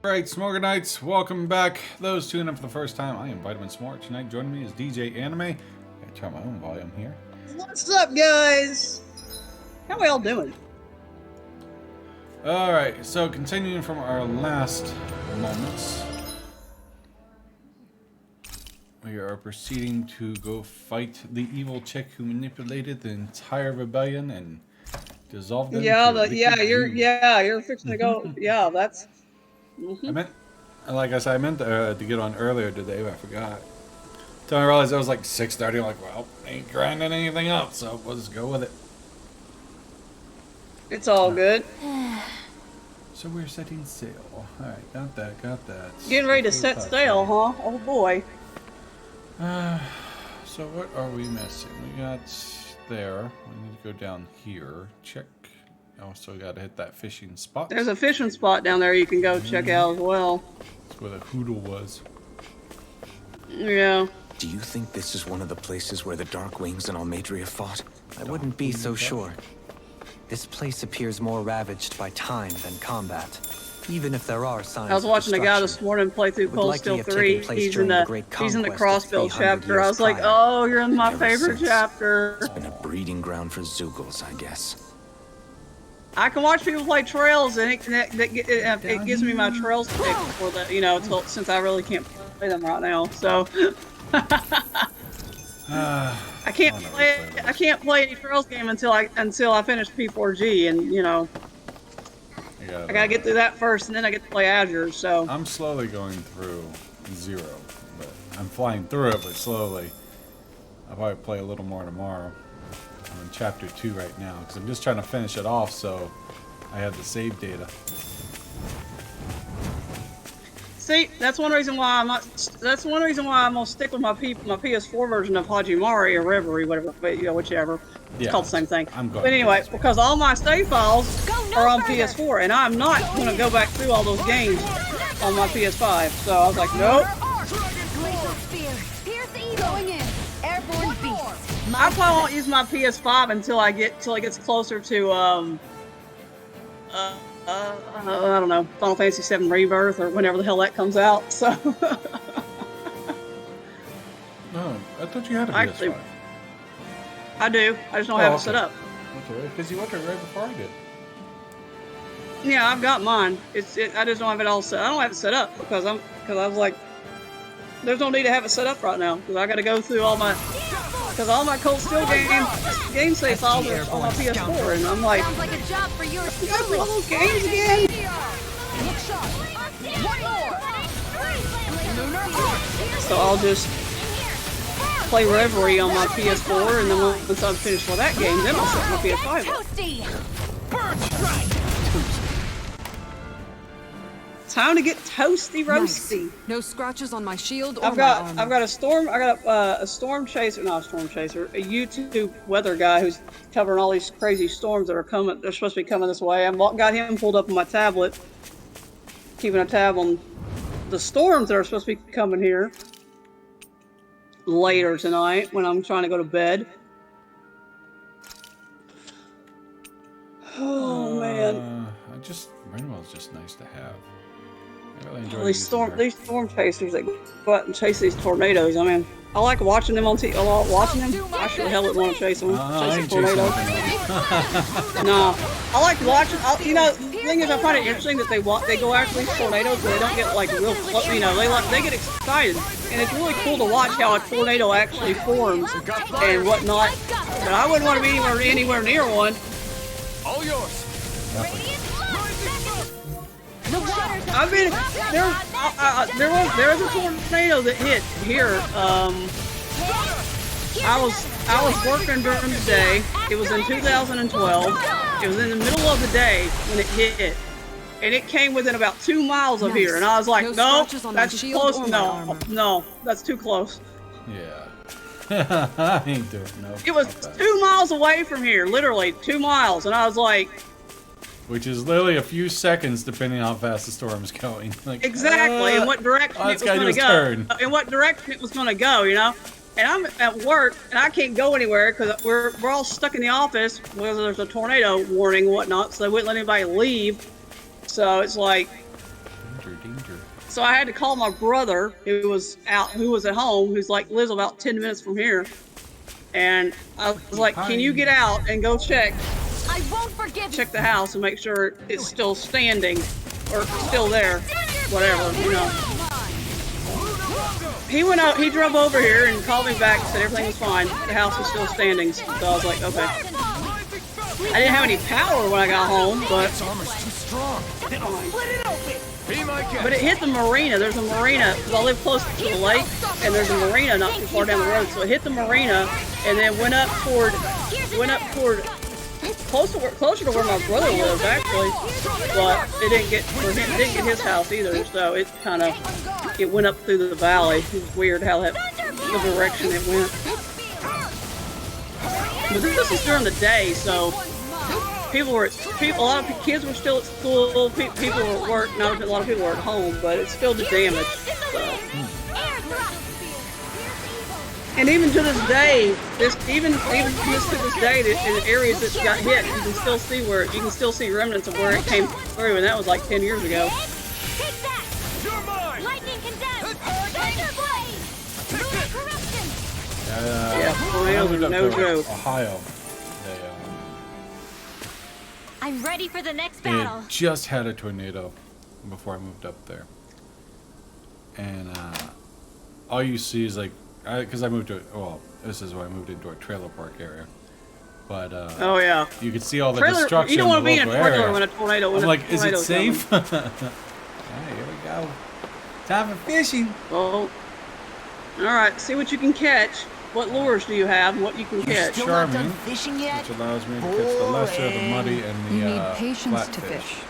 Alright, Smorganites, welcome back. Those tuning in for the first time, I am Vitamin Smart. Tonight joining me is DJ Anime. I turn my own volume here. What's up, guys? How we all doing? Alright, so continuing from our last moments, we are proceeding to go fight the evil chick who manipulated the entire rebellion and dissolved them. You're fixing to go. Yeah, that's. I meant, like I said, I meant to get on earlier today, but I forgot. Until I realized it was like 6:30. I'm like, well, ain't grinding anything up, so we'll just go with it. It's all good. So we're setting sail. Alright, got that. Getting ready to set sail, huh? Oh boy. So what are we missing? We got there. We need to go down here. Check. Also got to hit that fishing spot. There's a fishing spot down there you can go check out as well. That's where the hoodle was. Yeah. Do you think this is one of the places where the Dark Wings and Almadria fought? I wouldn't be so sure. This place appears more ravaged by time than combat. Even if there are signs I was watching a guy this morning play through Cold Steel 3. He's in the crossbow chapter. I was like, oh, you're in my favorite chapter. It's been a breeding ground for Zeugles, I guess. I can watch people play Trails, and it gives me my Trails pick for the, since I really can't play them right now. So I can't play any Trails game until I finish P4G, and I gotta get through that first, and then I get to play Azure. So I'm slowly going through 0, but I'm flying through it, but slowly. I'll probably play a little more tomorrow. I'm in chapter 2 right now because I'm just trying to finish it off, so I have the save data. See, that's one reason why I'm gonna stick with my PS4 version of Hajimari or Reverie, whatever, whichever. It's called the same thing. But anyway, because all my save files are on PS4, and I'm not gonna go back through all those games on my PS5. So I was like, nope. I probably won't use my PS5 until it gets closer to I don't know, Final Fantasy VII Rebirth or whenever the hell that comes out. So No, I thought you had a PS5. I do. I just don't have it set up. Okay, because you went there right before I did. Yeah, I've got mine. I just don't have it all set. I don't have it set up because I was like, there's no need to have it set up right now because I got to go through all my Cold Steel game save files are on my PS4, and I'm like, sounds like a job for your you got all those games again? So I'll just play Reverie on my PS4, and then once I'm finished with that game, then I'll set my PS5 up. Time to get toasty roasty. Nice. No scratches on my shield or I've got a storm chaser, not a storm chaser, a YouTube weather guy who's covering all these crazy storms that are coming. They're supposed to be coming this way. I've got him pulled up on my tablet, keeping a tab on the storms that are supposed to be coming here later tonight when I'm trying to go to bed. Oh man! Rainbow's just nice to have. I really enjoy these storm chasers that go out and chase these tornadoes. I mean, I like watching them on TV. I like watching them. I sure the hell would want to chase them. Chase a tornado. No, I like watching. The thing is, I find it interesting that they go after these tornadoes, but they don't get like real close. They get excited, and it's really cool to watch how a tornado actually forms and whatnot. But I wouldn't want to be anywhere near one. All yours. I've been there was a tornado that hit here. I was working during the day. It was in 2012. It was in the middle of the day when it hit, and it came within about 2 miles of here. And I was like, no, that's close. No, that's too close. Yeah. I ain't doing no. It was 2 miles away from here, literally 2 miles, and I was like. Which is literally a few seconds, depending on how fast the storm is going. Like, exactly, and what direction it was going to go. And what direction it was going to go, And I'm at work, and I can't go anywhere because we're all stuck in the office because there's a tornado warning and whatnot, so they wouldn't let anybody leave. So it's like, So I had to call my brother, who was at home, who's like lives about 10 minutes from here. And I was like, "Can you get out and go check I won't forgive you. the house and make sure it's still standing or still there, whatever, you know?" He went out. He drove over here and called me back and said everything was fine. The house was still standing. So I was like, "Okay." I didn't have any power when I got home, but Its armor's too strong. But it hit the marina. There's a marina, because I live close to the lake, and there's a marina not too far down the road. So it hit the marina, and then went up toward, closer to where my brother lives, actually. But it didn't get his house either. So it it went up through the valley. It was weird how the direction it went. But this is during the day, so a lot of kids were still at school, people were at work, not a lot of people were at home, but it still did damage. So. And even to this day, even to this day, in the areas that got hit, you can still see remnants of where it came through, and that was like 10 years ago. Take that! You're mine! Lightning condemned! Thunder blade! Moon corruption! Yeah, tornadoes are no joke. Ohio. I'm ready for the next They battle. had just had a tornado before I moved up there, and all you see is like, because I moved to, well, this is when I moved into a trailer park area, but oh yeah, you could see all the trailer, destruction. you don't want to in be the in a local trailer area. when a tornado. I'm like, is it safe? All right, here we go. Time for fishing. Well, all right. See what you can catch. What lures do you have, and what you can catch? Still not done Charming, fishing yet? which allows me to catch the lesser, the muddy, and the You need patience to flatfish. fish.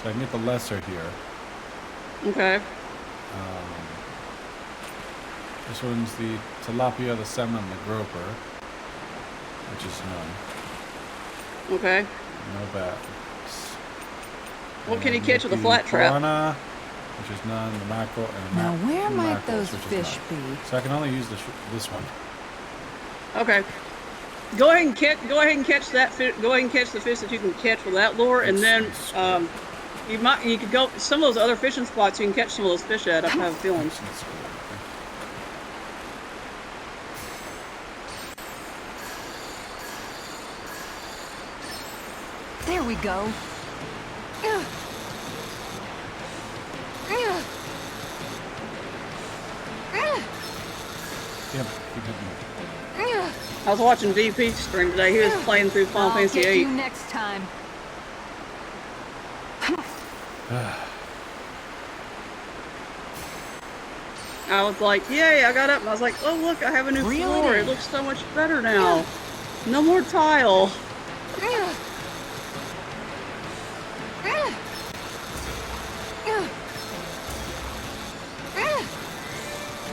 So I can get the lesser here. Okay. This one's the tilapia, the salmon, and the grouper, which is none. Okay. No bats. What can you And catch with a the flat trap? piranha, which is none. The mackerel and Now where two might mackerels, those which is fish none. be? So I can only use this one. Okay. Go ahead and catch that fish. Go ahead and catch the fish that you can catch with that lure, and then you could go some of those other fishing spots. You can catch some of those fish at. I have a feeling. That's cool. There we go. Damn it, keep hitting me. I was watching DP stream today. He was playing through Final I'll Fantasy get VIII. you next time. I was like, yay, I got up and I was like, oh look, I have a new Reel it floor. It in. looks so much better now. No more tile.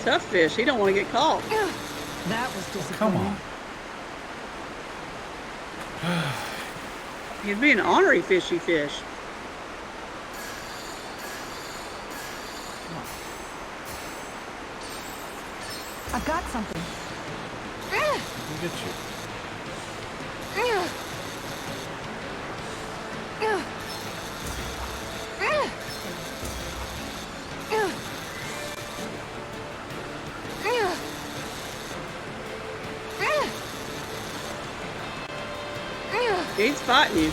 Tough fish. He don't want to get caught. That was disappointing. Come on. He'd be an ornery fishy fish. I've got something. Let me get you. He's fighting you.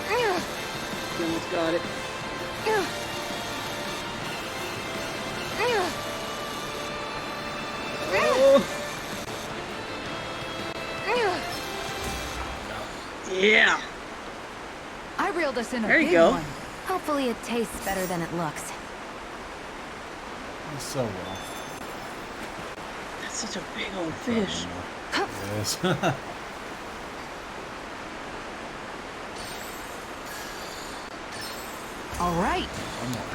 He almost got it. Oh. Yeah. I reeled us in a There you big go. one. Hopefully it tastes better than it looks. So well. That's such a big old fish. Yes. All right. One more.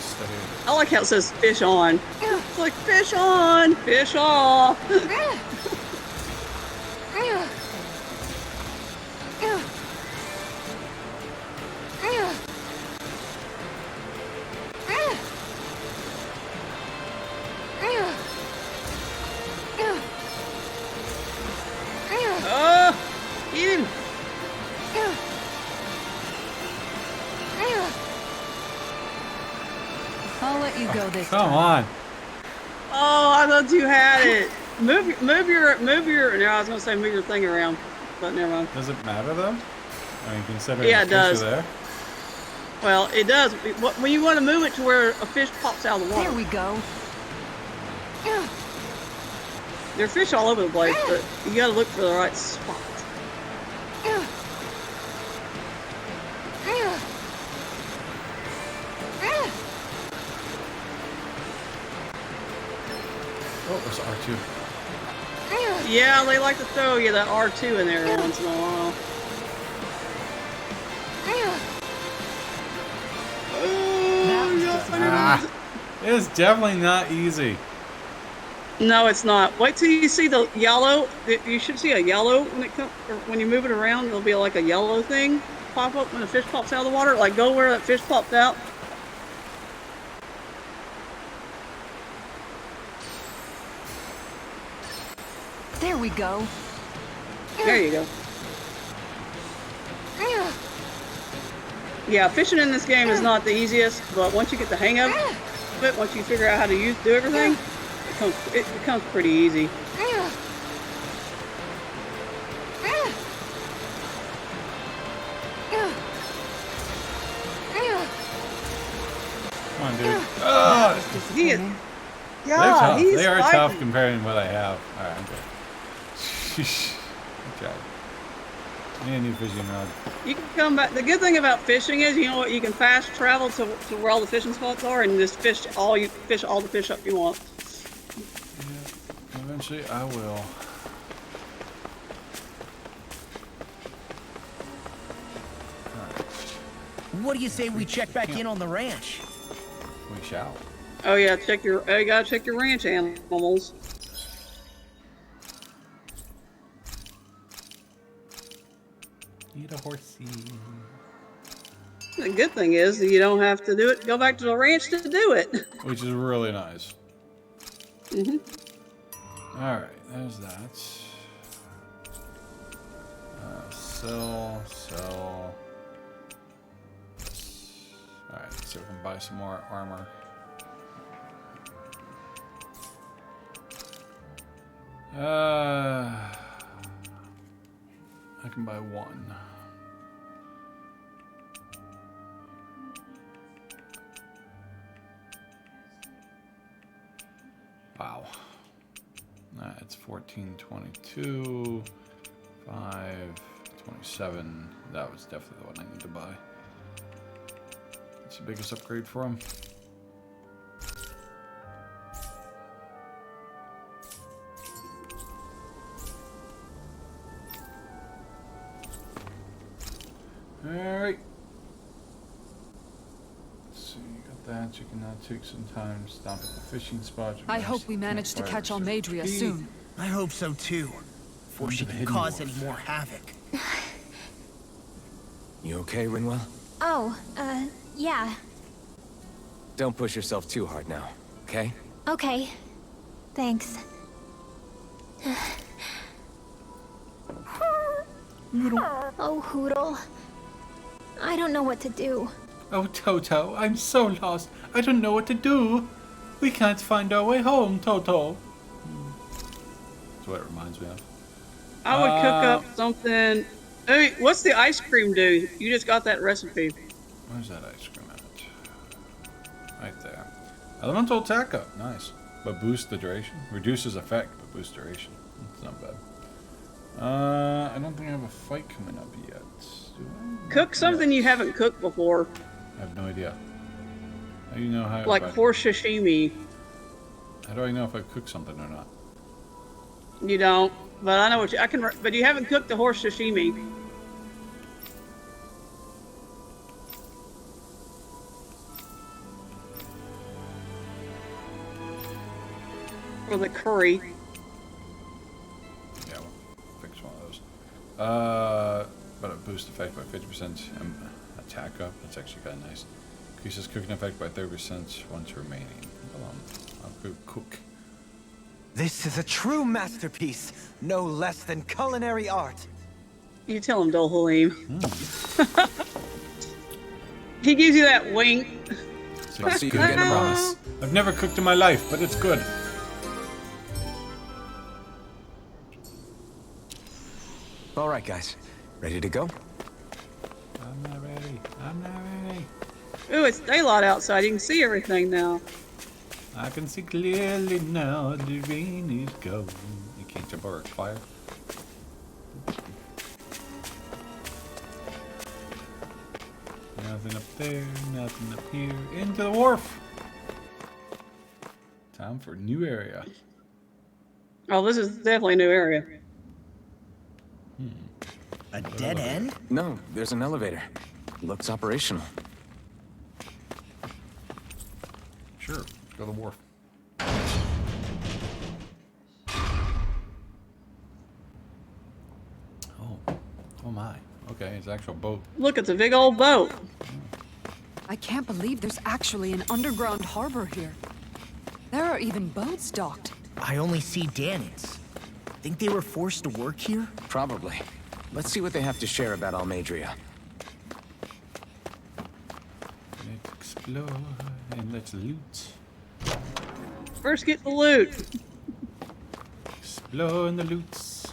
Steady. I like how it says fish on. It's like fish on, fish off. Eat him. I'll let you go this Come time. on. Oh, I thought you had it. Move your. No, I was gonna say move your thing around, but never mind. Does it matter though? I mean, considering Yeah, the it does. fish are there. Well, it does. When you want to move it to where a fish pops out of the water. There we go. There are fish all over the place, but you gotta look for the right spot. Oh, there's R2. Yeah, they like to throw you that R2 in there once in a while. It's definitely not easy. No, it's not. Wait till you see the yellow. You should see a yellow when it comes, or when you move it around. There'll be like a yellow thing pop up when the fish pops out of the water. Like go where that fish popped out. There we go. There you go. Yeah, fishing in this game is not the easiest, but once you get the hang of it, once you figure out how to do everything, it becomes pretty easy. Come on, dude. Oh, He is, they're yeah, tough. he's They are fighting. tough comparing to what I have. Alright, I'm good. Okay. I need a new fishing rod. You can come back. The good thing about fishing is, you know what, you can fast travel to where all the fishing spots are and just fish all the fish up you want. Yeah, eventually I will. What do you say we check back in on the ranch? We shall. Oh yeah, you gotta check your ranch animals. Eat a horsey. The good thing is that you don't have to do it. Go back to the ranch to do it. Which is really nice. Mhm. Alright, there's that. Sell. Alright, let's see if we can buy some more armor. I can buy one. Wow. That's 1422, 527. That was definitely the one I need to buy. It's the biggest upgrade for him. Alright. So you got that. You can now take some time to stop at the fishing spot. I hope we manage to catch Almadria soon. I hope so too. Before she can cause any more havoc. You okay, Rinwell? Oh, yeah. Don't push yourself too hard now, okay? Okay. Thanks. Oh, Hoodle. I don't know what to do. Oh, Toto, I'm so lost. I don't know what to do. We can't find our way home, Toto. That's what it reminds me of. I would cook up something. Hey, what's the ice cream do? You just got that recipe. Where's that ice cream at? Right there. Elemental attack up. Nice. But boost the duration. Reduces effect, but boosts duration. That's not bad. I don't think I have a fight coming up yet. Do I? Cook something you haven't cooked before. I have no idea. How do you know how? Like horse sashimi. How do I know if I cook something or not? You don't. But I know what I can. But you haven't cooked the horse sashimi. Or the curry. Yeah, we'll fix one of those. But it boosts effect by 50%. Attack up. That's actually kind of nice. Increases cooking effect by 30% once remaining. Hold on. I'll go cook. This is a true masterpiece, no less than culinary art. You tell him, Dol Halim. He gives you that wink. I'll see you again tomorrow. Promise. I've never cooked in my life, but it's good. All right, guys. Ready to go? I'm not ready. I'm not ready. Ooh, it's daylight outside. You can see everything now. I can see clearly now the rain is gone. You can't jump over a fire. Nothing up there, nothing up here. Into the wharf! Time for a new area. Oh, this is definitely a new area. A dead end? No, there's an elevator. Looks operational. Sure, go to the wharf. Oh my. Okay, it's an actual boat. Look, it's a big old boat. I can't believe there's actually an underground harbor here. There are even boats docked. I only see Danans. Think they were forced to work here? Probably. Let's see what they have to share about Almadria. Let's explore and let's loot. First, get the loot. Explore in the loots.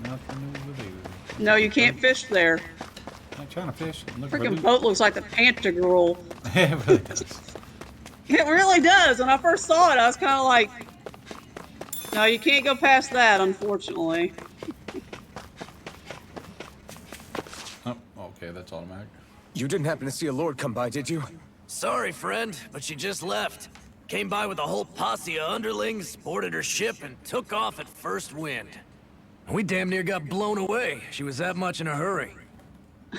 Nothing over there. No, you can't fish there. I'm trying to fish. I'm looking for Freaking loot. boat looks like the Pantagruel. It really does. It really does. When I first saw it, I was kind of like, no, you can't go past that, unfortunately. Oh, okay, that's automatic. You didn't happen to see a lord come by, did you? Sorry, friend, but she just left. Came by with a whole posse of underlings, boarded her ship, and took off at first wind. We damn near got blown away. She was that much in a hurry.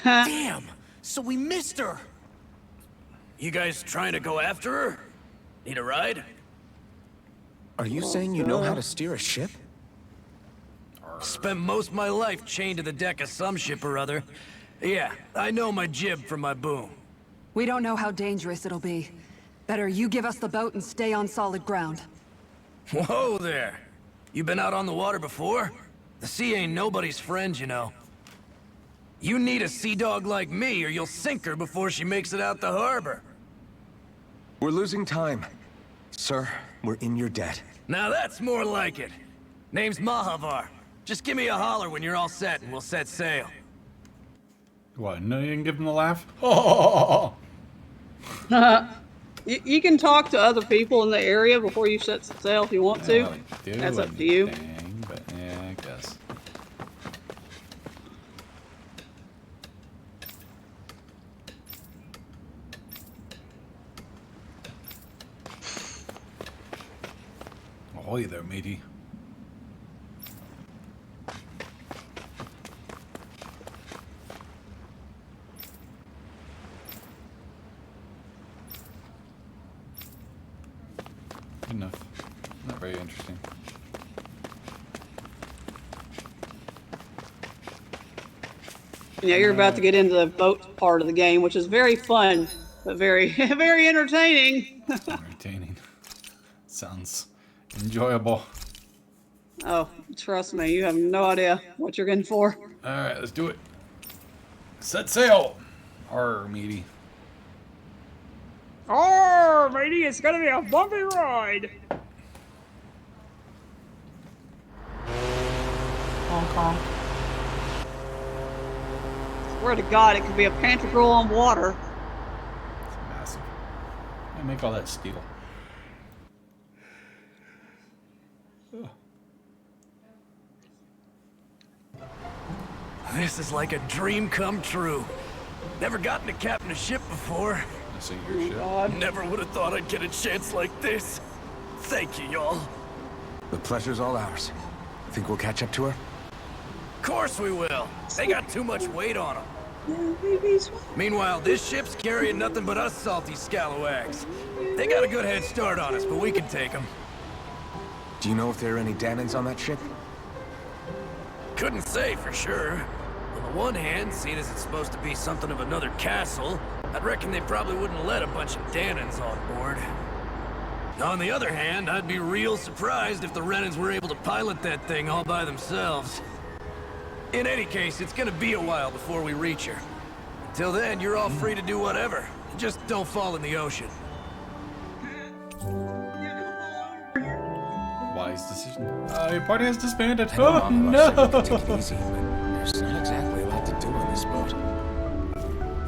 Damn! So we missed her! You guys trying to go after her? Need a ride? Are you saying you know how to steer a ship? Spent most of my life chained to the deck of some ship or other. Yeah, I know my jib from my boom. We don't know how dangerous it'll be. Better you give us the boat and stay on solid ground. Whoa there! You been out on the water before? The sea ain't nobody's friend, you know. You need a sea dog like me, or you'll sink her before she makes it out the harbor. We're losing time. Sir, we're in your debt. Now that's more like it. Name's Mahavar. Just give me a holler when you're all set, and we'll set sail. What? No, you can give them a laugh? Oh! You can talk to other people in the area before you set sail if you want to. That's up to you. Dang, but yeah, I guess. Ahoy there, matey. Good enough. Not very interesting. Yeah, you're about to get into the boat part of the game, which is very fun, but very, very entertaining. Entertaining. Sounds enjoyable. Oh, trust me, you have no idea what you're getting for. Alright, let's do it. Set sail! Arr, meaty. Oh, matey, it's gonna be a bumpy ride. Honk honk. Swear to God, it could be a Pantagruel on water. It's massive. I make all that steel. Ugh. This is like a dream come true. Never gotten to captain a ship before. This ain't your shit. God. Never would have thought I'd get a chance like this. Thank you, y'all. The pleasure's all ours. Think we'll catch up to her? Of course we will. They got too much weight on them. Meanwhile, this ship's carrying nothing but us salty scalawags. They got a good head start on us, but we can take them. Do you know if there are any Danans on that ship? Couldn't say for sure. On the one hand, seeing as it's supposed to be something of another castle, I'd reckon they probably wouldn't let a bunch of Danans on board. On the other hand, I'd be real surprised if the Renans were able to pilot that thing all by themselves. In any case, it's gonna be a while before we reach her. Till then, you're all free to do whatever. Just don't fall in the ocean. Wise decision. Your party has disbanded. I know Oh Mama said we could no! take it easy, but there's not exactly a lot to do on this boat.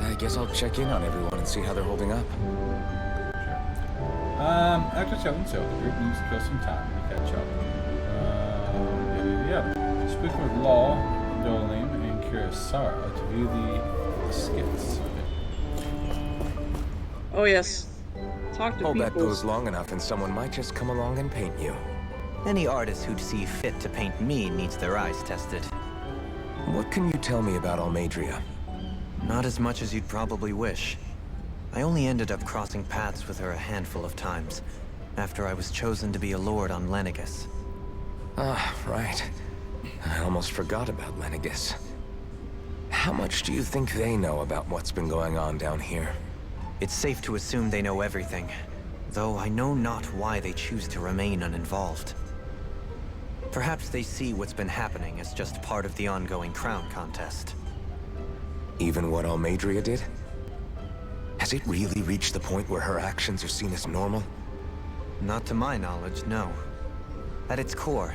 I guess I'll check in on everyone and see how they're holding up. After chilling, so the group needs to kill some time to catch up. Yeah. Speak with Law, Dolim, and Kurasara to view the skits. Oh yes. Talk to Hold that people. pose long enough and someone might just come along and paint you. Any artist who'd see fit to paint me needs their eyes tested. What can you tell me about Almadria? Not as much as you'd probably wish. I only ended up crossing paths with her a handful of times, after I was chosen to be a lord on Lenegus. Ah, right. I almost forgot about Lenegus. How much do you think they know about what's been going on down here? It's safe to assume they know everything, though I know not why they choose to remain uninvolved. Perhaps they see what's been happening as just part of the ongoing crown contest. Even what Almadria did? Has it really reached the point where her actions are seen as normal? Not to my knowledge, no. At its core,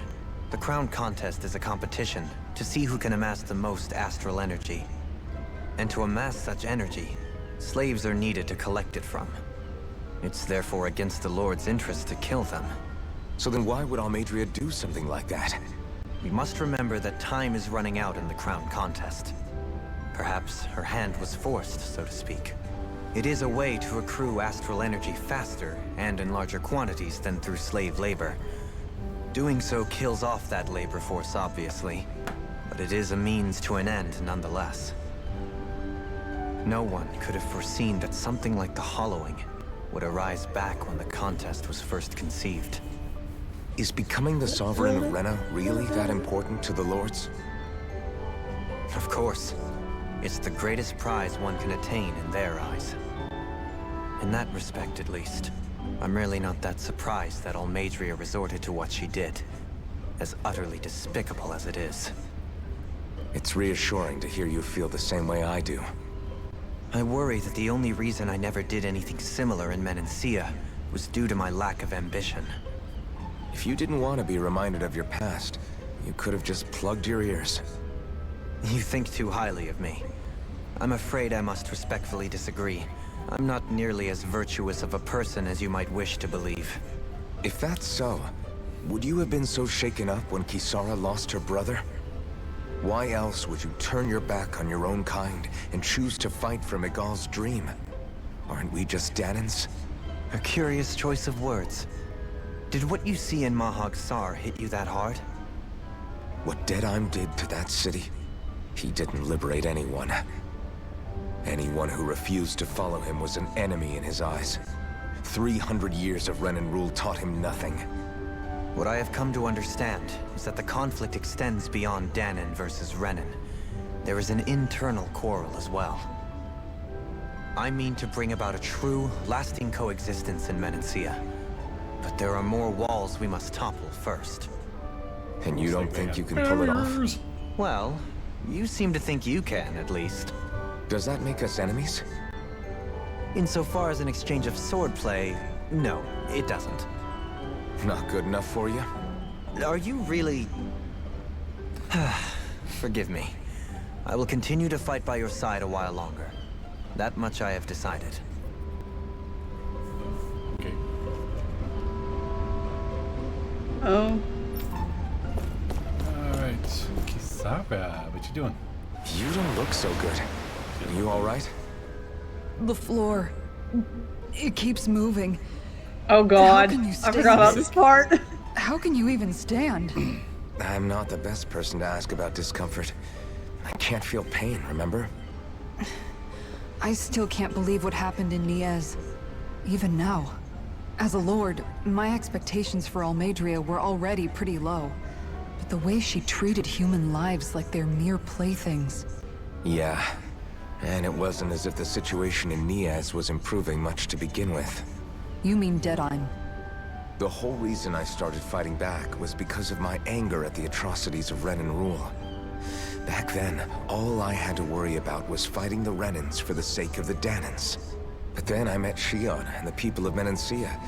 the crown contest is a competition to see who can amass the most astral energy. And to amass such energy, slaves are needed to collect it from. It's therefore against the Lord's interest to kill them. So then why would Almadria do something like that? We must remember that time is running out in the crown contest. Perhaps her hand was forced, so to speak. It is a way to accrue astral energy faster and in larger quantities than through slave labor. Doing so kills off that labor force, obviously, but it is a means to an end nonetheless. No one could have foreseen that something like the Hollowing would arise back when the contest was first conceived. Is becoming the Sovereign of Rena really that important to the Lords? Of course. It's the greatest prize one can attain in their eyes. In that respect, at least, I'm really not that surprised that Almadria resorted to what she did, as utterly despicable as it is. It's reassuring to hear you feel the same way I do. I worry that the only reason I never did anything similar in Menancia was due to my lack of ambition. If you didn't want to be reminded of your past, you could have just plugged your ears. You think too highly of me. I'm afraid I must respectfully disagree. I'm not nearly as virtuous of a person as you might wish to believe. If that's so, would you have been so shaken up when Kisara lost her brother? Why else would you turn your back on your own kind and choose to fight for Miguel's dream? Aren't we just Danans? A curious choice of words. Did what you see in Mahag Saar hit you that hard? What Deadheim did to that city, he didn't liberate anyone. Anyone who refused to follow him was an enemy in his eyes. 300 years of Renan rule taught him nothing. What I have come to understand is that the conflict extends beyond Danan versus Renan. There is an internal quarrel as well. I mean to bring about a true, lasting coexistence in Menancia. But there are more walls we must topple first. And you don't think you can pull it off? Well, you seem to think you can, at least. Does that make us enemies? Insofar as an exchange of swordplay, no, it doesn't. Not good enough for you? Are you really... Forgive me. I will continue to fight by your side a while longer. That much I have decided. Okay. Oh. Alright. Kisara, what you doing? You don't look so good. Are you alright? The floor. It keeps moving. Oh God. How can you I forgot about this part. How can you even stand? I'm not the best person to ask about discomfort. I can't feel pain, remember? I still can't believe what happened in Niez. Even now. As a lord, my expectations for Almadria were already pretty low. But the way she treated human lives like they're mere playthings. Yeah. And it wasn't as if the situation in Niaz was improving much to begin with. You mean Deadheim? The whole reason I started fighting back was because of my anger at the atrocities of Renan rule. Back then, all I had to worry about was fighting the Renans for the sake of the Danans. But then I met Shion and the people of Menancia,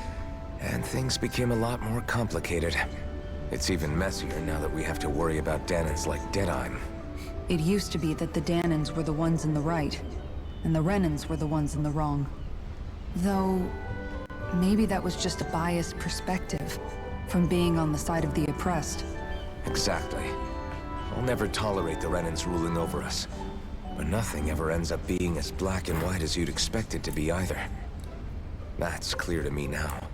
and things became a lot more complicated. It's even messier now that we have to worry about Danans like Deadheim. It used to be that the Danans were the ones in the right, and the Renans were the ones in the wrong. Though, maybe that was just a biased perspective from being on the side of the oppressed. Exactly. I'll never tolerate the Renans ruling over us. But nothing ever ends up being as black and white as you'd expect it to be either. That's clear to me now.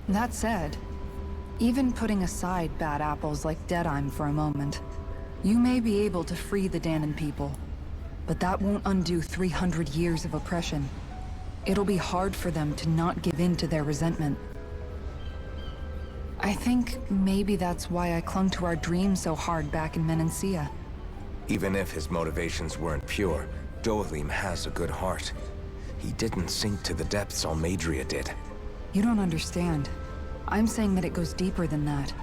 That said, even putting aside bad apples like Deadheim for a moment, you may be able to free the Danan people, but that won't undo 300 years of oppression. It'll be hard for them to not give in to their resentment. I think maybe that's why I clung to our dream so hard back in Menancia. Even if his motivations weren't pure, Dohalim has a good heart. He didn't sink to the depths Almadria did. You don't understand. I'm saying that it goes deeper than that.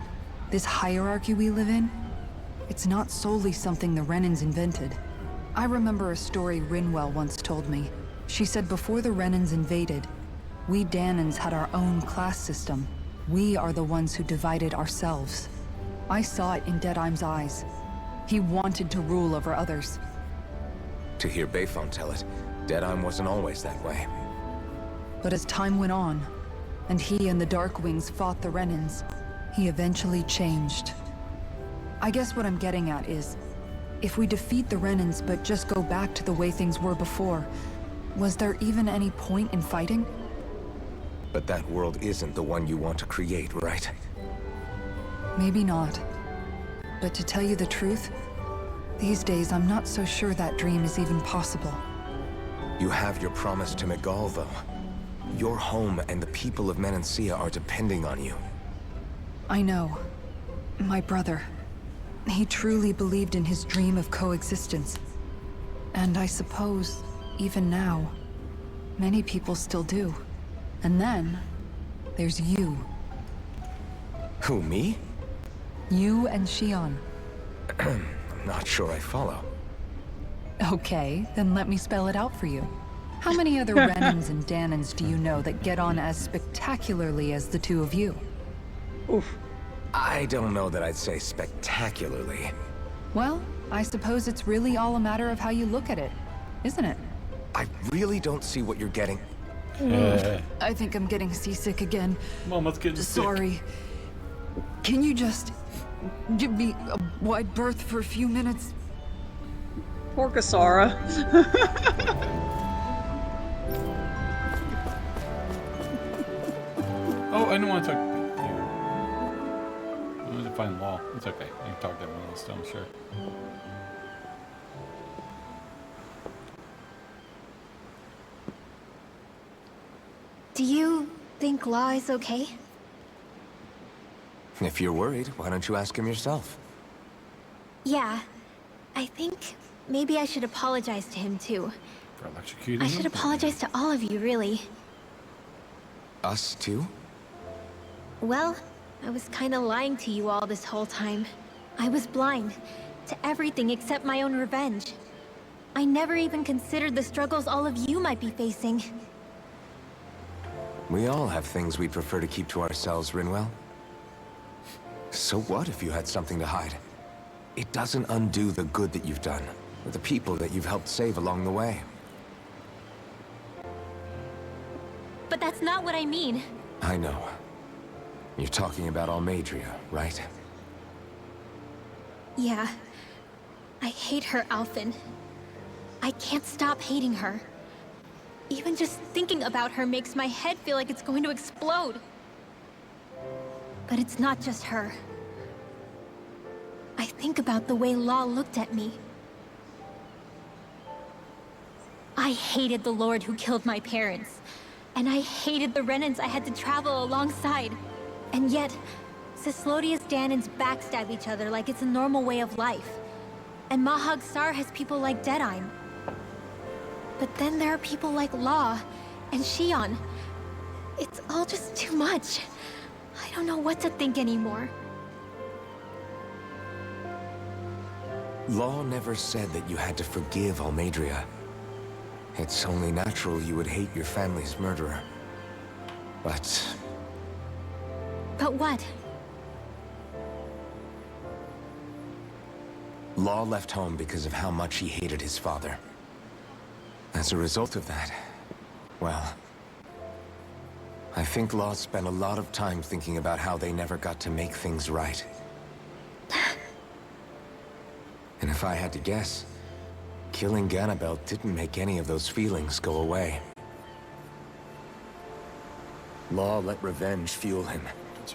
This hierarchy we live in, it's not solely something the Renans invented. I remember a story Rinwell once told me. She said before the Renans invaded, we Danans had our own class system. We are the ones who divided ourselves. I saw it in Deadheim's eyes. He wanted to rule over others. To hear Bayfon tell it, Deadheim wasn't always that way. But as time went on, and he and the Darkwings fought the Renans, he eventually changed. I guess what I'm getting at is, if we defeat the Renans but just go back to the way things were before, was there even any point in fighting? But that world isn't the one you want to create, right? Maybe not. But to tell you the truth, these days I'm not so sure that dream is even possible. You have your promise to Miguel, though. Your home and the people of Menancia are depending on you. I know. My brother. He truly believed in his dream of coexistence. And I suppose, even now, many people still do. And then, there's you. Who, me? You and Shion. I'm not sure I follow. Okay, then let me spell it out for you. How many other Renans and Danans do you know that get on as spectacularly as the two of you? Oof. I don't know that I'd say spectacularly. Well, I suppose it's really all a matter of how you look at it, isn't it? I really don't see what you're getting. I think I'm getting seasick again. Mama's getting sick. Sorry. Can you just give me a wide berth for a few minutes? Poor Kasara. Oh, I don't want to talk. Here. I want to find Law. It's okay. I can talk to everyone else still, I'm sure. Do you think Law is okay? If you're worried, why don't you ask him yourself? Yeah. I think maybe I should apologize to him too. For electrocuting I him? should apologize to all of you, really. Us too? Well, I was kinda lying to you all this whole time. I was blind to everything except my own revenge. I never even considered the struggles all of you might be facing. We all have things we'd prefer to keep to ourselves, Rinwell. So what if you had something to hide? It doesn't undo the good that you've done, or the people that you've helped save along the way. But that's not what I mean. I know. You're talking about Almadria, right? Yeah. I hate her, Alphen. I can't stop hating her. Even just thinking about her makes my head feel like it's going to explode. But it's not just her. I think about the way Law looked at me. I hated the Lord who killed my parents. And I hated the Renans I had to travel alongside. And yet, Cislodia's Danans backstab each other like it's a normal way of life. And Mahag Saar has people like Deadheim. But then there are people like Law and Shion. It's all just too much. I don't know what to think anymore. Law never said that you had to forgive Almadria. It's only natural you would hate your family's murderer. But But what? Law left home because of how much he hated his father. As a result of that, well, I think Law spent a lot of time thinking about how they never got to make things right. And if I had to guess, killing Ganabel didn't make any of those feelings go away. Law let revenge fuel him.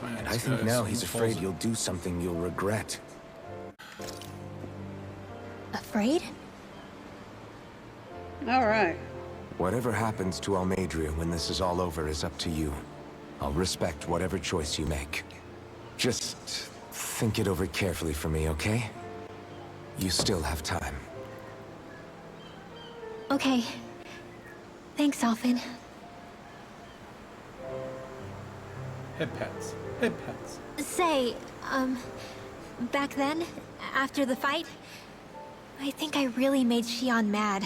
And I think now he's afraid you'll do something you'll regret. Afraid? Alright. Whatever happens to Almadria when this is all over is up to you. I'll respect whatever choice you make. Just think it over carefully for me, okay? You still have time. Okay. Thanks, Alphen. Head pets. Head pets. Say, back then, after the fight, I think I really made Xion mad.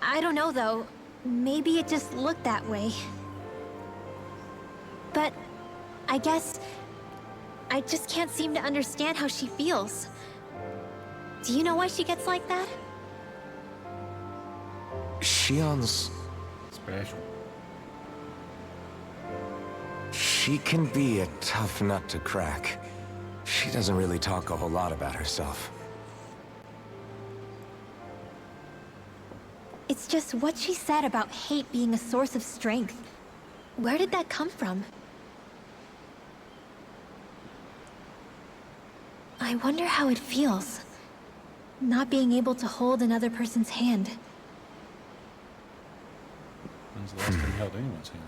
I don't know, though. Maybe it just looked that way. But I guess I just can't seem to understand how she feels. Do you know why she gets like that? Xion's... Special. She can be a tough nut to crack. She doesn't really talk a whole lot about herself. It's just what she said about hate being a source of strength. Where did that come from? I wonder how it feels, not being able to hold another person's hand. When's the last time you held anyone's hand?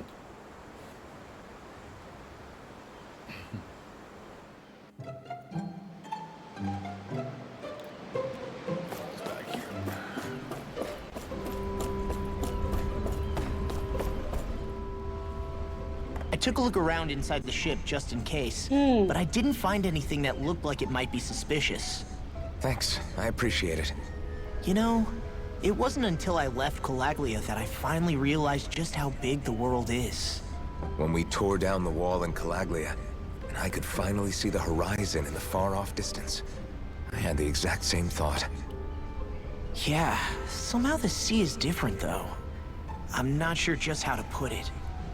I took a look around inside the ship just in case, but I didn't find anything that looked like it might be suspicious. Thanks, I appreciate it. You know, it wasn't until I left Calaglia that I finally realized just how big the world is. When we tore down the wall in Calaglia, and I could finally see the horizon in the far-off distance, I had the exact same thought. Yeah, somehow the sea is different though. I'm not sure just how to put it.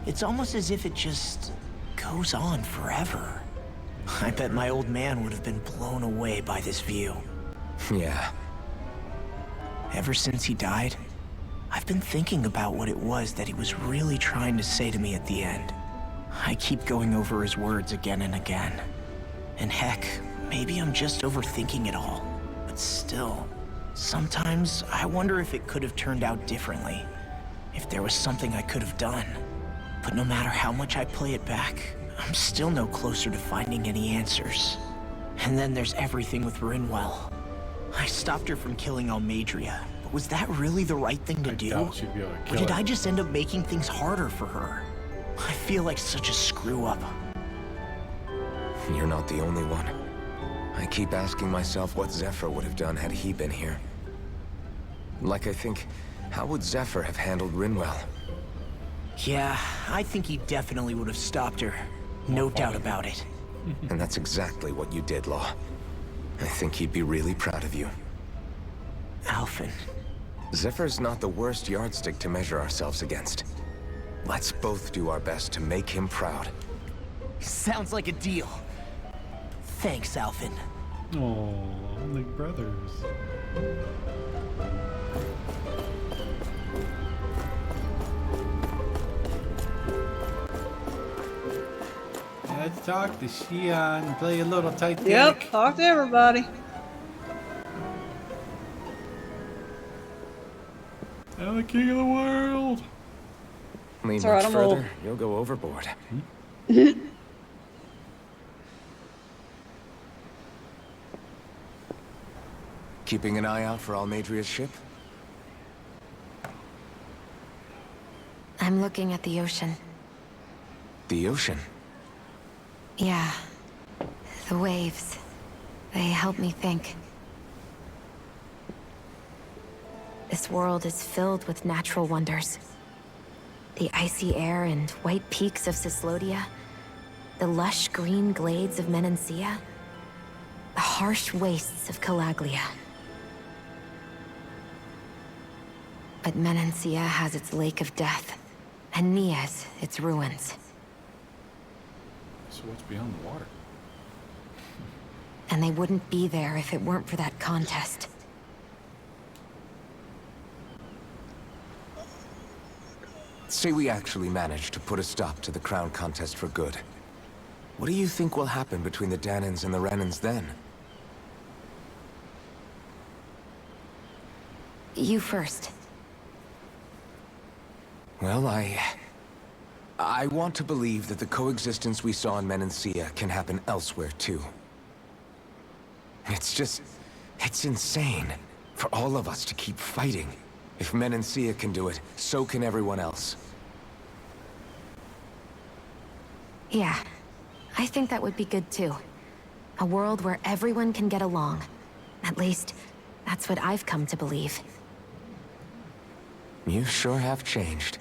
It's almost as if it just goes on forever. I bet my old man would have been blown away by this view. Yeah. Ever since he died, I've been thinking about what it was that he was really trying to say to me at the end. I keep going over his words again and again. And heck, maybe I'm just overthinking it all. But still, sometimes I wonder if it could have turned out differently. If there was something I could have done. But no matter how much I play it back, I'm still no closer to finding any answers. And then there's everything with Rinwell. I stopped her from killing Almadria, but was that really the right thing to do? Doubt she'd be able to Or kill did her. I just end up making things harder for her? I feel like such a screw-up. You're not the only one. I keep asking myself what Zephyr would have done had he been here. Like I think, how would Zephyr have handled Rinwell? Yeah, I think he definitely would have stopped her. No doubt about it. And that's exactly what you did, Law. I think he'd be really proud of you. Alphen. Zephyr's not the worst yardstick to measure ourselves against. Let's both do our best to make him proud. Sounds like a deal. Thanks, Alphen. Oh, like brothers. Let's talk to Xion and play a little Titanic. Yep, talk to everybody. I'm the king of the world. Lean It's all right, much I'm old. further, you'll go overboard. Keeping an eye out for Almadria's ship? I'm looking at the ocean. The ocean? Yeah. The waves. They help me think. This world is filled with natural wonders. The icy air and white peaks of Cislodia, the lush green glades of Menancia, the harsh wastes of Calaglia. But Menancia has its Lake of Death, and Nias its ruins. So what's beyond the water? And they wouldn't be there if it weren't for that contest. Say we actually managed to put a stop to the crown contest for good. What do you think will happen between the Danans and the Renans then? You first. Well, I want to believe that the coexistence we saw in Menancia can happen elsewhere, too. It's insane for all of us to keep fighting. If Menancia can do it, so can everyone else. Yeah, I think that would be good too. A world where everyone can get along. At least, that's what I've come to believe. You sure have changed.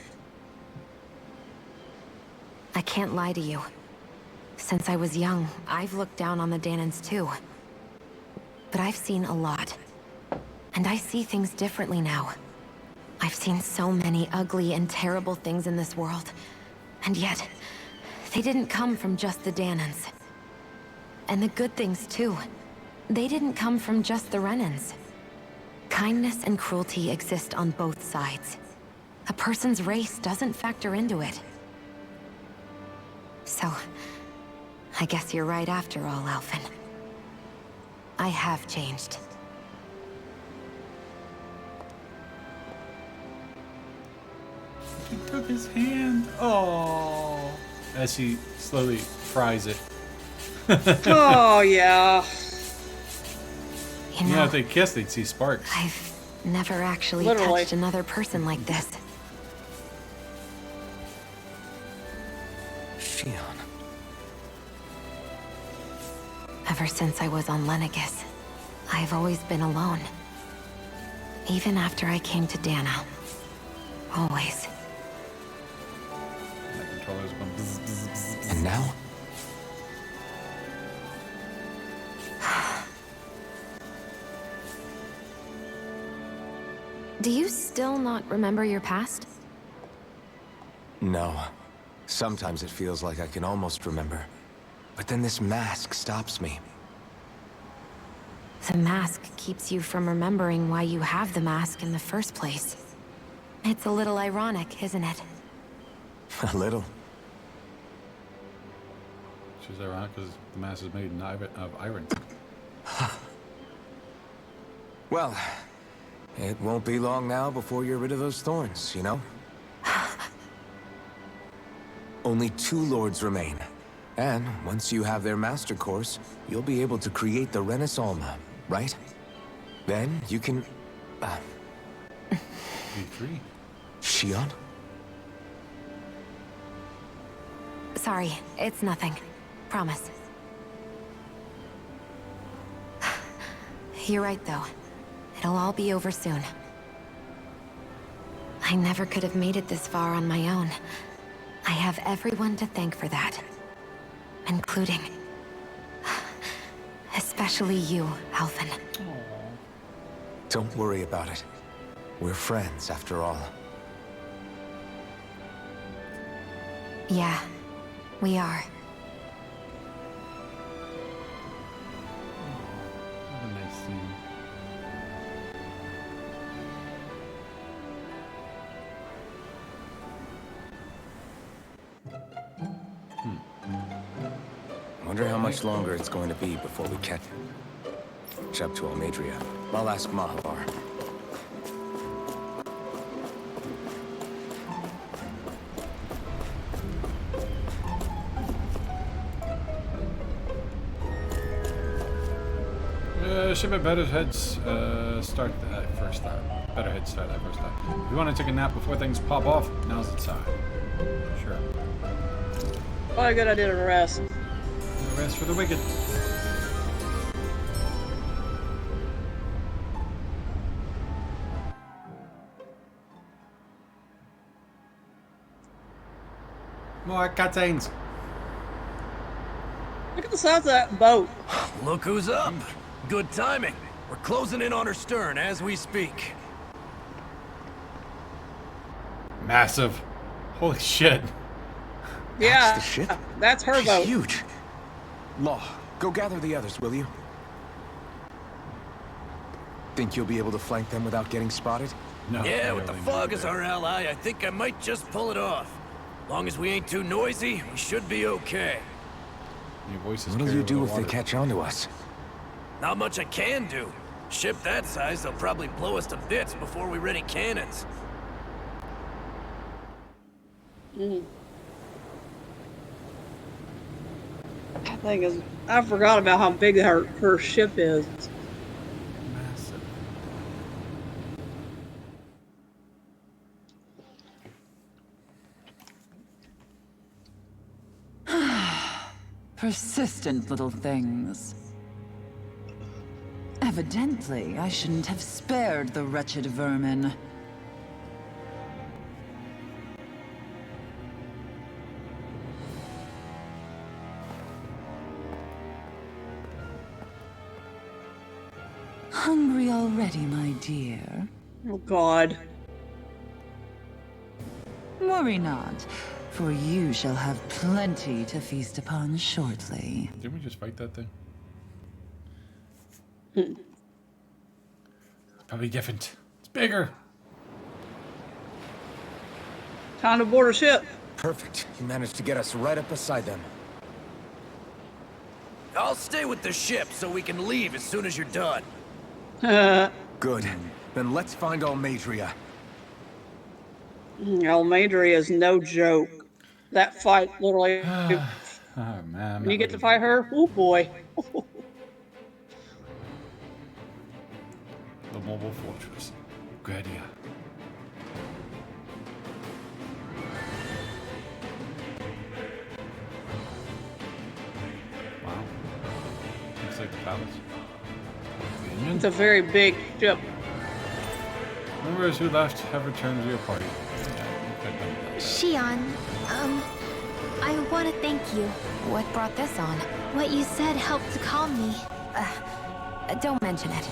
I can't lie to you. Since I was young, I've looked down on the Danans too. But I've seen a lot. And I see things differently now. I've seen so many ugly and terrible things in this world. And yet, they didn't come from just the Danans. And the good things too. They didn't come from just the Renans. Kindness and cruelty exist on both sides. A person's race doesn't factor into it. So, I guess you're right after all, Alphen. I have changed. He took his hand. Oh. As he slowly fries it. Oh, yeah. You know, if they kissed, they'd see sparks. I've never actually Literally. touched another person like this. Shion. Ever since I was on Lenegis, I've always been alone. Even after I came to Dana. Always. The controller's going bzz, bzz, bzz, bzz. And now? Do you still not remember your past? No. Sometimes it feels like I can almost remember. But then this mask stops me. The mask keeps you from remembering why you have the mask in the first place. It's a little ironic, isn't it? A little. She's ironic because the mask is made of iron. Well, it won't be long now before you're rid of those thorns, you know? Only 2 lords remain. And once you have their master course, you'll be able to create the Renis Alma, right? Then you can... Be free. Shion? Sorry, it's nothing. Promise. You're right, though. It'll all be over soon. I never could have made it this far on my own. I have everyone to thank for that. Including... especially you, Alphen. Don't worry about it. We're friends, after all. Yeah, we are. What a nice scene. Wonder how much longer it's going to be before we catch up to Almadria. I'll ask Mahavar. Ship at better heads start that first time. Better head start that first time. If you want to take a nap before things pop off, now's the time. Sure. Probably a good idea to rest. No rest for the wicked. More cutscenes. Look at the size of that boat. Look who's up. Good timing. We're closing in on her stern as we speak. Massive. Holy shit. Yeah, That's the ship? that's her She's boat. huge. Law, go gather the others, will you? Think you'll be able to flank them without getting spotted? No. Yeah, I with the really fog need as it. our ally, I think I might just pull it off. Long as we ain't too noisy, we should be okay. Your voice is What'll clear you over do the if they water. catch on to us? Not much I can do. Ship that size, they'll probably blow us to bits before we ready cannons. That thing is. I forgot about how big her ship is. Massive. Persistent little things. Evidently, I shouldn't have spared the wretched vermin. Hungry already, my dear? Oh God. Worry not, for you shall have plenty to feast upon shortly. Didn't we just fight that thing? Probably different. It's bigger. Time to board a ship. Perfect. You managed to get us right up beside them. I'll stay with the ship so we can leave as soon as you're done. Good. Then let's find Almadria. Almadria is no joke. That fight, literally. Oh man. I'm When you not get to ready fight her, oh boy. The mobile fortress. Gradia. Wow. Looks like the palace. It's a very big ship. Members who left have returned to your party. Yeah, you could have done that. Shion, I want to thank you. What brought this on? What you said helped to calm me. Don't mention it.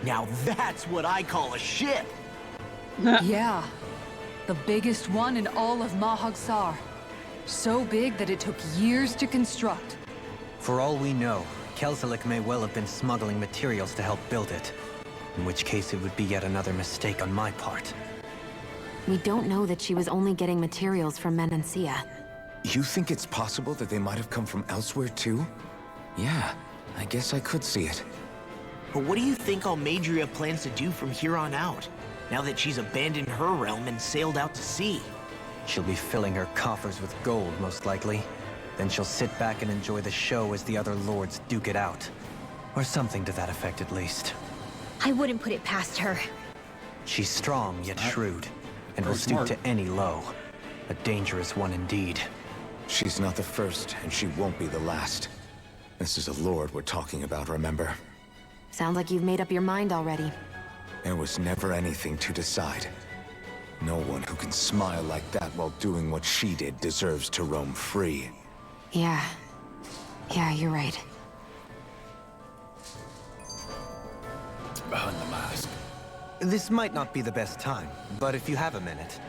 Now that's what I call a ship. Yeah. The biggest one in all of Mahag Saar. So big that it took years to construct. For all we know, Kelzelik may well have been smuggling materials to help build it. In which case it would be yet another mistake on my part. We don't know that she was only getting materials from Menancia. You think it's possible that they might have come from elsewhere too? Yeah, I guess I could see it. But what do you think Almadria plans to do from here on out? Now that she's abandoned her realm and sailed out to sea? She'll be filling her coffers with gold, most likely. Then she'll sit back and enjoy the show as the other lords duke it out. Or something to that effect, at least. I wouldn't put it past her. She's strong, yet shrewd, and will Very stoop smart. to any low. A dangerous one indeed. She's not the first, and she won't be the last. This is a lord we're talking about, remember? Sounds like you've made up your mind already. There was never anything to decide. No one who can smile like that while doing what she did deserves to roam free. Yeah. Yeah, you're right. Behind the mask. This might not be the best time, but if you have a minute.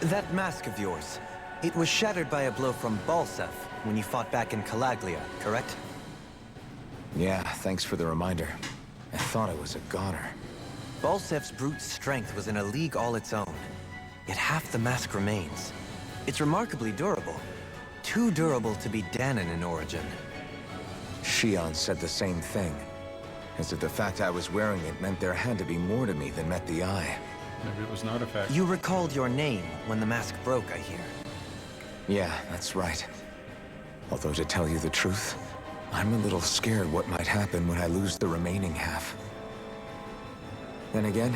That mask of yours, it was shattered by a blow from Balsef when you fought back in Calaglia, correct? Yeah, thanks for the reminder. I thought it was a goner. Balsef's brute strength was in a league all its own, yet half the mask remains. It's remarkably durable. Too durable to be Danon in origin. Shion said the same thing. As if the fact I was wearing it meant there had to be more to me than met the eye. Maybe it was an artifact. You recalled your name when the mask broke, I hear. Yeah, that's right. Although to tell you the truth, I'm a little scared what might happen when I lose the remaining half. Then again,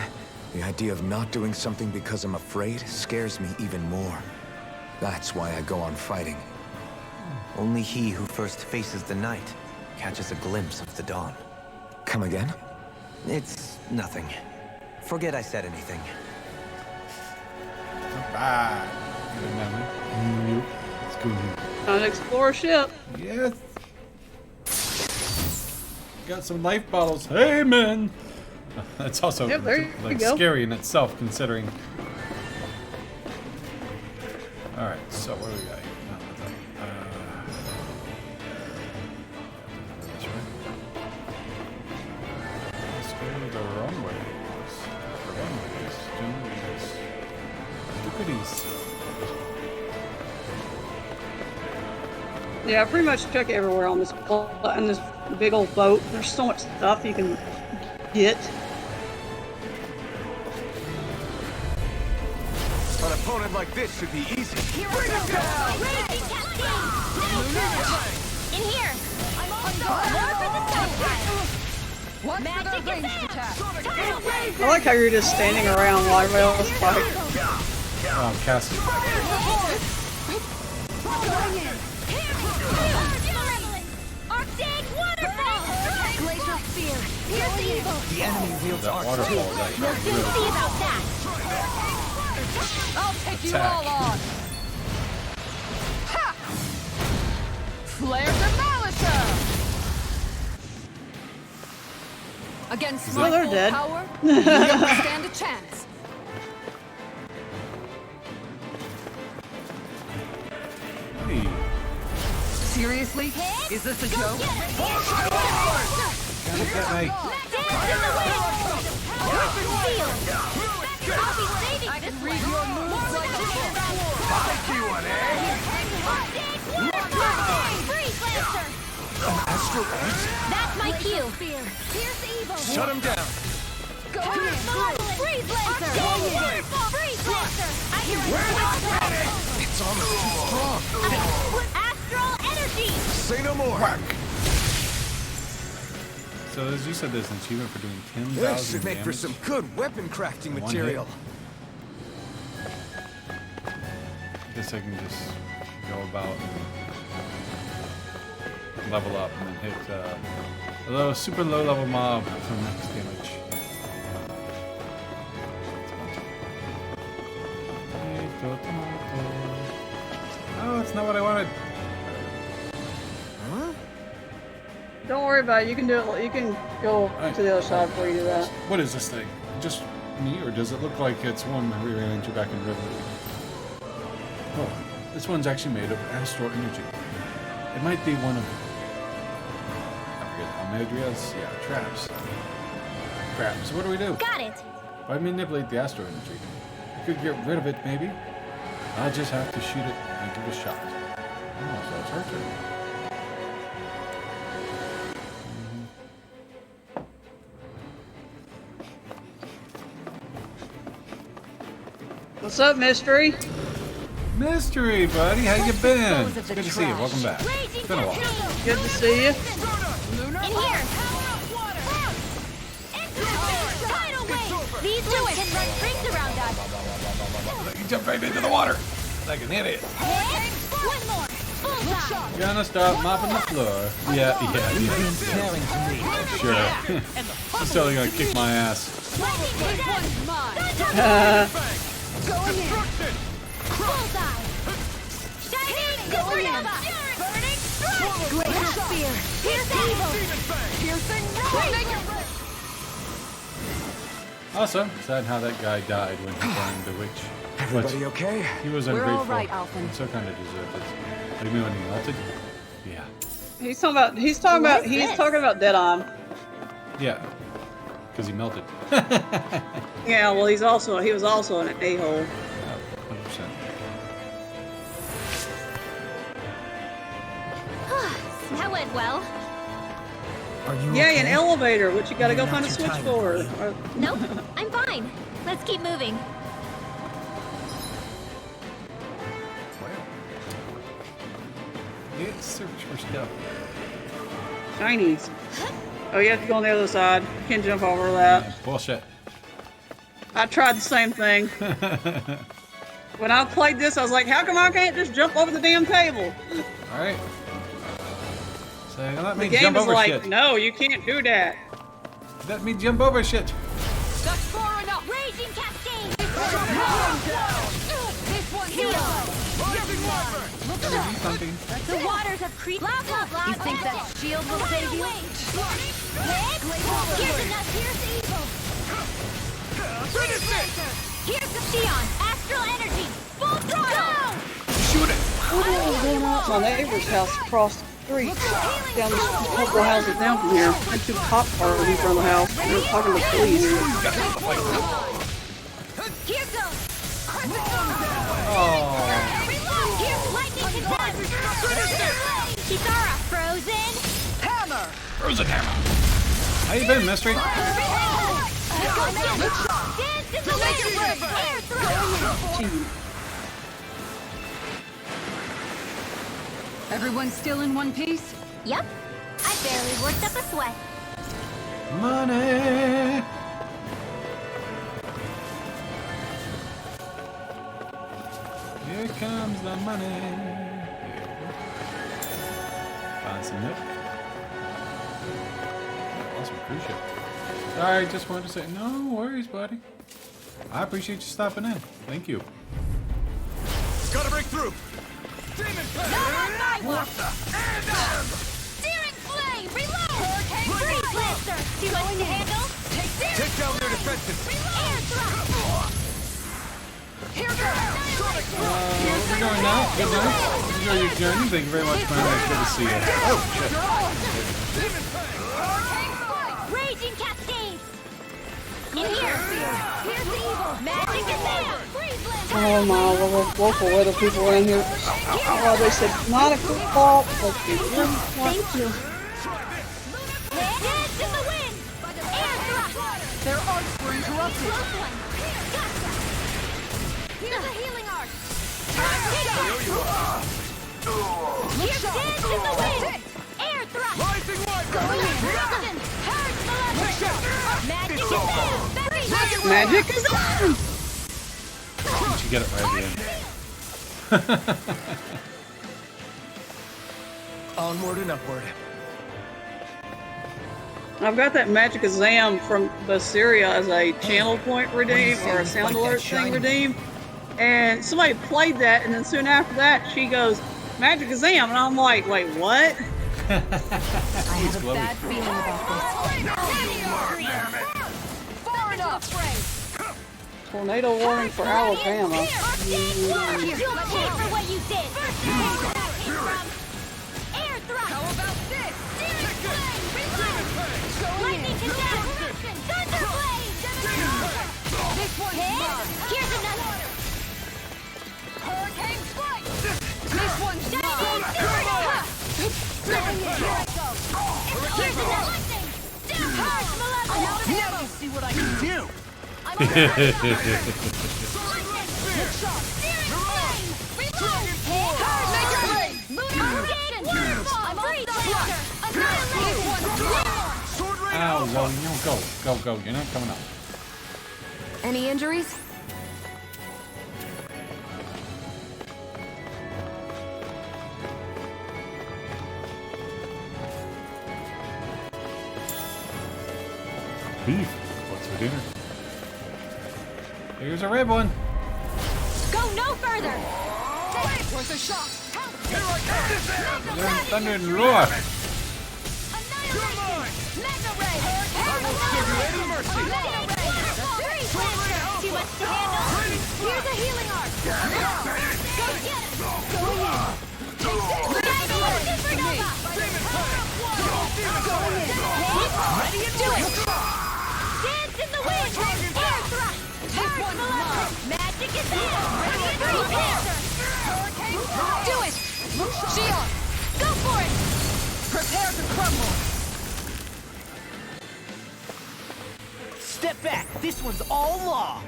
the idea of not doing something because I'm afraid scares me even more. That's why I go on fighting. Only he who first faces the night catches a glimpse of the dawn. Come again? It's nothing. Forget I said anything. Alright. Let's go. Time to explore a ship. Yes. Got some life bottles. Hey, man. That's also Yep, there like you go. scary in itself, considering. All right, so what do we got? That's right. Let's go the wrong way. The wrong ways. Look at these. Yeah, I pretty much check everywhere on this big old boat. There's so much stuff you can get. An opponent like this should be easy. In here! I'm on the Magic ranged attack! I like how you're just standing around while everybody else fight. Oh, Cassie. Arctic waterfall! Glacial spear! Pierce evil! The enemy wields That arc waterfall too. is actually We'll soon really see about that! I'll take you Attack. all on. Ha! Flare Demolisher! Against Is my it- Oh, they're full dead. power, you don't stand a chance. Hey. Seriously? Is this a joke? Gotta get me. I can read your moves like a Astral Edge? That's my cue. Pierce evil. Shut him down. Go in. Freeze lancer. Freeze lancer. I hear it. It's almost too strong. Astral energy. Say no more. So as you said, there's an achievement for doing 10,000 This should make for damage. some good weapon crafting One material. I guess I can just go about and level up and then hit a low, super low level mob for max damage. Oh, that's not what I wanted. Don't worry about it. You can do it. You can go to the other side before you do that. What is this thing? Just me, or does it look like it's one we ran into back in River? Oh, this one's actually made of astral energy. It might be one of, I forget, Almedria's, traps. Crap, so what do? Got it. If I manipulate the astral energy, I could get rid of it, maybe? I'll just have to shoot it and give it a shot. Oh, so it's her turn. What's up, Mystery? Mystery, buddy, how you been? It's good to see you. Welcome back. It's been a while. Good to see you. In here. Tidal wave. These winds can run rings around us. You jumped right into the water. Like an idiot. One more. Bullseye. Gonna start mopping the floor. Yeah. Sure. He's totally gonna kick my ass. Going in. Bullseye. Shining supernova. Burning strike. Glacial spear. Pierce evil. Piercing right. Awesome. Sad how that guy died when he burned the witch. Everybody okay? He was We're ungrateful. all right, Alphen. So kind of deserved it. What do you mean when he melted? Yeah. He's talking about Deadeye. Yeah. Because he melted. Yeah, well, he was also an a-hole. 100%. That went well. Are you Yeah, okay? an elevator, which you gotta go Maybe find a not too switch tired, for. buddy. Or- Nope, I'm fine. Let's keep moving. Let's search for stuff. Chinese. Oh, you have to go on the other side. You can't jump over that. Yeah, bullshit. I tried the same thing. When I played this, I was like, how come I can't just jump over the damn table? Alright. So let The me game jump is over like, shit. no, you can't do that. Let me jump over shit. That's far enough. Something. The waters have creeped. Blah, blah, blah. You think that shield will save you? Here's enough. Here's the evil. Here's the Sion. Astral energy. Full throttle. Shoot it! Going out my neighbor's house across the street, down the couple houses down from here. Had two cop cars in front of the house. They were talking to the police. Here goes. Oh. Here's lightning to death. Kisara, frozen. Hammer! Frozen hammer. How you been, Mystery? Dance in the wind. Air throw. Everyone still in one piece? Yep. I barely worked up a sweat. Money. Here comes the money. Find some milk. Awesome cruise ship. Sorry, just wanted to say no worries, buddy. I appreciate you stopping in. Thank you. Gotta break through. Steering flame, reload! Hurricane freeze blaster! Too much to handle? Take down their defenses. Air thrust! Here goes! Where we going now? Good night. Enjoy your journey. Thank you very much, man. It's good to see you. Oh, shit. Raging cascades! In here! Here's the evil! Magic is there! Freeze blaster! Oh my local weather people around here. Oh, they said not a good fault, but they really want to. Dance in the wind! Air thrust! Their arcs were interrupted. Close one! Gotcha! Here's a healing arc! Here's dance in the wind! Air thrust! Rising wiper. Frozen! Hurts Magic is there! Magic is on! Did you get it right at the end? Onward and upward. I've got that magic exam from Syria as a channel point redeem or a sound alert thing redeem. And somebody played that, and then soon after that, she goes, magic exam. And I'm like, wait, what? I have a bad feeling about Far enough! Tornado warning for Alabama. You'll pay for what you did! Air thrust! How about this? Lightning to death! Thunder blade! This one's mine! Here's another! Hurricane strike! This one's mine! Here's another! Now you see what I can do! Ow, well, you know, go. You're not coming up. Any injuries? Beef. What's for dinner? Here's a red one. Go no further! Where's the shot? Thunder and roar. Mega ray! I will give you any mercy! Too much to handle? Here's a healing arc! Go get it! Go in! Supernova! Ready and do it! Dance in the wind! Air thrust! Hurricane below! Magic is there! Free Panther! Do it! Shion! Go for it! Prepare to crumble! Step back. This one's all law.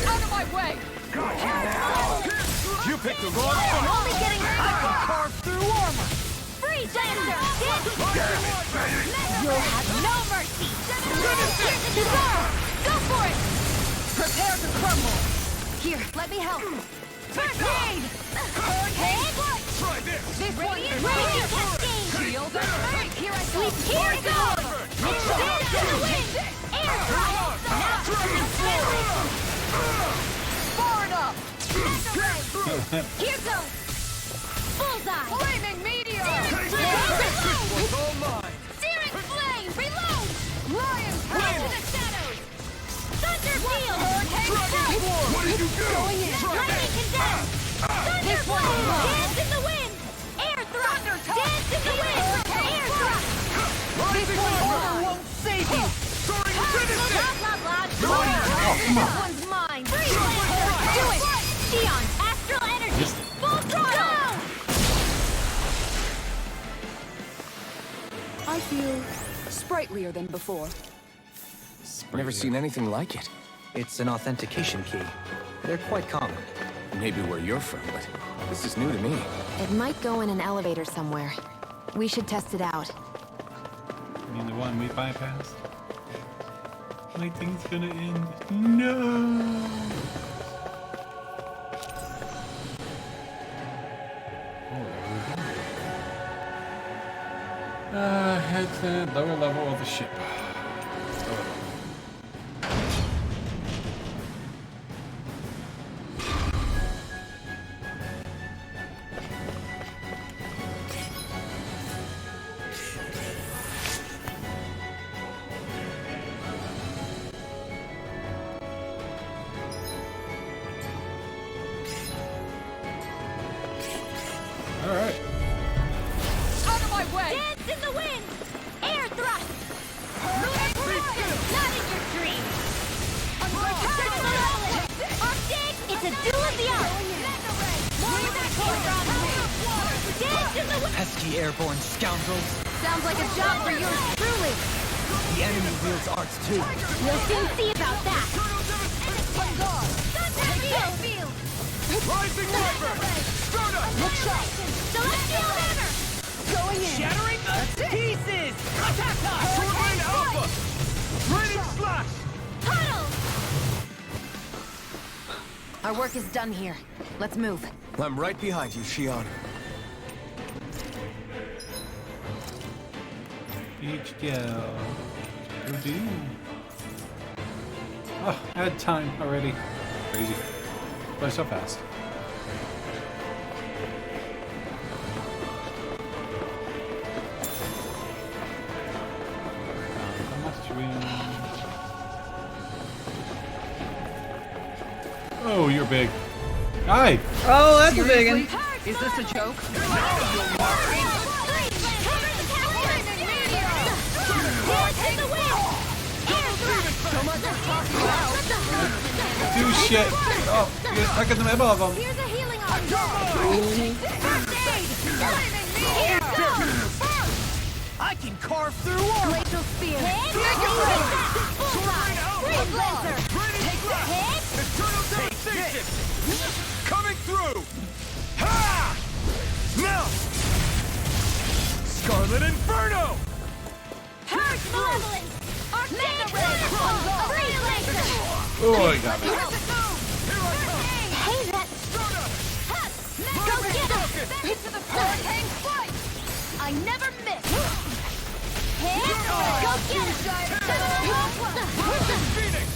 Out of my way! You picked the wrong I'm one. only getting I can carve through armor. free Dancer! You'll have no mercy! Here's the Kisara! Go for it! Prepare to crumble! Here, let me help. Take that! Try this! This one is ready to cascade! Shield and fake! Here I go! Here it goes! Dance in the wind! Air thrust! Far enough! Here goes! Bullseye! Flaming meteor! What's all mine? Searing flame! Reload! Lion Into power! the shadows! Thunder field! What did you do? Going in! Lightning condemned! Thunder flame! Dance in the wind! Air thrust! Dance in the wind! Air thrust! This one won't save you! Soaring Trinity! Blah, blah, blah. This one's mine! Free do it! Sion! Astral energy! Full throttle! I feel sprightlier than before. Never seen anything like it. It's an authentication key. They're quite common. Maybe where you're from, but this is new to me. It might go in an elevator somewhere. We should test it out. I mean, the one we bypassed. My thing's gonna end. No. Head to the lower level of the ship. All right. Out of my way! Dance in the wind! Air thrust! Not in your dreams! It's a duel of the arts! Dance in the wind! Pesky airborne scoundrels. Sounds like a job for yours truly! The enemy wields arts too. We'll soon see about that! Thunder field! Rising Wyvern! Start up! Look sharp! Celestial hammer! Going in! Shattering the pieces! Attack time! Turbine Alpha! Raining Slash! Tunnel! Our work is done here. Let's move. I'm right behind you, Shion. Beach gal. Voodoo. Oh, I had time already. Crazy. But so fast. Oh, you're big. Hi. Oh, that's a big one. Is this a joke? Do shit. Oh, you're stuck in the middle of them. Here's a healing arm! I can carve through armor! Glacial spear! Freeze laser! Eternal devastation! Coming through! Ha! Now! Scarlet Inferno! Purge malevolence! Arcane Fireball! Freeze laser! Oh, I got me. Hey, that... Go get him! Into the hurricane flight! I never miss! Go get him! Phoenix!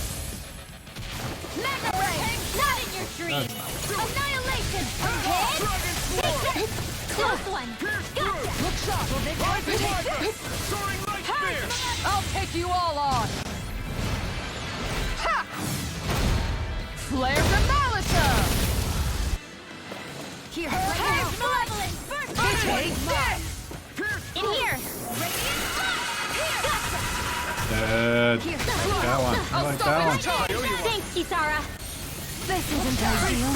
Mega Ray! Not in your dreams! Annihilation! Close one! Gotcha! Look sharp! Rising Wyvern! Soaring Light Spear! I'll take you all on! Ha! Flare the Malisa! Here! Purge malevolence! First Take this! in here! Gotcha! That one. I like that one. Thanks, Kisara! This isn't ideal.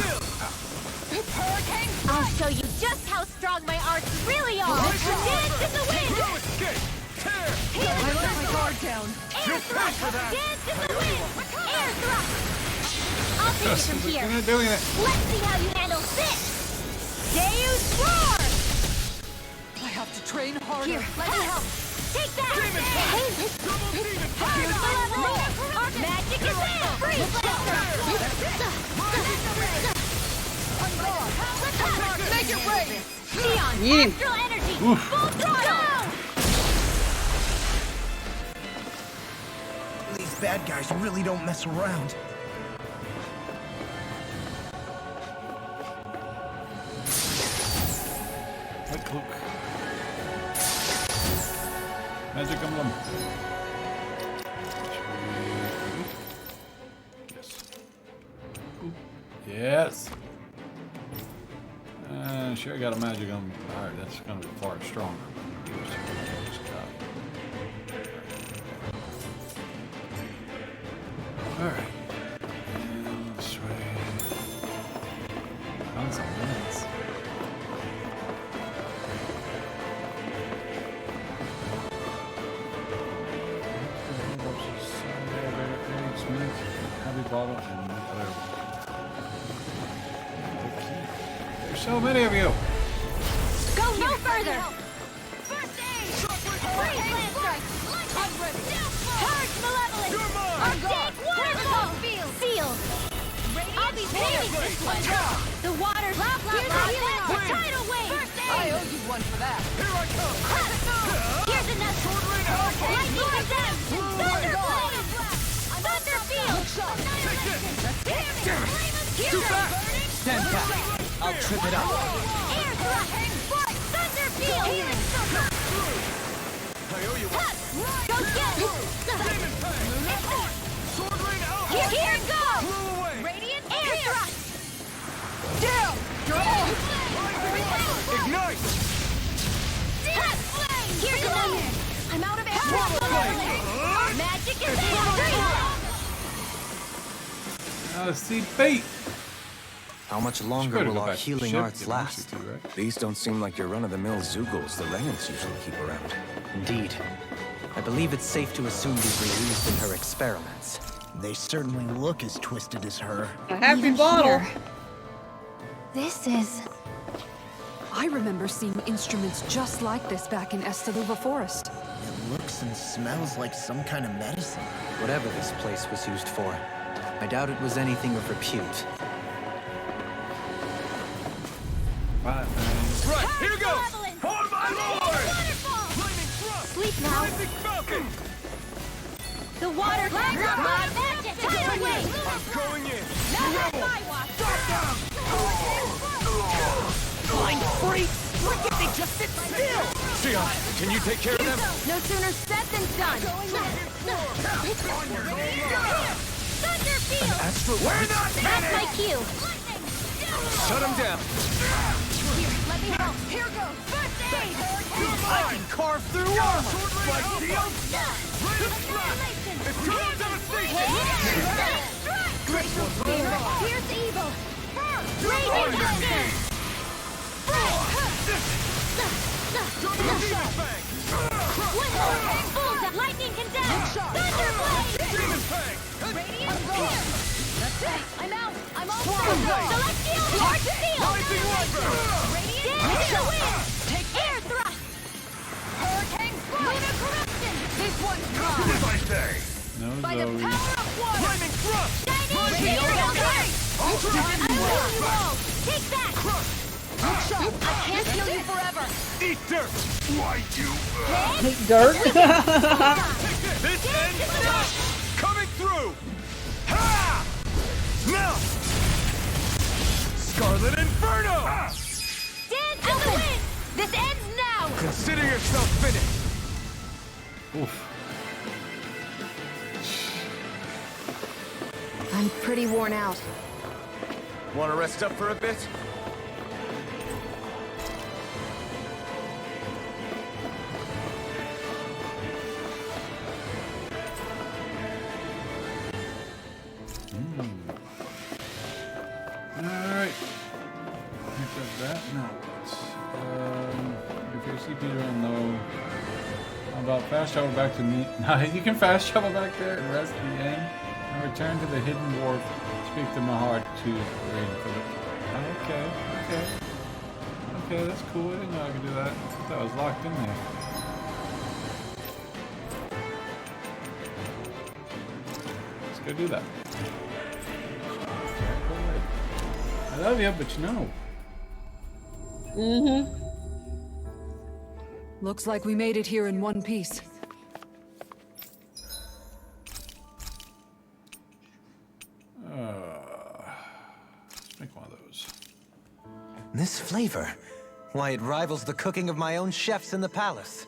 I'll show you just how strong my arts really are! Dance in the wind! No escape! Tear! I let my guard down. Air thrust! Dance in the wind! Air thrust! I'll take it from here! You're not doing it. Let's see how you handle this! Deus Roar! I have to train harder. Here, let me help! Take that! Demon Hey! Here's the Magic is in! Freeze laser! Make it rain! Neon, Yeet. astral energy! Full throttle! These bad guys really don't mess around. Click, click. Magic emblem. Yes. Sure, I got a magic emblem. Alright, that's gonna be far stronger. Alright. And this way. Found some minutes. Heavy bottle and other. There's so many of you. Go no further! First aid! Freeze land strike! I'm ready! Purge malevolence! Arctic waterfall! Seal! I'll be paying this one! The water's blah blah blah! The tidal wave! First aid! I owe you one for that! Here I come! Here's another! Lightning condemned! Thunder blade! Thunder field! Too fast! Stand back. I'll trip it up. Air thrust! Thunder field! I owe you one. Go get it! Here go! Radiant air thrust! Down! Ignite! Here's another! I'm out of air! Magic is See fate. How much longer will our healing arts last? These don't seem like your run-of-the-mill Zoogles the Renans usually keep around. Indeed. I believe it's safe to assume these were used in her experiments. They certainly look as twisted as her. A happy Even bottle. here. This is... I remember seeing instruments just like this back in Estaluva Forest. It looks and smells like some kind of medicine. Whatever this place was used for, I doubt it was anything of repute. Right, Here goes! For my lord! Sleep now. The water magic! Tidal wave! I'm going in! Now that's my watch! Blind freak! Look at they just sit still! Sion, can you take care of them? No sooner said than done! Thunder field! We're not That's my cue! Shut him down! Here, let me help! Here goes! First aid! I can carve through armor! Like steel! It's total devastation! Glacial spear! Here's evil! Radiant thunder! Lightning condemned! Thunder blade! Radiant spear! That's it! I'm out! I'm all set! Celestial Torch Seal! Radiant damage the wind! Take air thrust! Hurricane Lunar corruption! This one's gone! I say! No, By the Zoe. power of water! Flaming thrust! Shining Imperial Guard! I will you all! Take that! I can't heal you forever! Eat dirt! Why you... Dirt. This ends now! Coming through! Ha! Now! Scarlet Inferno! Dance of the wind! This ends now! Consider yourself finished! Oof. I'm pretty worn out. Want to rest up for a bit? Alright. Pick up that. Now what? If your CPU don't know how about fast travel back to me. You can fast travel back there and rest at the end. And return to the hidden wharf. Speak to Mahag to arrange for the... Okay, okay. Okay, that's cool. I didn't know I could do that. I thought that was locked in there. Let's go do that. I love you, but you know. Mm-hmm. Looks like we made it here in one piece. Let's make one of those. This flavor, why, it rivals the cooking of my own chefs in the palace.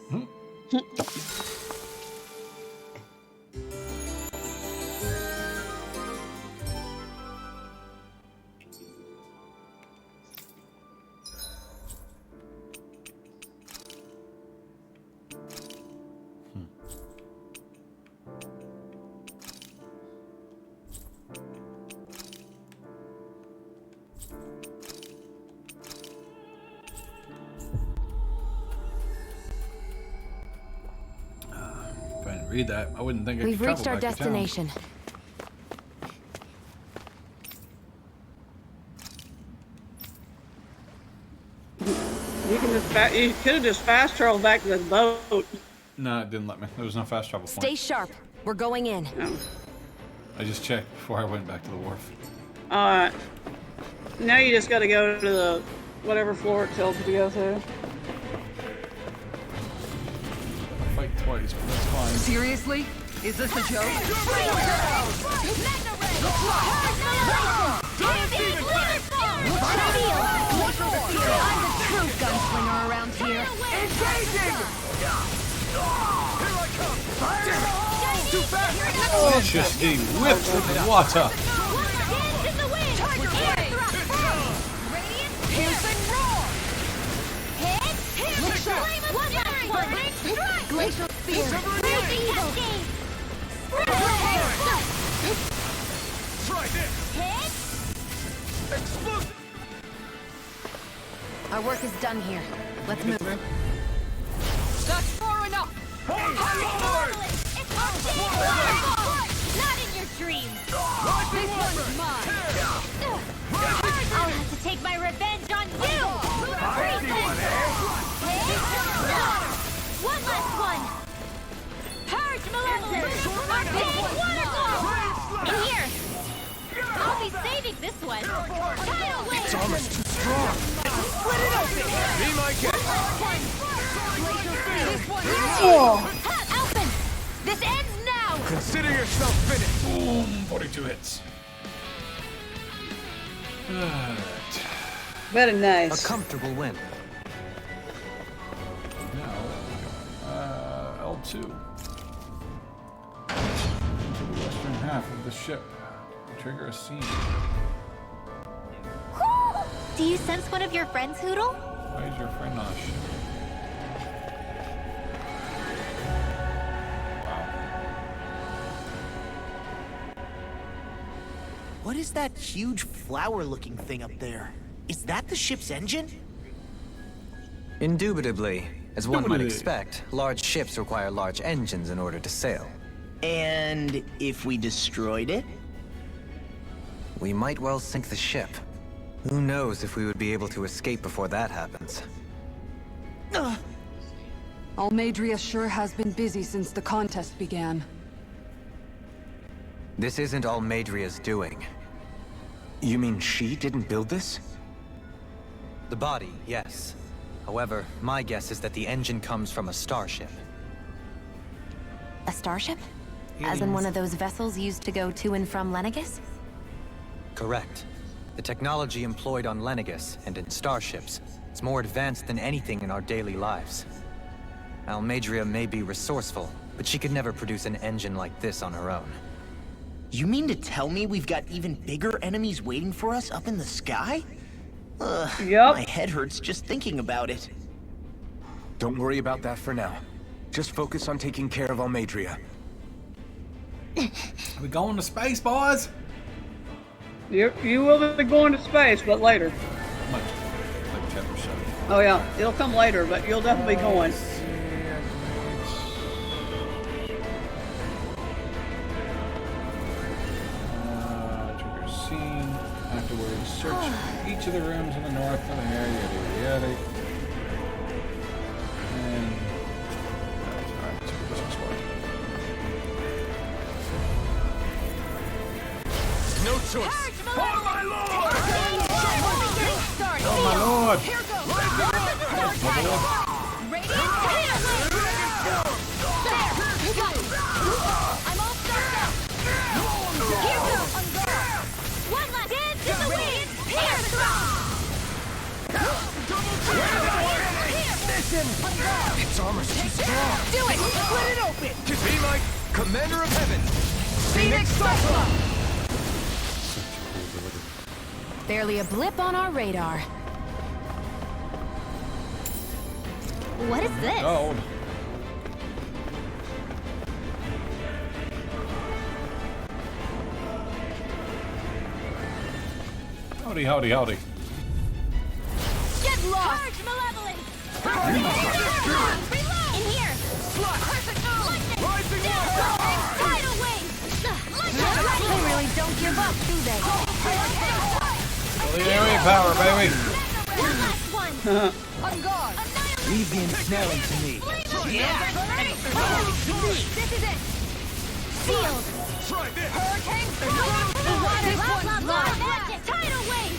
If I didn't read that, I wouldn't think I We've could reached our travel back to town. destination. You can just you could have just fast traveled back to the boat. No, it didn't let me. There was no fast travel point. Stay sharp. We're going in. No. I just checked before I went back to the wharf. Alright. Now you just gotta go to the whatever floor it tells you to go to. Fight twice, but that's fine. Seriously? Is this a joke? I'm the true gunslinger around here. Just being whipped with the water. Glacial spear. Try this! Explosive! Our work is done here. Let's move. That's far enough! Not in your dreams. This one's mine! I'll have to take my revenge on you. One last one. Purge malevolence. Arcane waterfall. In here. I'll be saving this one. Tidal wave. It's almost too strong. Split it open! Be my guest! Alphen, this ends now. Consider yourself finished! Boom, 42 hits. Alright. Very A nice. comfortable win. Now, L2. To the western half of the ship. Trigger a scene. Do you sense one of your friends, Hoodle? Why is your friend on a ship? What is that huge flower-looking thing up there? Is that the ship's engine? Indubitably. As one might Indubitably. expect, large ships require large engines in order to sail. And if we destroyed it? We might well sink the ship. Who knows if we would be able to escape before that happens. Almadria sure has been busy since the contest began. This isn't Almadria's doing. You mean she didn't build this? The body, yes. However, my guess is that the engine comes from a starship. A starship? As in one of those vessels used to go to and from Lenegus? Correct. The technology employed on Lenegus and in starships is more advanced than anything in our daily lives. Almadria may be resourceful, but she could never produce an engine like this on her own. You mean to tell me we've got even bigger enemies waiting for us up in the sky? Yep. My head hurts just thinking about it. Don't worry about that for now. Just focus on taking care of Almadria. Are we going to space, boys? You will be going to space, but later. Much like chapter 7. Oh yeah, it'll come later, but you'll definitely be going. Trigger scene. Afterwards, search each of the rooms in the north and the area, yada yada. And that's alright, so this is what. No choice! For my lord! god! Here goes. Radiant there, you got it. I'm all set up. Here goes. One last dance in the wind. Here, Its armor's too strong. do it. Split it open. To be like Commander of Heaven. Phoenix Cyclone. Barely a blip on our radar. What is this? Gold. Howdy, howdy, howdy. Get lost! Charge malevolence! Reload! In here! Perfect move! Lightning! Tidal wave! They really don't give up, do they? The enemy power, baby. One last one! On guard! Leave the ensnaring to me. This is it! Sealed! Hurricane! The water! Magic! Tidal wave!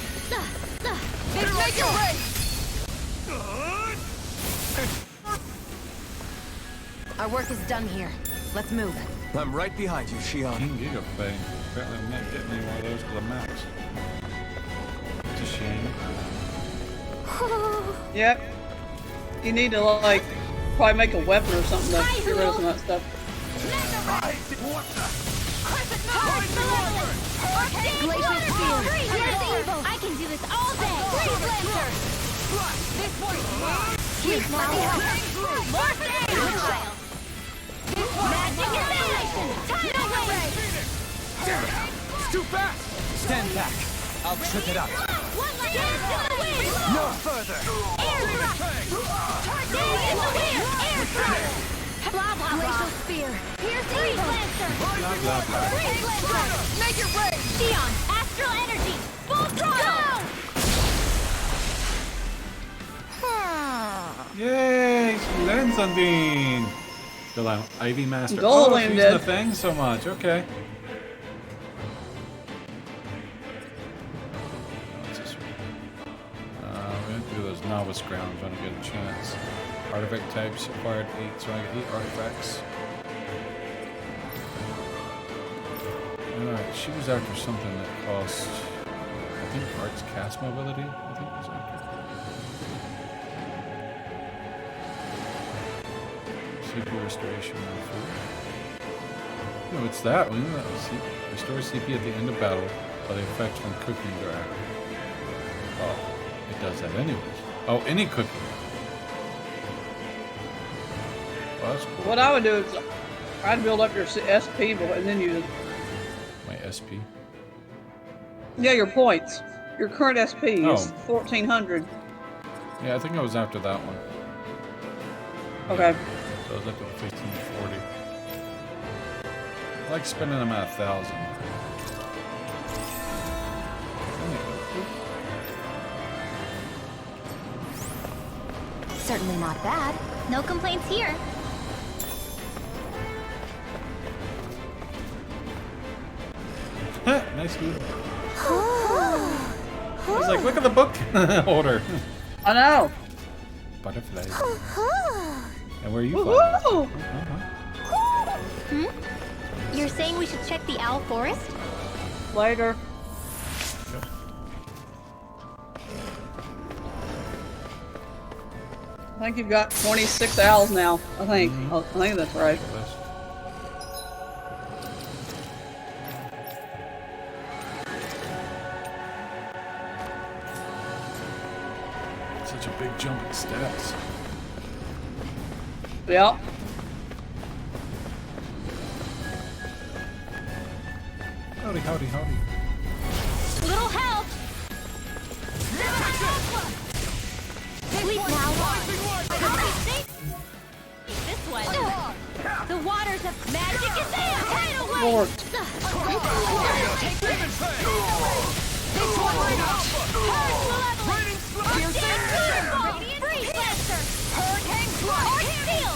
Make it rain! Our work is done here. Let's move. I'm right behind you, Shion. King Gigafang. Apparently I'm not getting any more of those because I'm max. It's a shame. Yep. You need to like probably make a weapon or something to get rid of some of that stuff. Glacier Spear! Here's evil! I can do this all day! Freeze Lancer! This one's mine! Keep my more style! Magic Annihilation! Tidal Wave! Damn it! It's too fast! Stand back. I'll trip it up. One last dance in the wind! No further! Air thrust! Dance in the wind! Air thrust! Blah blah blah! Glacial Spear! Here's Freeze Lancer! Freeze Lancer! Make it rain! Xion! Astral Energy! Full throttle! Yay! She learned something! The Ivy Master. Gold Oh, she's landed. the thing so much. Okay. What's this one? We're going to do those novice grounds when I get a chance. Artifact types acquired 8, so I get 8 artifacts. Alright, she was after something that cost, I think, arts cast mobility. I think it was after. CP restoration and food. No, it's that one. Restore CP at the end of battle by the effects when cooking are active. Oh, it does that anyways. Oh, any cooking. Well, that's cool. What I would do is I'd build up your SP and then use it. My SP. Yeah, your points. Your current SP is Oh. 1400. Yeah, I think I was after that one. Okay. So I was up to 1540. I like spending them at 1,000. Certainly not bad. No complaints here. Nice dude. I was like, look at the book holder. I know. Butterflies. And where are you flying? Woohoo! You're saying we should check the Owl Forest? Later. I think you've got 26 owls now. I think. I think that's right. Such a big jump in stats. Yep. Howdy, howdy, howdy. Little help! Sleep now. This one. The waters of magic is there. Tidal wave. Lord. This one. Freeze Lancer. Hurricane Slide. Steel.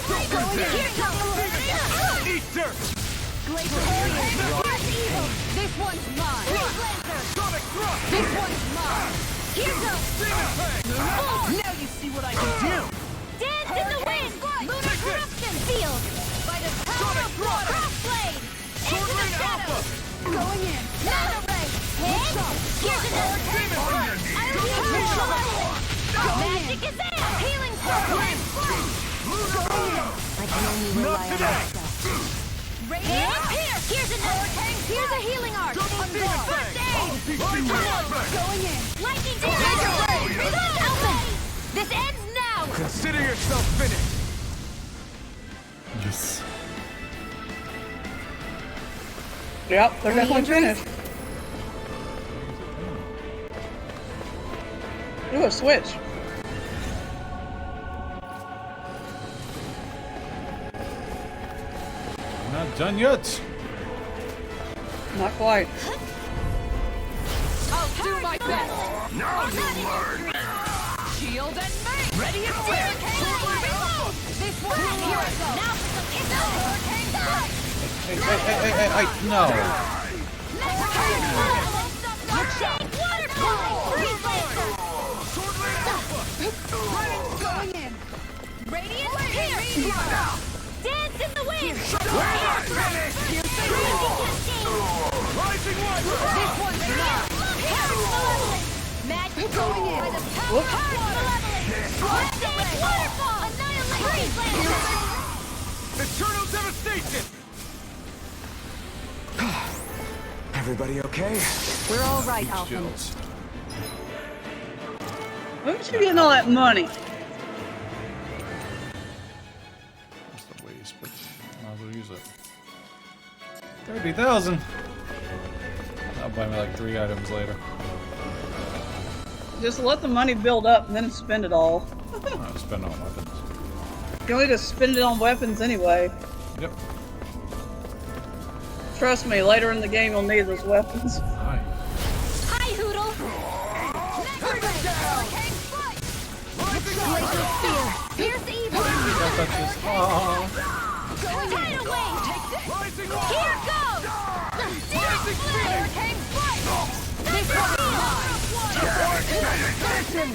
Here comes. Eat dirt! Glacial Barrier. Here's evil. This one's mine. Freeze Lancer. Sonic thrust! This one's mine. Here goes! Now you see what I can do! Dance in the wind! Lunar corruption field! By the power of crossblade! Into the shadows! Going in! Mana ray! Hit! Here's another turn! Magic is in! Healing circle! I can only rely on myself. Here's another! Here's a healing arc! First aid! Going in! Lightning damage! Open! This ends now! Consider yourself finished! Yes. Yep, they're definitely finished. Ooh, a switch. Not done yet. Not quite. I'll do my best! Now you learn! Shield and main! Ready and clear! This one! Here I go! Now for some hurricane strike! Hey, no. Going in! Radiant pierce! Dance in the wind! Rising one! This one's enough! Magic going in! By the power of malevolence! Waterfall! Annihilate! Eternal devastation! Everybody okay? We're all right, Alphen. Jills. Where's you getting all that money? That's the waste, but might as well use it. 30,000. That'll buy me like 3 items later. Just let the money build up and then spend it all. I'll spend on weapons. You only just spend it on weapons anyway. Yep. Trust me, later in the game you'll need those weapons. Hi. Hi, Hoodle! Blazer spear! Pierce evil! Tidal wave! Here goes! Hurricane strike! This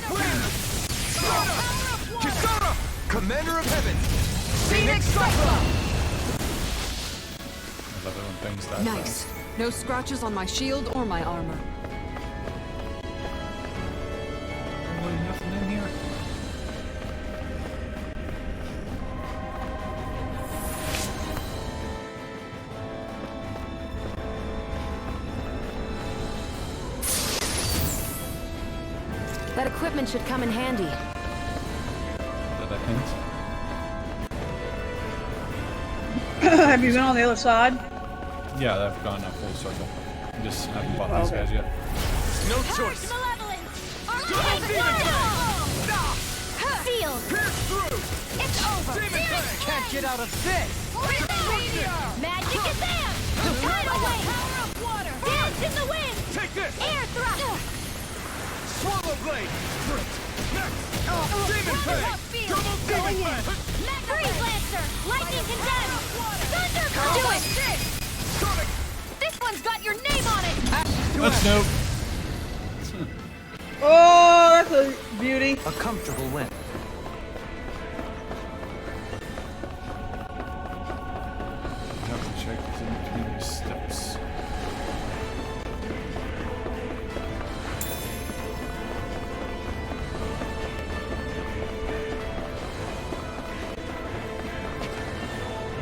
one is Kisara! Commander of Heaven! Phoenix strike! I love it when things die Nice. No scratches on my shield or my armor. Really nothing in here. That equipment should come in handy. Is that a hint? Have you been on the other side? Yeah, they've gone a full circle. I just haven't bought these guys yet. No Purge choice! malevolence! Waterfall! Sealed! It's over! Can't get out of this! Magic is in! Tidal wave! Dance in the wind! Take this! Air thrust! Swallow blade! Demon Fang! Double Demon Fang! Freeze Lancer! Lightning condemned! Thunder! Do it! Sonic! This one's got your name on it! Let's nope. Oh, that's a beauty. A comfortable win. I have to check in between these steps.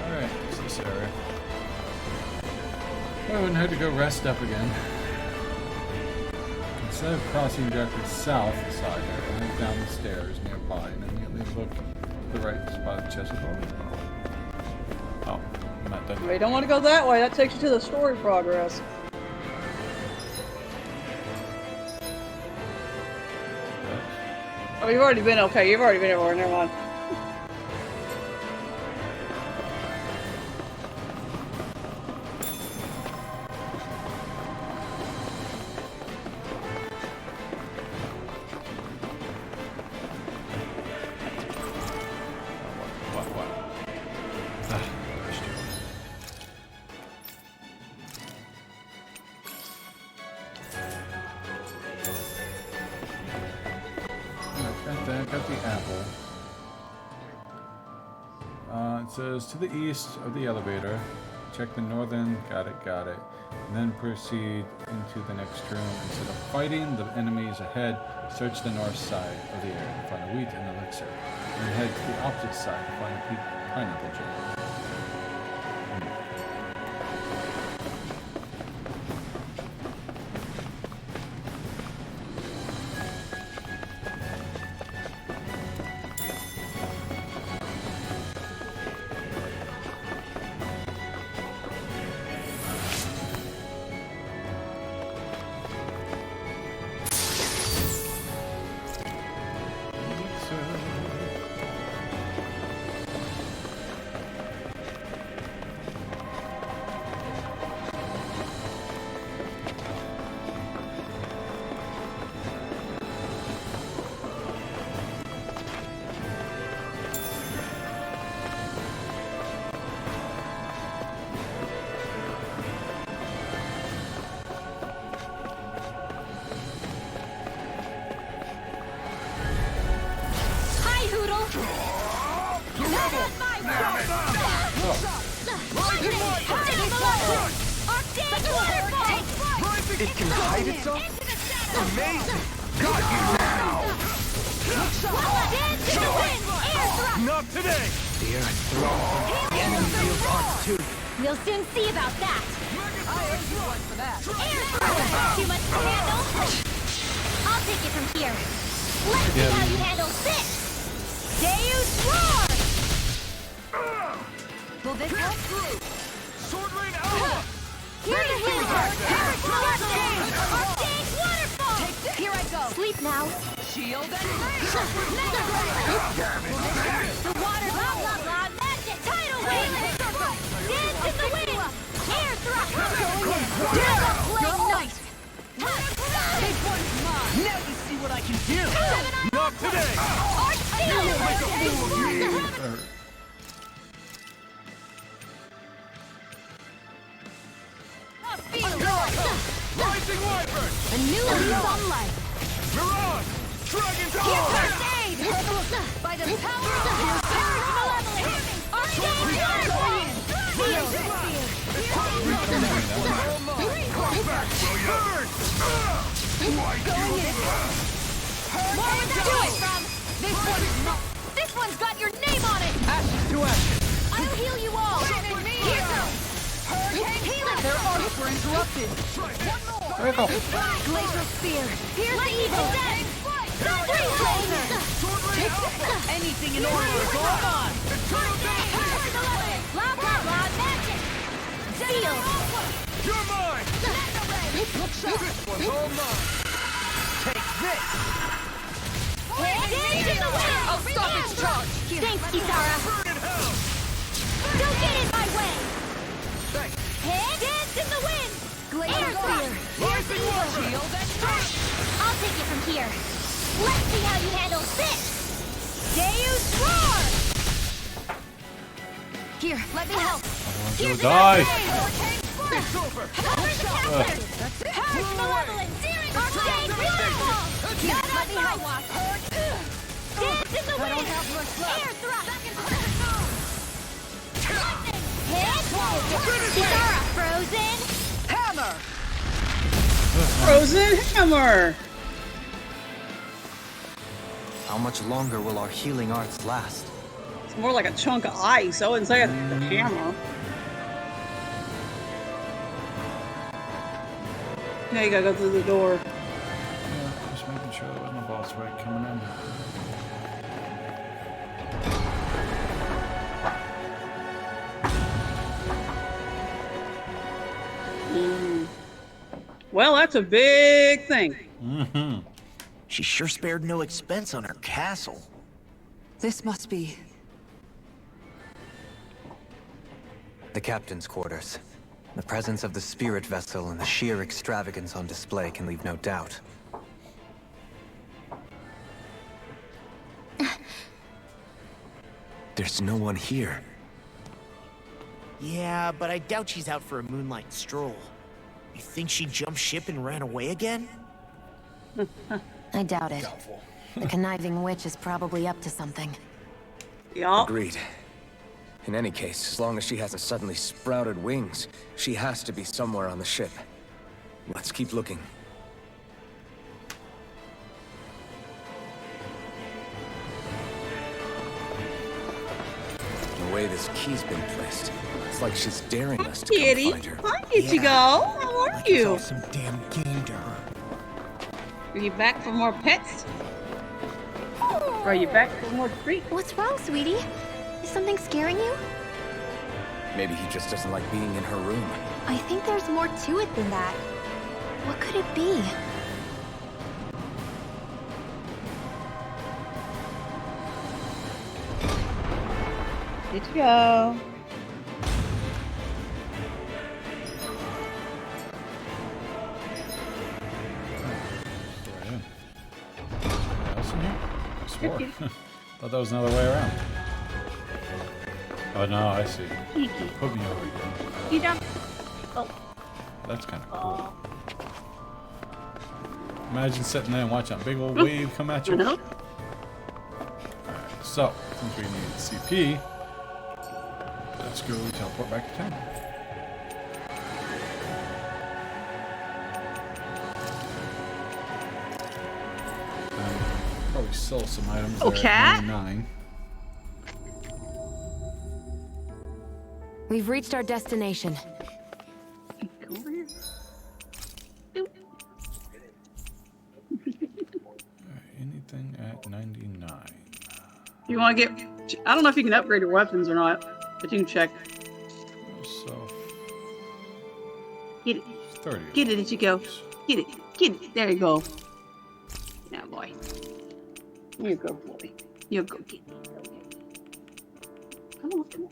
Alright, it's this area. I wouldn't have to go rest up again. Instead of crossing directly south side area, head down the stairs nearby and immediately look to the right spot of the chest of Oh, I'm not done You yet. don't want to go that way. That takes you to the story progress. Oh, you've already been okay. You've already been everywhere. Never mind. What? Ah, pushed it. then got the apple. It says to the east of the elevator. Check the northern. Got it. And then proceed into the next room. Instead of fighting the enemies ahead, search the north side of the area to find a wheat and elixir. And head to the opposite side to find a pineapple gem. It can hide itself? Amazing! Got you now! Not today! The earth throne. The enemy feels hard too. We'll soon see about that. I owe you one for that. Too much to handle? I'll take it from here. Let's see how you handle this. Deus Roar! Will this help? Sword Rain Alpha! Here's the wind! Arcade waterfall! Here I go! Sleep now! Shield and rain! The water! Blah, blah, blah! Magic! Tidal wave! Dance in the wind! Air thrust! Flame knight! Big one's mine! Now you see what I can do! Not today! Arcade! Rising Wyvern! A new lease on life! Mirage! Dragon Here's Dawn! first aid! By the power of your Parish Malevolence! Arcade Waterfall! Field! More to do it from! This one's got your name on it! Ashes to ashes. I'll heal you all! Here goes! Their arms were interrupted! There we go. Glacial Spear! Here's the evil death! Three lasers! Anything in order is all mine! Blah blah blah magic! Seal! You're mine! This one's all mine! Take this. Dance in the wind! I'll stop its charge! Thanks, Kisara! Burn in hell! Don't get in my way! Thanks! Dance in the wind! Air Spear! Here's the evil shield and strength! I'll take it from here. Let's see how you handle this! Deus Roar! Here, let me help. You'll die. It's over! Parish Malevolence! Arcade Waterfall! Here, let me help. Dance in the wind! Air thrust! Kisara, frozen! Hammer! Frozen hammer! How much longer will our healing arts last? It's more like a chunk of ice. I wouldn't say it's a hammer. Now you gotta go through the door. Yeah, just making sure there wasn't a boss fight coming in. Well, that's a big thing. Mm-hmm. She sure spared no expense on her castle. This must be... The captain's quarters. The presence of the spirit vessel and the sheer extravagance on display can leave no doubt. There's no one here. Yeah, but I doubt she's out for a moonlight stroll. You think she jumped ship and ran away again? I doubt it. Doubtful. The conniving witch is probably up to something. Yup. Agreed. In any case, as long as she hasn't suddenly sprouted wings, she has to be somewhere on the ship. Let's keep looking. The way this key's been placed, it's like she's daring us to Kitty, come find her. hi, Kitty go. How are Like it's all you? some damn game to her. Are you back for more pets? Are you back for more treats? What's wrong, sweetie? Is something scaring you? Maybe he just doesn't like being in her room. I think there's more to it than that. What could it be? Here you go. I swore. Thought that was another way around. Oh no, I see. Put me over here. You don't. Oh. That's kind of cool. Imagine sitting there and watching a big old wave come at you. No. Alright, so, since we need CP, let's go teleport back to town. Probably sell some items. Oh, there cat? at 99. We've reached our destination. Come over here. Anything at 99? You want to get? I don't know if you can upgrade your weapons or not, but you can check. So, Get it. 30. Get it as you go. Get it. Get it. There you go. Now, boy. You go, boy. You go get it. Come on, come on.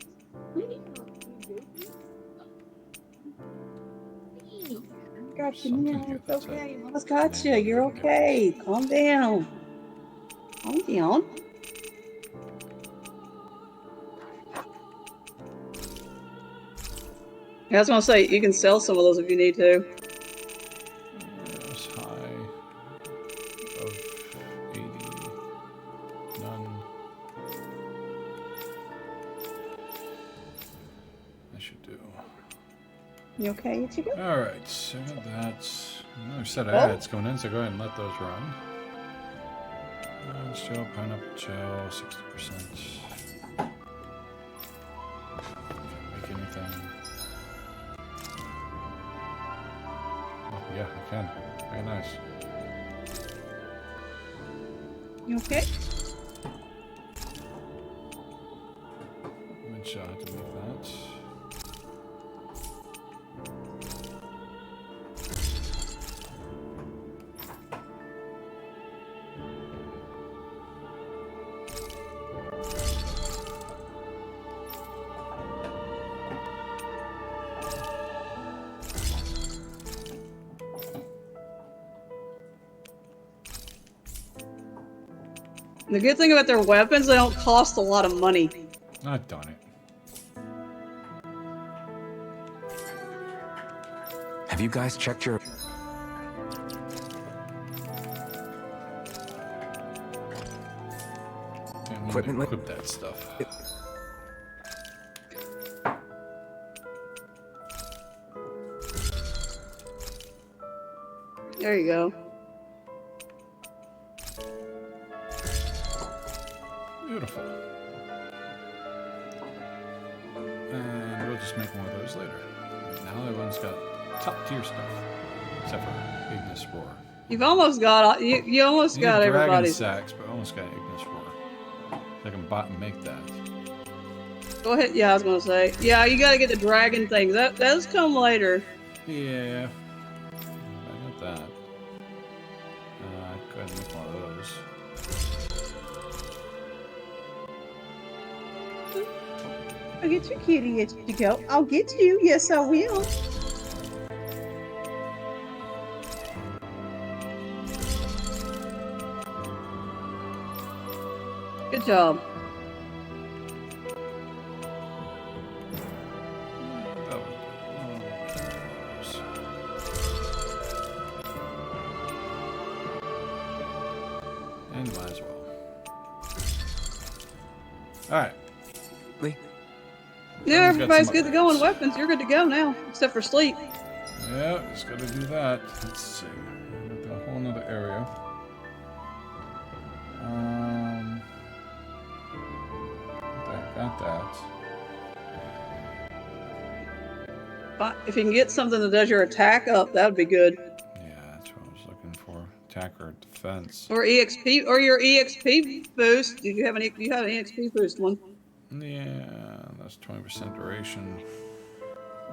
Got you now. here It's that's okay. Mama's got you. You're okay. Calm down. Calm down. Yeah, I was gonna say you can sell some of those if you need to. Yes, high of 80. None. I should do. You okay, Ichigo? Alright, so I got that. Another set of Oh. ads going in, so go ahead and let those run. Shell, pineapple shell, 60%. Make anything. Oh, yeah, I can. Very nice. You okay? Good shot to make that. The good thing about their weapons, they don't cost a lot of money. Ah, darn it. Have you guys checked your... Can't Equipment li- equip that stuff. There you go. Beautiful. And we'll just make more of those later. Right now everyone's got top tier stuff. Except for Ignis Roar. You've almost got you almost You got need dragon everybody's. sacks, but I almost got Ignis Roar. I can bot and make that. Go ahead. Yeah, I was gonna say. Yeah, you gotta get the dragon things. That does come later. Yeah. I got that. Go ahead and make more of those. I'll get you, kitty. As you go. I'll get you. Yes, I will. Good job. Oh. And might as well. Alright. Yeah, everybody's good to go on weapons. You're good to go now, except for sleep. Yeah, just gotta do that. Let's see. Got a whole nother area. Got that. But if you can get something that does your attack up, that would be good. Yeah, that's what I was looking for. Attack or defense. Or EXP, or your EXP boost. Did you have any? You had an EXP boost one. Yeah, that's 20% duration.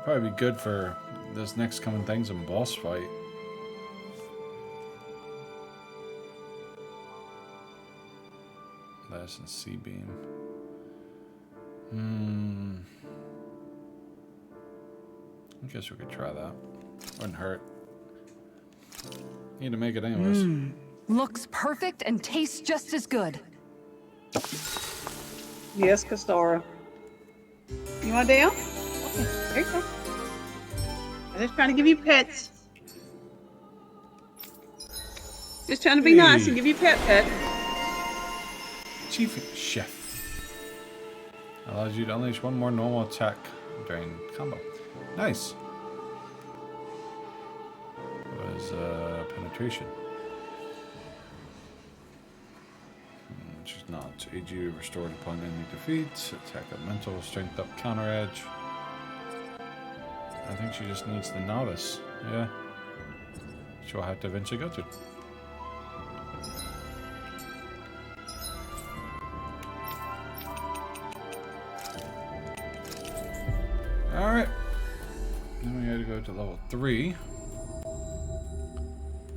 Probably be good for this next coming things in boss fight. That's in C-beam. I guess we could try that. Wouldn't hurt. Need to make it anyways. Looks perfect and tastes just as good. Yes, Kastara. You want down? Okay, there you go. I'm just trying to give you pets. Just trying to be nice and give you pet. Chief Chef. Allows you to unleash one more normal attack during combo. Nice. Was penetration. She's not. AG restored upon enemy defeat. Attack up mental. Strength up counter edge. I think she just needs the novice. Yeah. She'll have to eventually go to. Alright. Then we gotta go to level 3.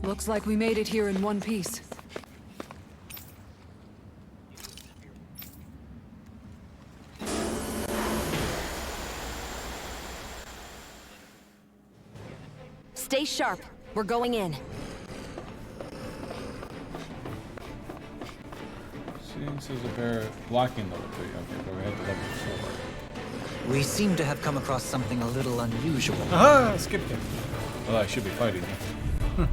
Looks like we made it here in one piece. Stay sharp. We're going in. Seems there's a bear blocking level 3. Okay, go ahead to level 4. We seem to have come across something a little unusual. Aha! Skipped it. Well, I should be fighting you.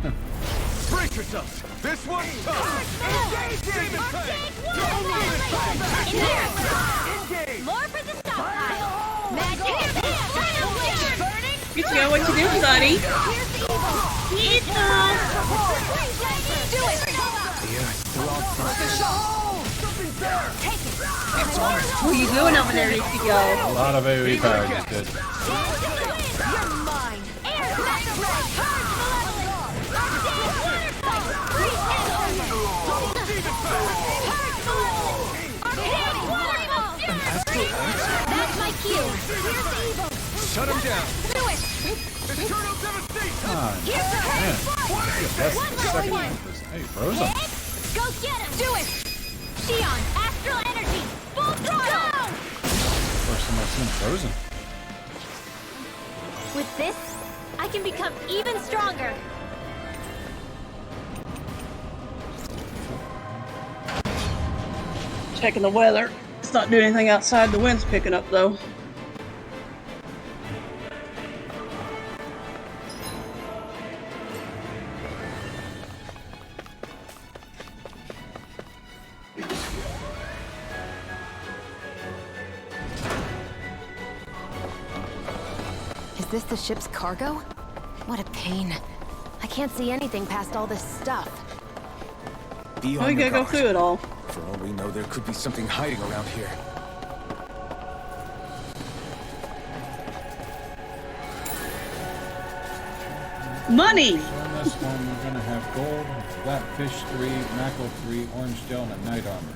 Brace yourselves! This one's tough! Engage! More for the stockpile! Magic! You know what you do, buddy. Pizza! Do it! What are you doing over there, Ichigo? A lot of AoE power just did. You're mine! Air That's my cue! Shut him down! Do it! Eternal devastation! Man. That's the second one. Hey, frozen. Go get him! Do it! Shion, astral energy! Full throttle! First time I've seen frozen. With this, I can become even stronger. Checking the weather. It's not doing anything outside. The wind's picking up, though. Is this the ship's cargo? What a pain. I can't see anything past all this stuff. Be We on your gotta go guard. through it all. For all we know, there could be something hiding around here. Money! So in this one, we're gonna have gold, flatfish 3, mackerel 3, orange gel, and a knight armor.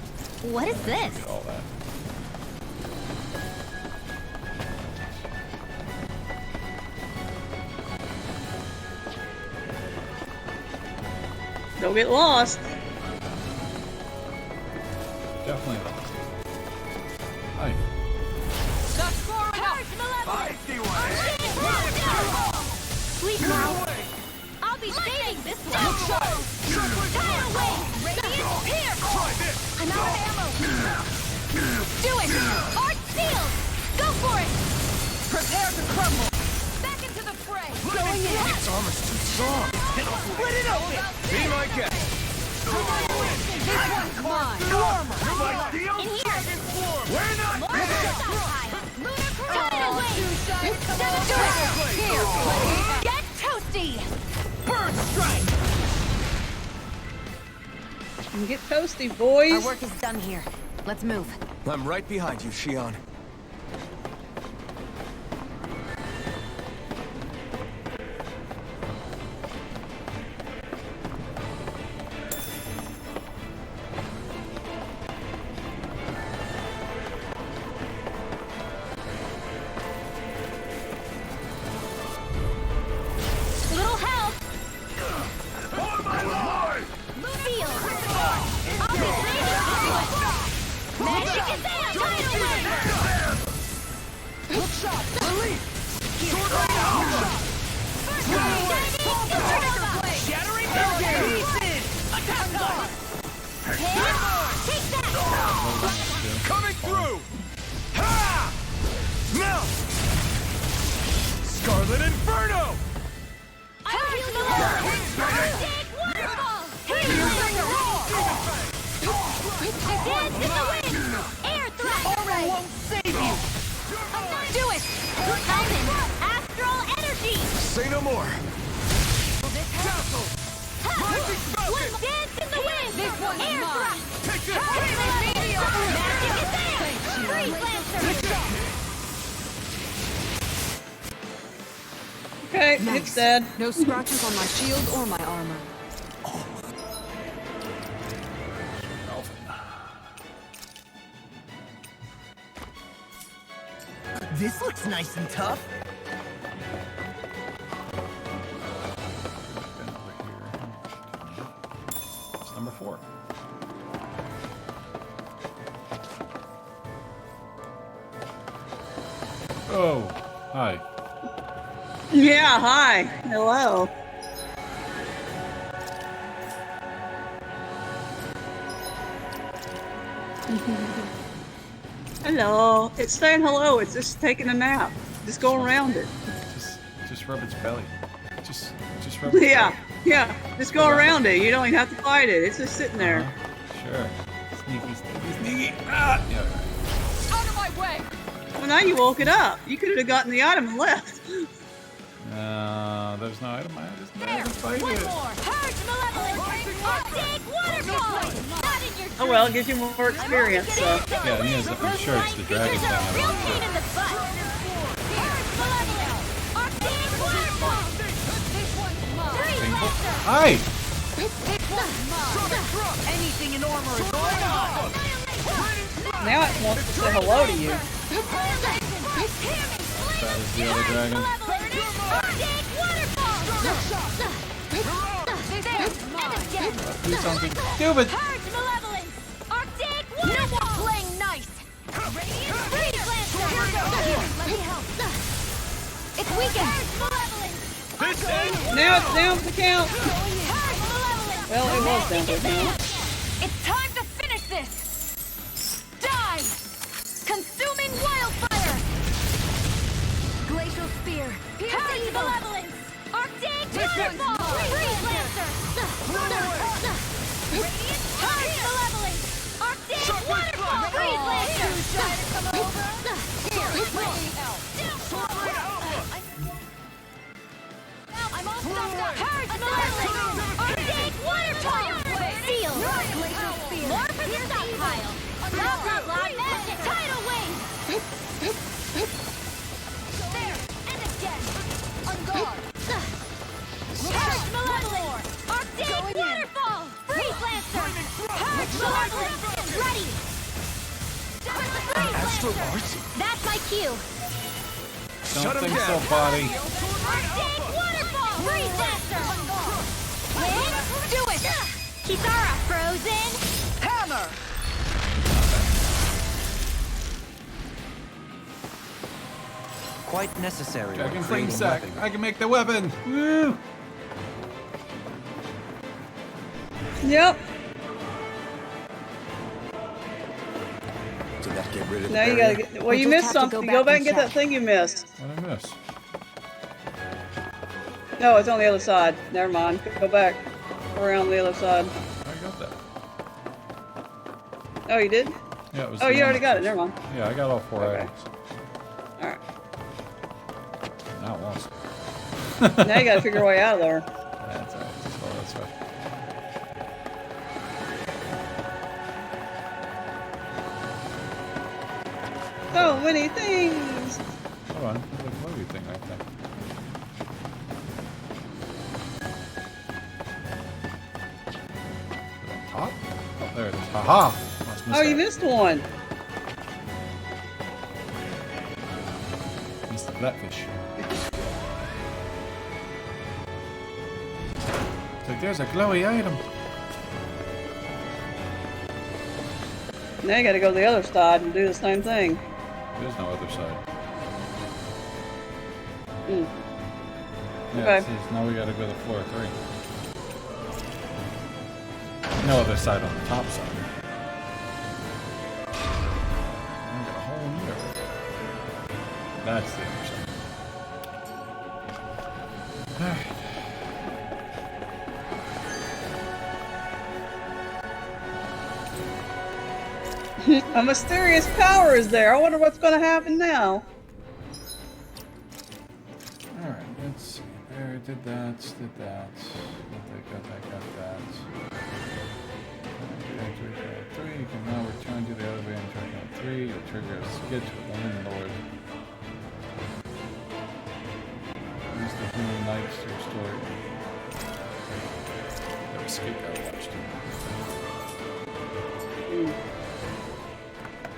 What is this? Get all that. Don't get lost. Definitely. Hi. I see one! Sleep now. I'll be saving this one. Tidal wave. Radiant here. Try this! I'm out of ammo. Do it. Art sealed. Go for it. Prepare to crumble. Back into the fray. Going in! Its armor's too strong! Split it open! Be my guest! This one We're not Get toasty! Bird strike! Get toasty, boys. Our work is done here. Let's move. I'm right behind you, Shion. Little help! On my lord! Feel! I'll be saving you! Magic is there! Tidal wave! Hook shot! Relief! Sword right out! Shattering barrier! Pieces! Attack on! Take that! Coming through! Ha! Melt! Scarlet Inferno! I'll heal you up! Arctic waterfall! Dance in the wind! Air thrust! Armor won't save you! Do it! Helmet! Astral energy! Say no more. Castle! Rising Falcon! Dance in the wind! Air thrust! Take this! Magic is there! Freeze Lancer! Okay, it's dead. No scratches on my shield or my armor. This looks nice and tough. It's number 4. Oh, hi. Yeah, hi. Hello. Hello. It's saying hello. It's just taking a nap. Just go around it. Just rub its belly. Just rub its Yeah, belly. yeah. Just go around it. You don't even have to fight it. It's just sitting there. Sure. Sneaky, sneaky, sneaky. Ah! Yeah, right. Out of my way! Well, now you woke it up. You could have gotten the item and left. There's no item. I just never fight One it. more! Purge Malevolence! Arctic waterfall! Not in your Oh well, it gives you more experience, so. Yeah, and yes, I'm sure it's the dragon Creatures thing. are a I'm real not pain sure. in the butt! Purge Malevolence! Arctic waterfall! Freeze Lancer! Hi! Anything in armor is going on. Now it wants to say hello to you. That is the other dragon. Arctic waterfall! Do something stupid. Purge Malevolence! Arctic waterfall! No more playing nice! Radiant Freeze Lancer! Let me help! It's weekend! Purge Malevolence! Now it's down to count. Purge Malevolence! Well, it was down to count. It's time to finish this! Die! Consuming wildfire! Glacial spear! Purge Malevolence! Arctic waterfall! Freeze Lancer! Radiant Purge Malevolence! Arctic waterfall! Freeze Lancer! I'm all stuffed up! Purge Malevolence! Arctic waterfall! Seal! Glacial spear! More for the stockpile! Blah blah blah! Magic! Tidal wave! There! And again! On guard! Purge Malevolence! Arctic waterfall! Freeze Lancer! Purge Malevolence! Ready! Astral Arts? That's my cue! Don't think so, buddy. Arctic waterfall! Freeze Lancer! Win! Do it! Kisara frozen! Hammer! Quite necessary. Dragon when flame creating sack. weapons. I can make the weapon. Woo! Yep. Did that get rid of the Now you barrier? gotta get. Well, We'll you just missed have to go something. back Go back and and get that check. thing you missed. What did I miss? No, it's on the other side. Never mind. Go back around the other side. I got that. Oh, you did? Yeah, it was Oh, the you already one got that it. Never mind. Yeah, I got all 4 Okay. items. All right. Now it wants. Now you gotta figure a way out of there. That's alright. Just follow this way. So many things. Hold on. There's a movie thing right there. Is it on top? Oh, there it is. Haha! Must miss Oh, you that. missed one. Missed the flatfish. It's like there's a glowy item. Now you gotta go to the other side and do the same thing. There's no other side. Hmm. Yeah, Okay. it says now we gotta go to floor 3. No other side on the top side. We got a hole in here. That's the other side. Alright. A mysterious power is there. I wonder what's gonna happen now. Alright, let's see. There, did that, did that. Got that. Three, you can now return to the elevator and terminal 3. You'll trigger a skit with the Lord. Use the human lights to restore it. That skit got watched.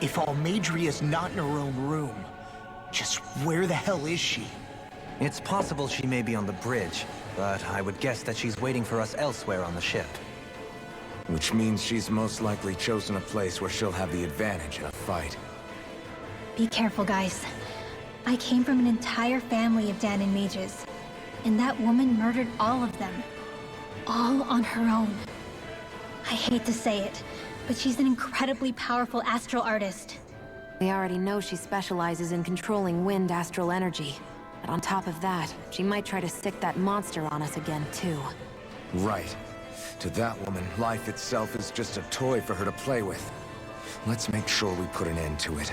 If Almadria's not in her own room, just where the hell is she? It's possible she may be on the bridge, but I would guess that she's waiting for us elsewhere on the ship. Which means she's most likely chosen a place where she'll have the advantage in a fight. Be careful, guys. I came from an entire family of Danon mages, and that woman murdered all of them. All on her own. I hate to say it, but she's an incredibly powerful astral artist. We already know she specializes in controlling wind astral energy. But on top of that, she might try to sick that monster on us again, too. Right. To that woman, life itself is just a toy for her to play with. Let's make sure we put an end to it.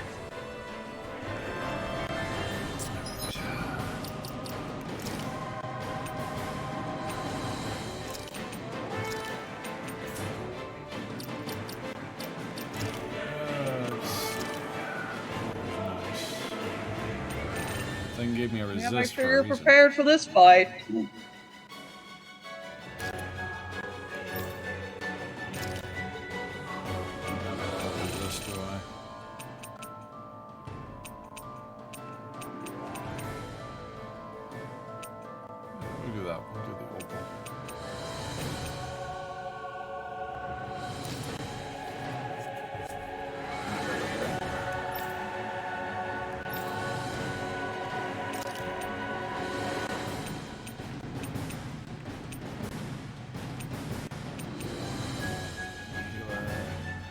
Thing gave me a Yeah, resist make for sure a you're reason. prepared for this fight. Resist, do I? We'll do that. We'll do the opal. Healer,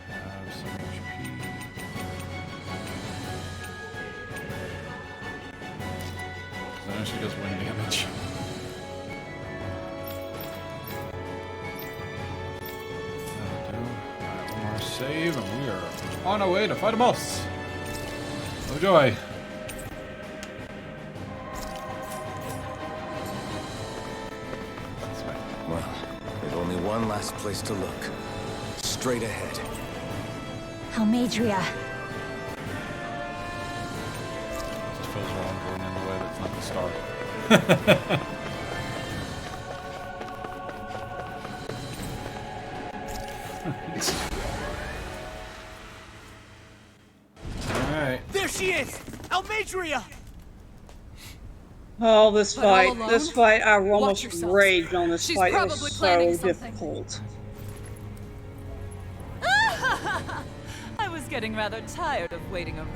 have some HP. I know she does wind damage. That'll do. Alright, one more save, and we are on our way to fight a boss. Oh joy. This way. Well, there's only one last place to look. Straight ahead. Almadria. It just feels wrong going in the way that's not the start. Alright. There she is! Almadria! Oh, this But all fight. alone? This fight. I Watch almost yourselves. raged on this She's fight. It probably was planning so something. difficult. I was getting rather tired of waiting around.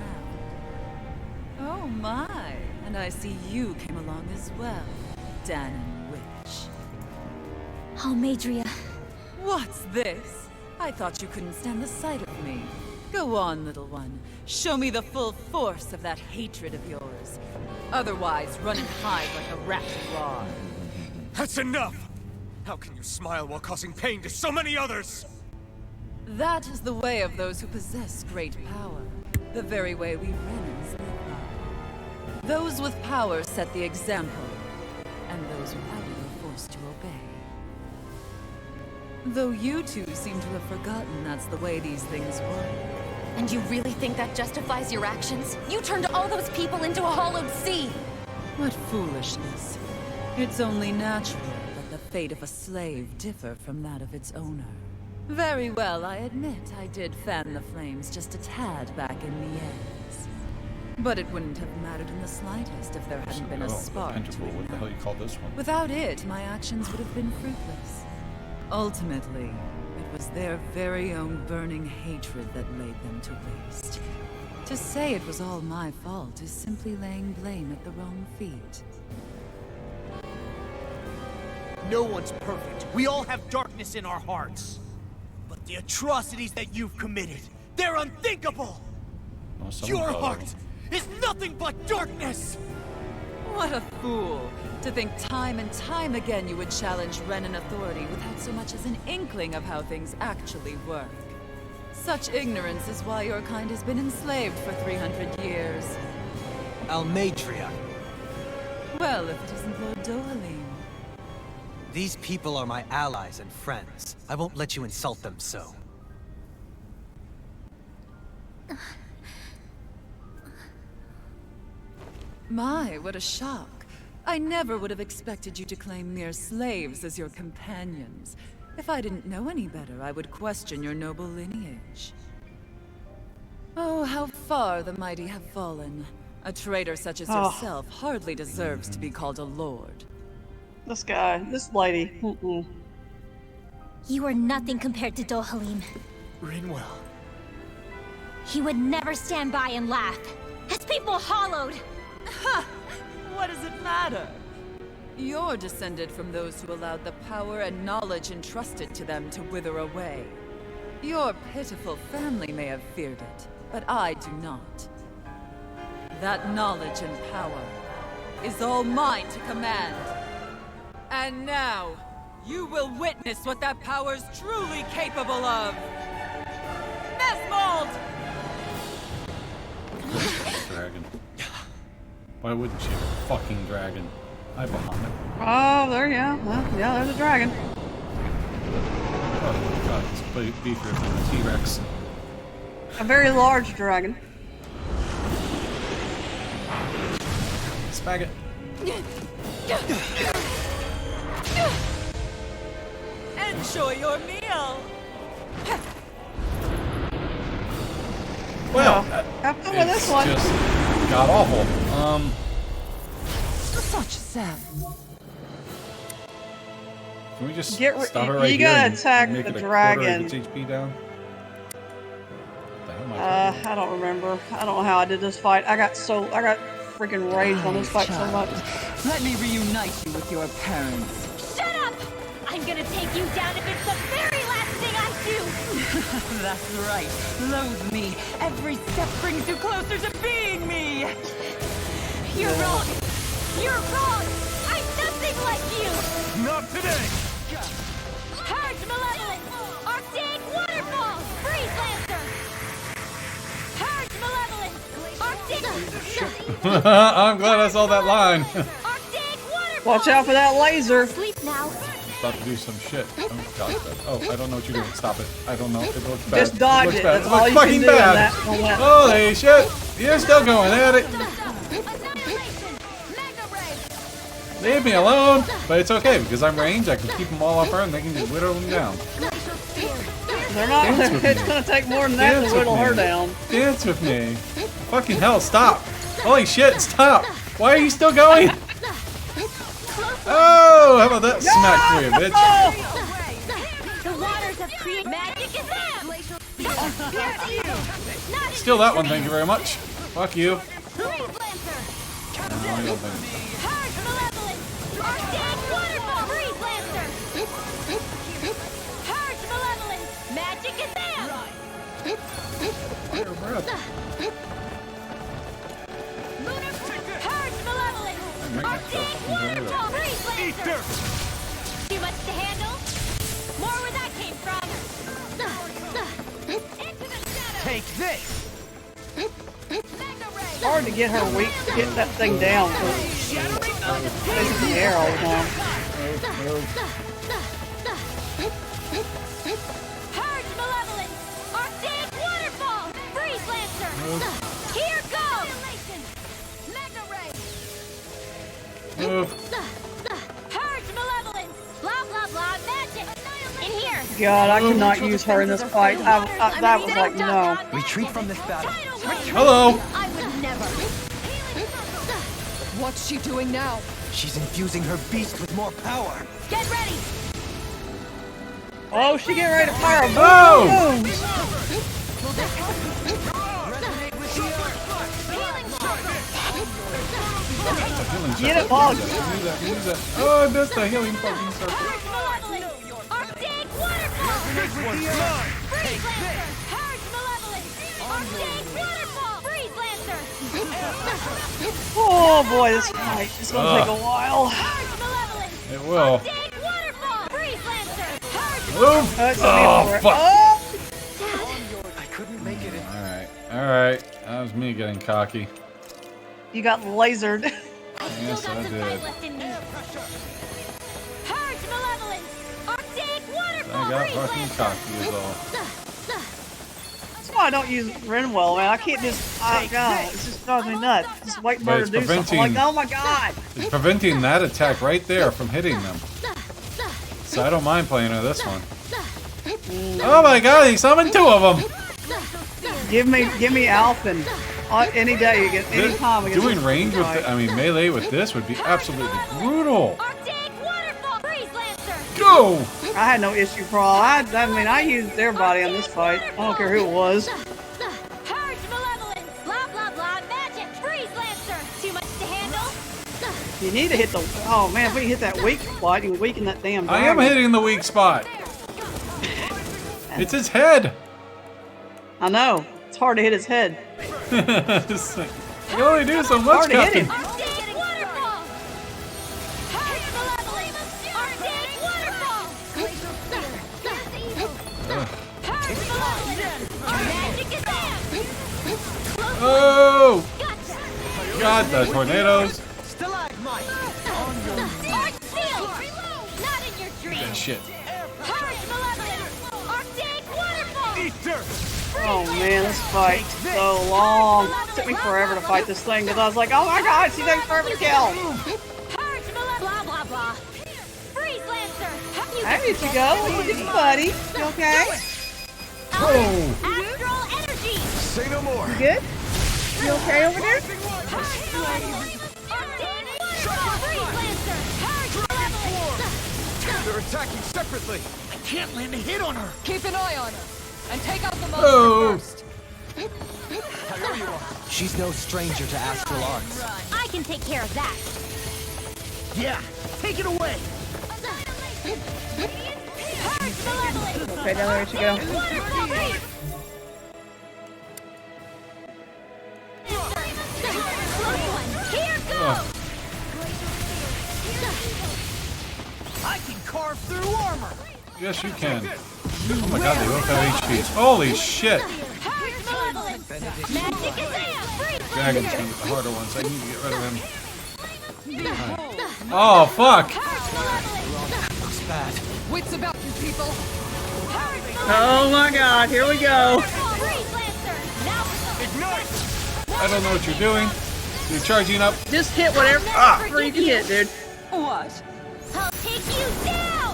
Oh my, and I see you came along as well, Danon Witch. Almadria. What's this? I thought you couldn't stand the sight of me. Go on, little one. Show me the full force of that hatred of yours. Otherwise, run and hide like a rat you are. That's enough! How can you smile while causing pain to so many others? That is the way of those who possess great power. The very way we Renans live by. Those with power set the example, and those without it are forced to obey. Though you two seem to have forgotten that's the way these things work. And you really think that justifies your actions? You turned all those people into a hollowed sea! What foolishness. It's only natural that the fate of a slave differ from that of its owner. Very well, I admit I did fan the flames just a tad back in the ends. But it wouldn't have mattered in the slightest if there hadn't been a spark to Pentacle, what the hell you call this one? Without it, my actions would have been fruitless. Ultimately, it was their very own burning hatred that laid them to waste. To say it was all my fault is simply laying blame at the wrong feet. No one's perfect. We all have darkness in our hearts. But the atrocities that you've committed, they're unthinkable! Your heart is nothing but darkness! What a fool! To think time and time again you would challenge Renan authority without so much as an inkling of how things actually work. Such ignorance is why your kind has been enslaved for 300 years. Almeidria. Well, if it isn't Lord Dohalim. These people are my allies and friends. I won't let you insult them so. My, what a shock. I never would have expected you to claim mere slaves as your companions. If I didn't know any better, I would question your noble lineage. Oh, how far the mighty have fallen. A traitor such as yourself hardly deserves to be called a lord. This guy, this lady. You are nothing compared to Dohalim. Rinwell. He would never stand by and laugh. His people hollowed! Ha! What does it matter? You're descended from those who allowed the power and knowledge entrusted to them to wither away. Your pitiful family may have feared it, but I do not. That knowledge and power is all mine to command. And now, you will witness what that power's truly capable of! Nesmold! Dragon. Why wouldn't she have a fucking dragon? Hi, Bahamut. Oh, there, yeah. Well, yeah, there's a dragon. Oh my god, it's beefier than a T-Rex. A very large dragon. Spaggot. Enjoy your meal! Well, have fun with this one. Just god awful. Such sad. Can we just Get stop it right you here gotta and attack make the it a dragon. quarter of its HP down? What the hell am I talking I don't remember. I don't know how I did this fight. I got freaking raged on this fight so much. Let me reunite you with your parents. Shut up! I'm gonna take you down if it's the very last thing I do! That's right. Loathe me. Every step brings you closer to being me. You're wrong! You're wrong! I'm nothing like you! Not today! Purge Malevolence! Arctic Waterfall! Freeze Lancer! Purge Malevolence! Arctic... I'm glad I saw that line. Arctic Waterfall! Watch out for that laser. Sleep now. About to do some shit. Oh god. Oh, I don't know what you're doing. Stop it. I don't know. It looks bad. Just dodge looks it. bad. That's It all looks you can fucking do on bad. that. On that. Holy shit! You're still going at it. Leave me alone. But it's okay because I'm ranged. I can keep them all up her and they can just whittle them down. They're not. It's gonna take more than that to whittle her down. Dance with me. Fucking hell! Stop! Holy shit! Stop! Why are you still going? Oh, how about that smack for you, bitch? The waters of creation magic is them. Steal that one, thank you very much. Fuck you. Freeze Lancer! Oh, you'll be- Purge Malevolence! Arctic Waterfall! Freeze Lancer! Purge Malevolence! Magic is them! Fire breath. Purge Malevolence! Arctic Waterfall! Freeze Lancer! Too much to handle? More where that came from! Take this! It's hard to get her weak to get that thing down. She's in the air all the time. Purge Malevolence! Arctic Waterfall! Freeze Lancer! Here goes! Mega Ray! Purge Malevolence! Blah blah blah magic! In here! God, I could not use her in this fight. That was like, no. Retreat from this battle. Hello. I would never. What's she doing now? She's infusing her beast with more power. Get ready! Oh, she getting ready to fire a Oh! boom! Get it, Bog. Use that. Oh, I missed the healing fucking circle. Arctic Waterfall! Freeze Lancer! Purge Malevolence! Arctic Waterfall! Freeze Lancer! Oh boy, this fight is gonna take a while. Purge Malevolence! It will. Arctic Waterfall! Freeze Lancer! Purge Move. It's Oh, fuck. Oh! I couldn't make it. Alright. That was me getting cocky. You got lasered. I Yes, still got I some did. fight left in me. Purge Malevolence! Arctic Waterfall! I got Freeze fucking Lancer! cocky is all. That's why I don't use Renwell, man. I can't just. Oh god, it just drives me nuts. Just wait for But her to it's do something. preventing- Like, oh my god. It's preventing that attack right there from hitting them. So I don't mind playing her this one. Oh my god, he summoned 2 of them! Give me Alphen. Any day, any time. against Doing this range with, fight. melee with this would be absolutely brutal. Arctic Waterfall! Freeze Lancer! Go! I had no issue, Prawl. I mean, I used everybody on this fight. I don't care who it was. Purge Malevolence! Blah blah blah magic! Freeze Lancer! Too much to handle? You need to hit the. Oh man, if we hit that weak spot, you can weaken that damn. I am hitting the weak spot. It's his head. I know. It's hard to hit his head. It's like, you can only do so much, Hard to hit Captain. him. Arctic Waterfall! Purge Malevolence! Arctic Waterfall! Purge Malevolence! Magic is out! Oh! Gotcha! God, the tornadoes. Arc Shield! Not in your dreams! That shit. Purge Malevolence! Arctic Waterfall! Oh man, this fight so long. It took me forever to fight this thing because I was like, oh my god, she takes forever to kill. Purge Malevolence! Blah blah blah! Freeze Lancer! There you go. What are you doing, buddy? You okay? Oh! Astral Energy! Say no more. You good? You okay over there? Purge Malevolence! Arctic Waterfall! Freeze Lancer! Purge Malevolence! They're attacking separately. I can't land a hit on her! Keep an eye on her. And take out the monster Oh! first. She's no stranger to astral arts. I can take care of that. Yeah, take it away! Purge Malevolence! Okay, down there you go. Waterfall! Freeze! Close one! Here goes! I can carve through armor! Yes, you can. Oh my god, they both have HP. Holy shit! Purge Malevolence! Magic is out! Freeze! Dragon's gonna get the harder one, so I need to get rid of him. Oh, fuck! Purge Malevolence! Looks bad. Wits about you, people. Oh my god, here we go. Freeze Lancer! Now I don't know what you're doing. You're charging up. Just hit whatever you can hit, dude. What? I'll take you down!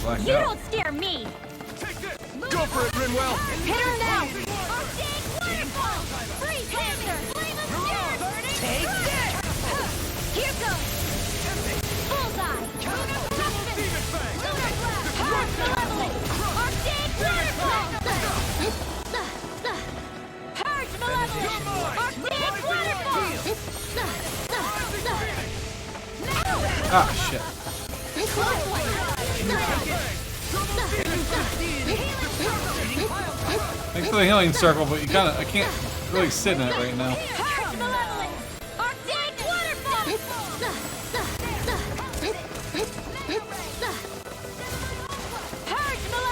Blacked You out. don't scare me! Go for it, Rinwell. Hit her now! Arctic Waterfall! Freeze Lancer! Take this! Here goes! Bullseye! Lunar Blast! Purge Malevolence! Arctic Waterfall! Purge Malevolence! Arctic Waterfall! Ah, shit. Thanks for the healing circle, but I can't really sit in it right now. Purge Malevolence! Arctic Waterfall! Purge Malevolence!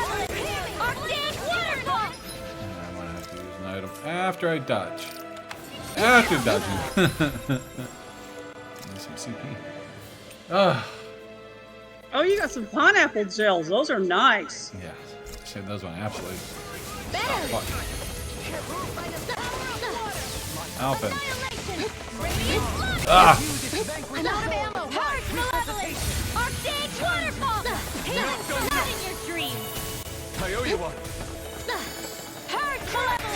after I dodge. After dodging. Some CP. Ah. Oh, you got some pineapple gels. Those are nice. Yeah. Save those on absolutely. Better. Oh, fuck. Alpin. Ah! I'm out of ammo. Hard malevolence. Arcade waterfall. Not in your dreams. Hard malevolence.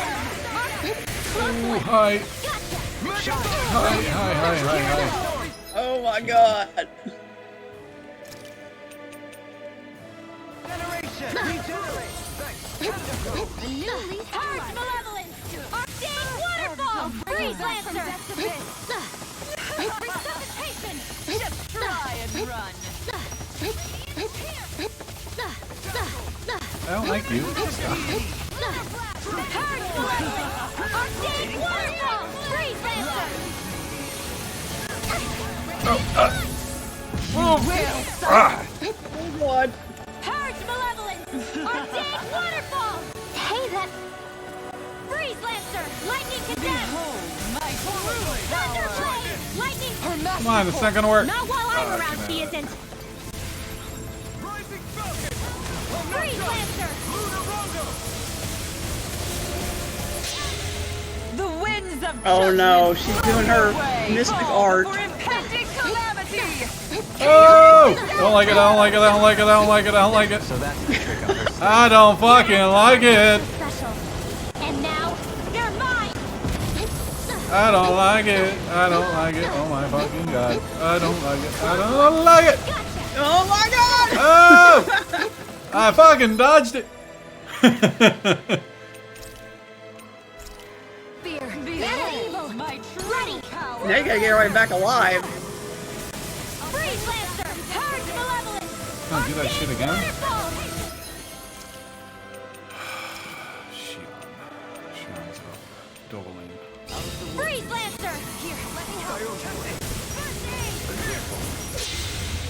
Ooh, hi. Hi. Oh my god. A new lease Hard malevolence. Arcade waterfall. Freeze lancer. Resuscitation. Just try and run. I don't like you. Hard malevolence. Arcade waterfall. Freeze lancer. Oh god. Hard malevolence. Arcade waterfall. Hey, that freeze lancer. Lightning cadet. My Thunderblade. Lightning. Come on, it's not gonna work. Not while I'm around, he isn't. Freeze lancer. The winds of Oh no, judgment she's blow doing your her way. mystic Call art. for impending calamity. Oh! Don't like it, I don't like it, I don't like it, I don't like it, I don't like it. So that's the trick up her sleeve. I don't fucking like it. Special. And now, you're mine. I don't like it. I don't like it. Oh my fucking god. I don't like it. I don't like it. Oh my god! Oh! I fucking dodged it. Fear. Evil. My Ready. power. Now you gotta get right back alive. Freeze lancer. Hard malevolence. Can't do that shit again. Waterfall. Shion's doubling. Freeze lancer. Here, let me help.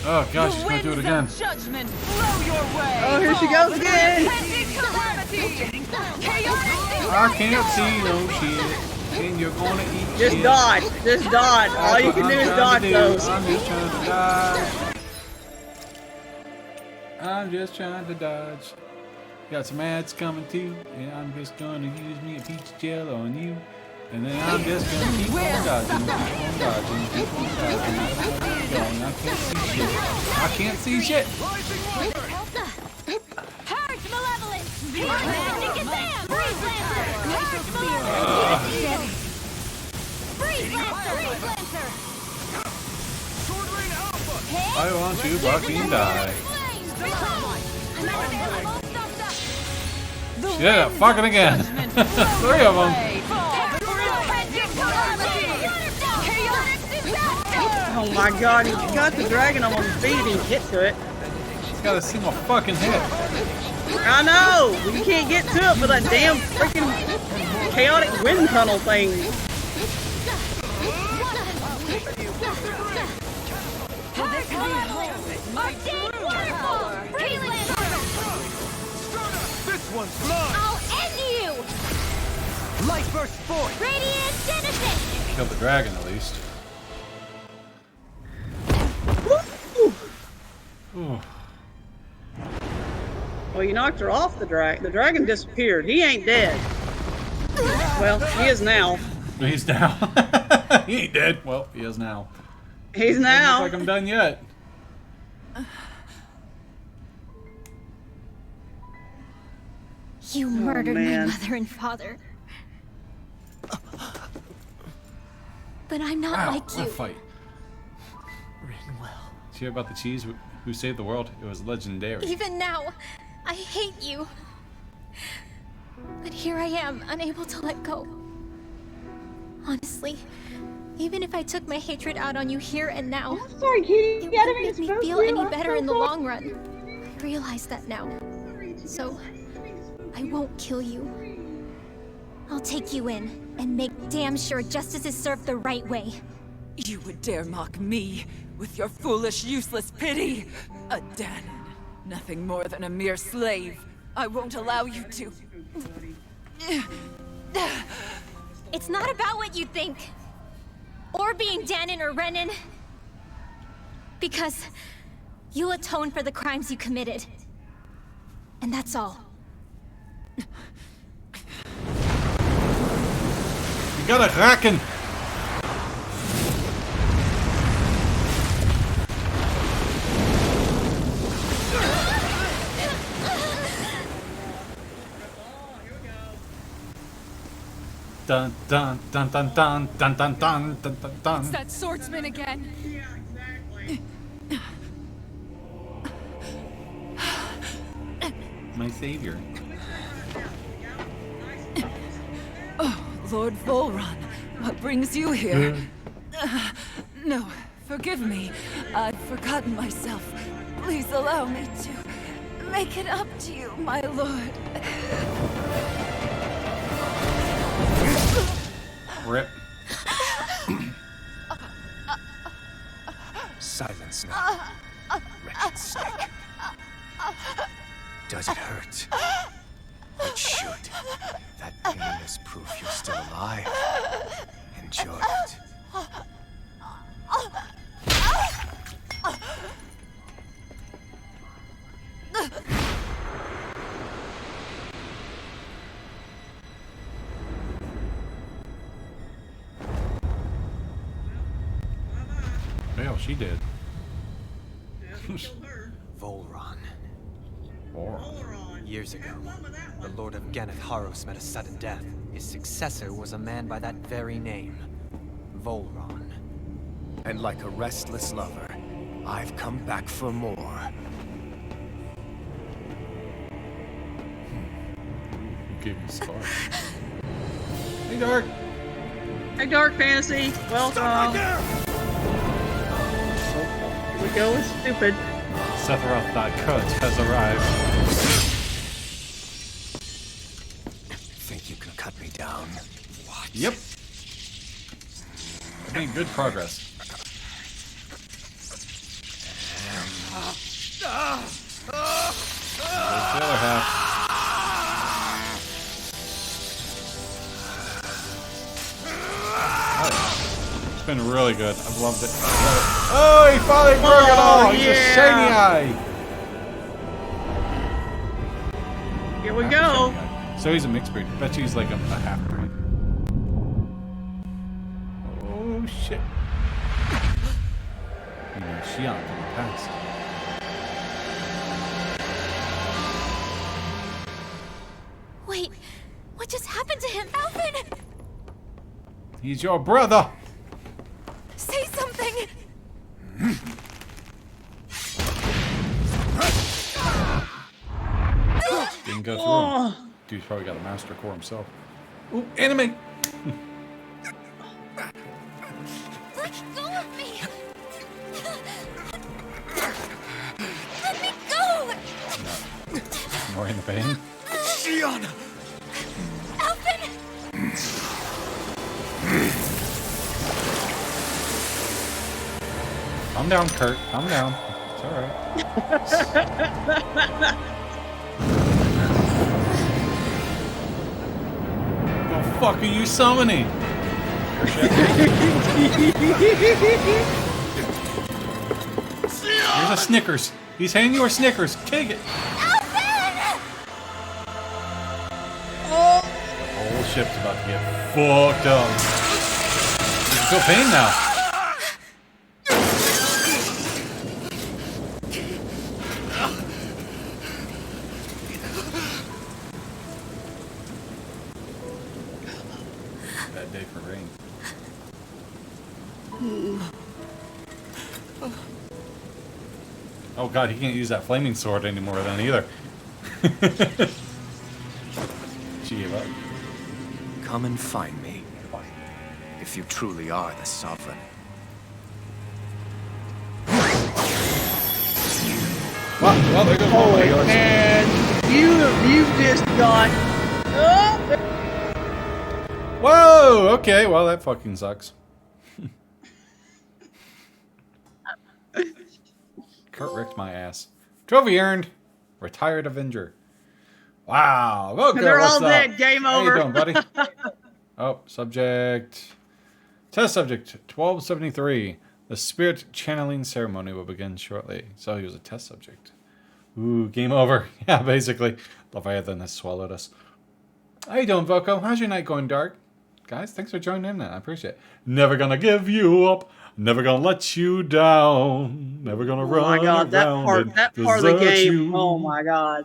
Oh gosh, she's gonna do it again. Judgment blow your way. Oh, here she goes again. Impending calamity. Chaotic I can't see no shit. And you're gonna eat Just shit. dodge. Just dodge. All That's you what can I'm do is trying dodge to do. those. I'm just trying to dodge. I'm just trying to dodge. Got some ads coming too, and I'm just gonna use me a peach gel on you. And then I'm just gonna keep on dodging, keep on dodging, keep on dodging. I can't see shit. Hard malevolence. Magic Kazam. Freeze lancer. Hard malevolence. Freeze lancer. Freeze lancer. I want to fucking die. Shit, fucking again. 3 of them. Oh my god, he got the dragon on his feet and hit to it. He's got a single fucking hit. I know! But you can't get to it for that damn freaking chaotic wind tunnel thing. This one's mine! I'll end you! Light burst forth! Radiant Genesis! Killed the dragon at least. Ooh. Well, you knocked her off the dragon. The dragon disappeared. He ain't dead. Well, he is now. He's down. He ain't dead. Well, he is now. He's Doesn't now. look like I'm done yet. You murdered my man. mother and father. But I'm not Wow, like what a you. fight. Written well. Did you hear about the cheese who saved the world? It was legendary. Even now, I hate you. But here I am, unable to let go. Honestly, even if I took my hatred out on you here and now, I'm sorry, Kitty. it wouldn't make me feel any better in the long run. I realize that now. So, I won't kill you. I'll take you in and make damn sure justice is served the right way. You would dare mock me with your foolish, useless pity? A Danon, nothing more than a mere slave. I won't allow you to... It's not about what you think. Or being Danon or Renan. Because you'll atone for the crimes you committed. And that's all. You gotta raken! Dun dun dun dun dun dun dun dun dun dun dun. It's that swordsman again. My savior. Oh, Lord Volron, what brings you here? No, forgive me. I've forgotten myself. Please allow me to make it up to you, my lord. Rip. Silence now, wretched snake. Does it hurt? It should. That pain is proof you're still alive. Enjoy it. Well, she did. Volron. Years ago, the Lord of Ganath Haros met a sudden death. His successor was a man by that very name, Volron. And like a restless lover, I've come back for more. Give me scar. Hey, Dark. Hey, Dark Fantasy. Welcome. Here we go with stupid. Sephiroth.cut has arrived. Think you can cut me down? What? Yep. Making good progress. There's the other half. It's been really good. I've loved it. Oh, he finally broke it all! He's a shiny eye! Here we go. So he's a mixed breed. Bet you he's like a half breed. Oh shit. You know, Shion from the past. Wait, what just happened to him? Alvin! He's your brother! Say something! Didn't go through him. Dude's probably got a master core himself. Ooh, anime! Let go of me! Let me go! Ignoring the pain. Shion! Alvin! Calm down, Kurt. Calm down. It's alright. The fuck are you summoning? Here's a Snickers. He's handing you a Snickers. Take it. Alvin! Oh. The whole ship's about to get fucked up. You can feel pain now. Bad day for rain. Oh god, he can't use that flaming sword anymore then either. She gave up. Come and find me. If you truly are the Sovereign. Well, there goes Holy man, you've just got. Oh. Whoa! Okay, well that fucking sucks. Kurt wrecked my ass. Trophy earned. Retired Avenger. Wow. Well, good. They're What's all up? dead. Game over. How you doing, buddy? Oh, subject. Test subject 1273. The spirit channeling ceremony will begin shortly. So he was a test subject. Ooh, game over. Yeah, basically. Leviathan has swallowed us. How you doing, Voco? How's your night going, Dark? Guys, thanks for joining in. I appreciate it. Never gonna give you up. Never gonna let you down. Never gonna run my God, around that and part of the desert game. you. Oh my God.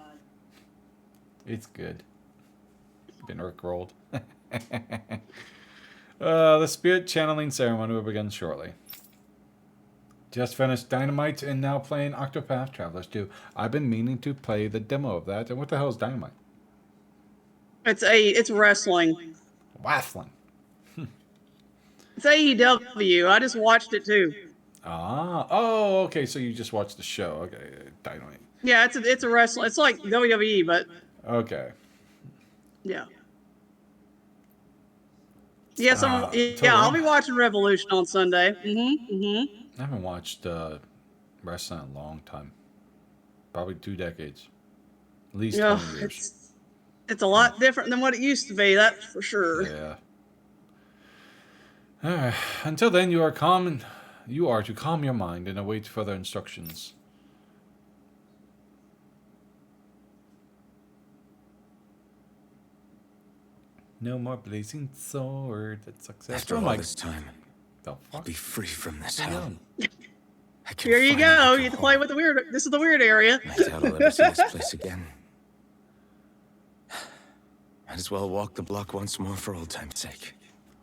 It's good. Been rickrolled. The spirit channeling ceremony will begin shortly. Just finished Dynamite and now playing Octopath Travelers 2. I've been meaning to play the demo of that. And what the hell is Dynamite? It's wrestling. Wrestling. It's AEW. I just watched it too. Ah. Oh, okay. So you just watched the show. Okay. Dynamite. Yeah, it's a wrestling. It's like WWE, but okay. Yeah. Yeah, totally. I'll be watching Revolution on Sunday. I haven't watched wrestling in a long time. Probably 2 decades. At least 20 years. It's a lot different than what it used to be, that's for sure. Yeah. Until then, you are to calm your mind and await further instructions. No more blazing sword. That success. After all this time, the fuck? I'll be free from this hell. Here you go. You get to play with the weird. This is the weird area. I doubt I'll ever see this place again. Might as well walk the block once more for old time's sake.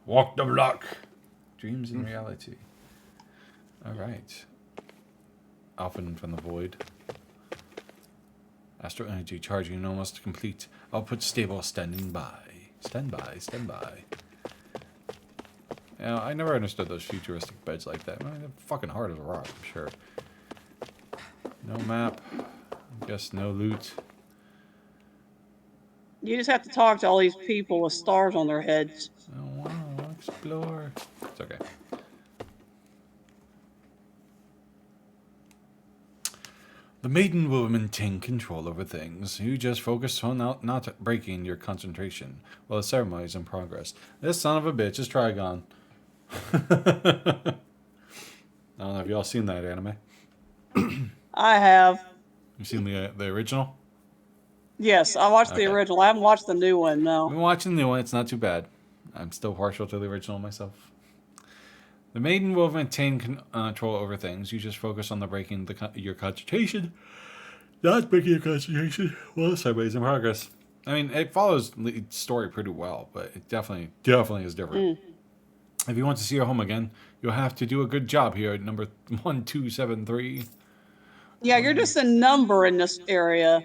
Walk the block. Dreams in reality. All right. Often from the void. Astral energy charging almost complete. Output stable. Standing by. Stand by. Stand by. Yeah, I never understood those futuristic beds like that. I mean, they're fucking hard as a rock, I'm sure. No map. I guess no loot. You just have to talk to all these people with stars on their heads. I want to explore. It's okay. The maiden will maintain control over things. You just focus on not breaking your concentration while the ceremony is in progress. This son of a bitch is Trigon. I don't know, have y'all seen that anime? I have. You seen the original? Yes, I watched the original. I haven't watched the new one, no. I've been watching the new one. It's not too bad. I'm still partial to the original myself. The maiden will maintain control over things. You just focus on the breaking your concentration. Not breaking your concentration while the ceremony is in progress. I mean, it follows the story pretty well, but it definitely is different. If you want to see your home again, you'll have to do a good job here at number 1273. Yeah, you're just a number in this area.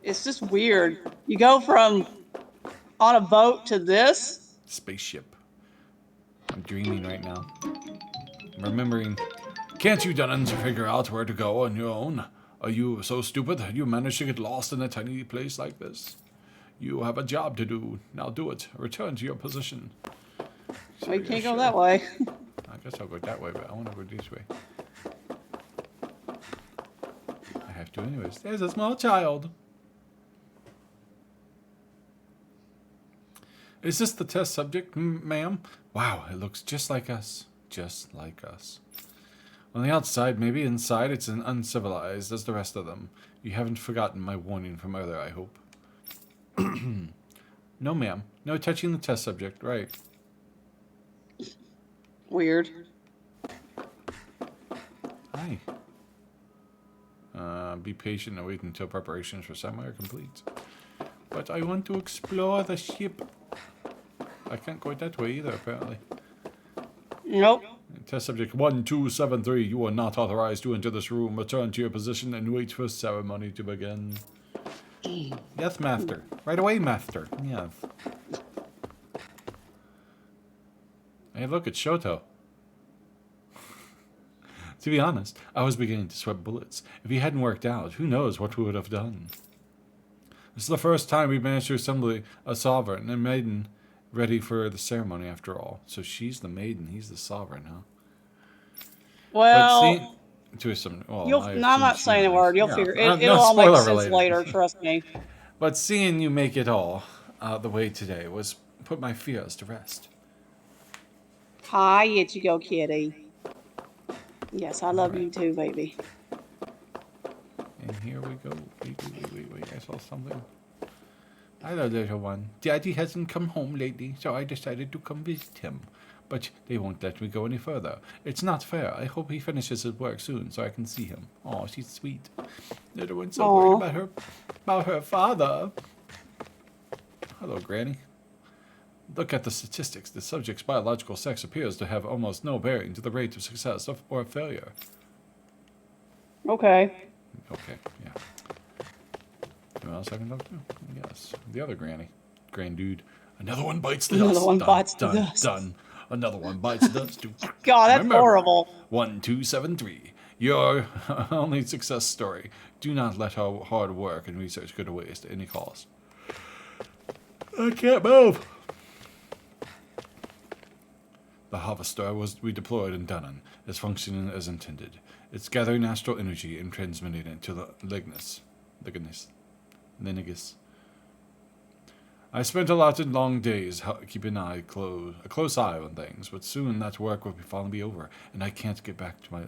It's just weird. You go from on a boat to this. Spaceship. I'm dreaming right now. I'm remembering. Can't you Dunnans figure out where to go on your own? Are you so stupid that you managed to get lost in a tiny place like this? You have a job to do. Now do it. Return to your position. So you can't go that way. I guess I'll go that way, but I want to go this way. I have to anyways. There's a small child. Is this the test subject, ma'am? Wow, it looks just like us. Just like us. On the outside, maybe inside, it's as uncivilized as the rest of them. You haven't forgotten my warning from earlier, I hope. No, ma'am. No touching the test subject. Right. Weird. Hi. Be patient and wait until preparations for summer are complete. But I want to explore the ship. I can't go that way either, apparently. Nope. Test subject 1273, you are not authorized to enter this room. Return to your position and wait for ceremony to begin. Yes, master. Right away, master. Yes. Hey, look, it's Shoto. To be honest, I was beginning to sweat bullets. If he hadn't worked out, who knows what we would have done. This is the first time we've managed to assemble a sovereign and maiden ready for the ceremony after all. So she's the maiden, he's the sovereign, huh? Well, I'm not saying a word. You'll figure it. It'll all make sense later. Trust me. But seeing you make it all the way today was put my fears to rest. Hi, Ichigo Kitty. Yes, I love Right. you too, baby. And here we go. Wait. I saw something. Hello, little one. Daddy hasn't come home lately, so I decided to come visit him. But they won't let me go any further. It's not fair. I hope he finishes his work soon so I can see him. Oh, she's sweet. Little one's so worried about her father. Hello, Granny. Look at the statistics. The subject's biological sex appears to have almost no bearing to the rate of success or failure. Okay. Okay, yeah. Who else I can talk to? Yes, the other Granny. Dude. Another one bites the dust. Another one bites the done, dust. Done. Another one bites the dust. God, that's Remember, horrible. 1273. Your only success story. Do not let our hard work and research go to waste at any cost. I can't move. The Harvester was redeployed in Dunnan, is functioning as intended. It's gathering astral energy and transmitting it to the Lignus. I spent a lot of long days keeping a close eye on things, but soon that work will finally be over, and I can get back to my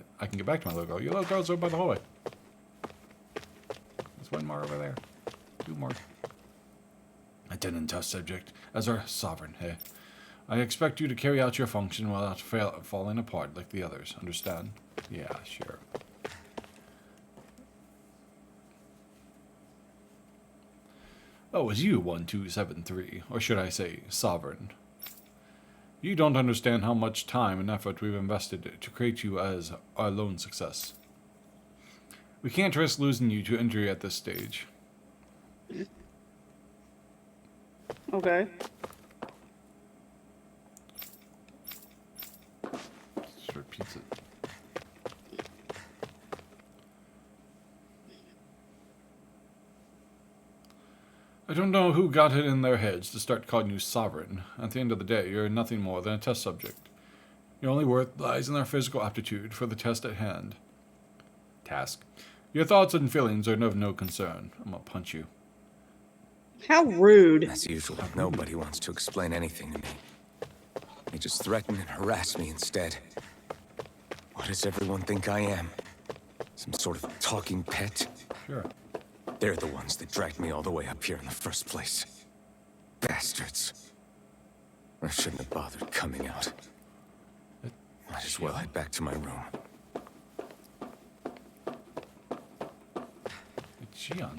little girl. Your little girl's over by the hallway. There's one more over there. Two more. I didn't test subject as our sovereign, hey? I expect you to carry out your function without falling apart like the others, understand? Yeah, sure. Oh, it's you, 1273, or should I say, Sovereign. You don't understand how much time and effort we've invested to create you as our lone success. We can't risk losing you to injury at this stage. Okay. Just repeats it. I don't know who got it in their heads to start calling you sovereign. At the end of the day, you're nothing more than a test subject. Your only worth lies in our physical aptitude for the test at hand. Task. Your thoughts and feelings are of no concern. I'm gonna punch you. How rude. As usual, nobody wants to explain anything to me. They just threaten and harass me instead. What does everyone think I am? Some sort of talking pet? Sure. They're the ones that dragged me all the way up here in the first place. Bastards. I shouldn't have bothered coming out. Might as well head back to my room. It's Xion.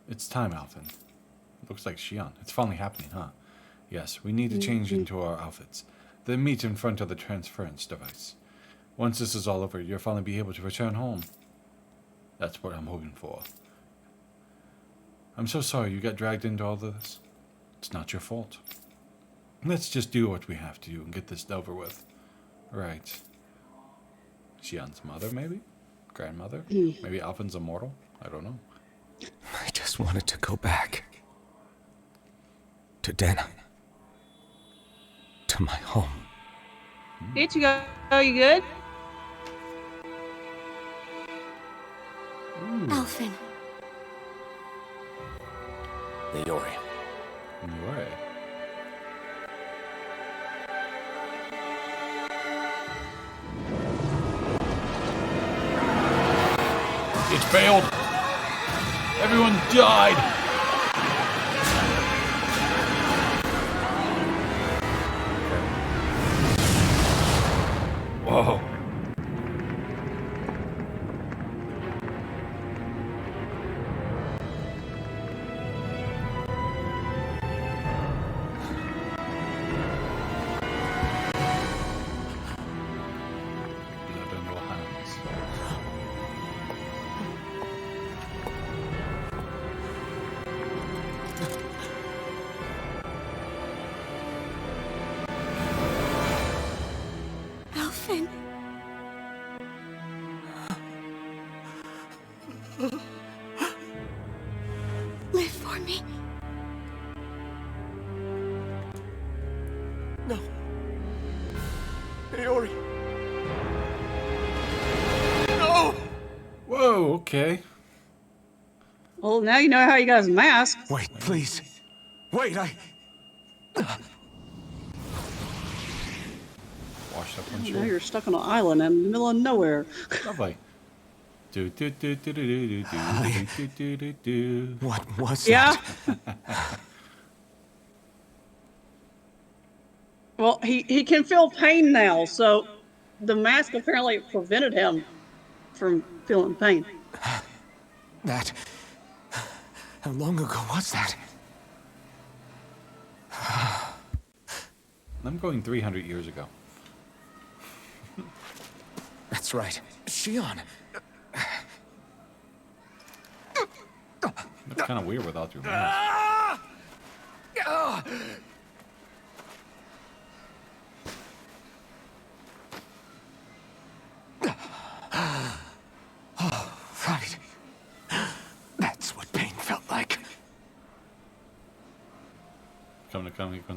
It's time, Alvin. Looks like Xion. It's finally happening, huh? Yes, we need to change into our outfits. Then meet in front of the transference device. Once this is all over, you'll finally be able to return home. That's what I'm hoping for. I'm so sorry you got dragged into all this. It's not your fault. Let's just do what we have to do and get this over with. Right. Xion's mother, maybe? Grandmother? Maybe Alvin's immortal? I don't know. I just wanted to go back. To Dana. To my home. Ichigo, you good? Alvin. Leori. Leori. It's failed. Everyone died. Whoa. Blood on your hands. Alvin. Live for me. No. Leori. No! Whoa, okay. Well, now you know how you got his mask. Wait, please. Wait, Washed up on Now shore. you're stuck on an island in the middle of nowhere. Lovely. Do do do do do do do do do do do. what was Yeah. that? Well, he can feel pain now, so the mask apparently prevented him from feeling pain. That... How long ago was that? I'm going 300 years ago. That's right. Shion. That's kind of weird without your mask. Oh, right. That's what pain felt like.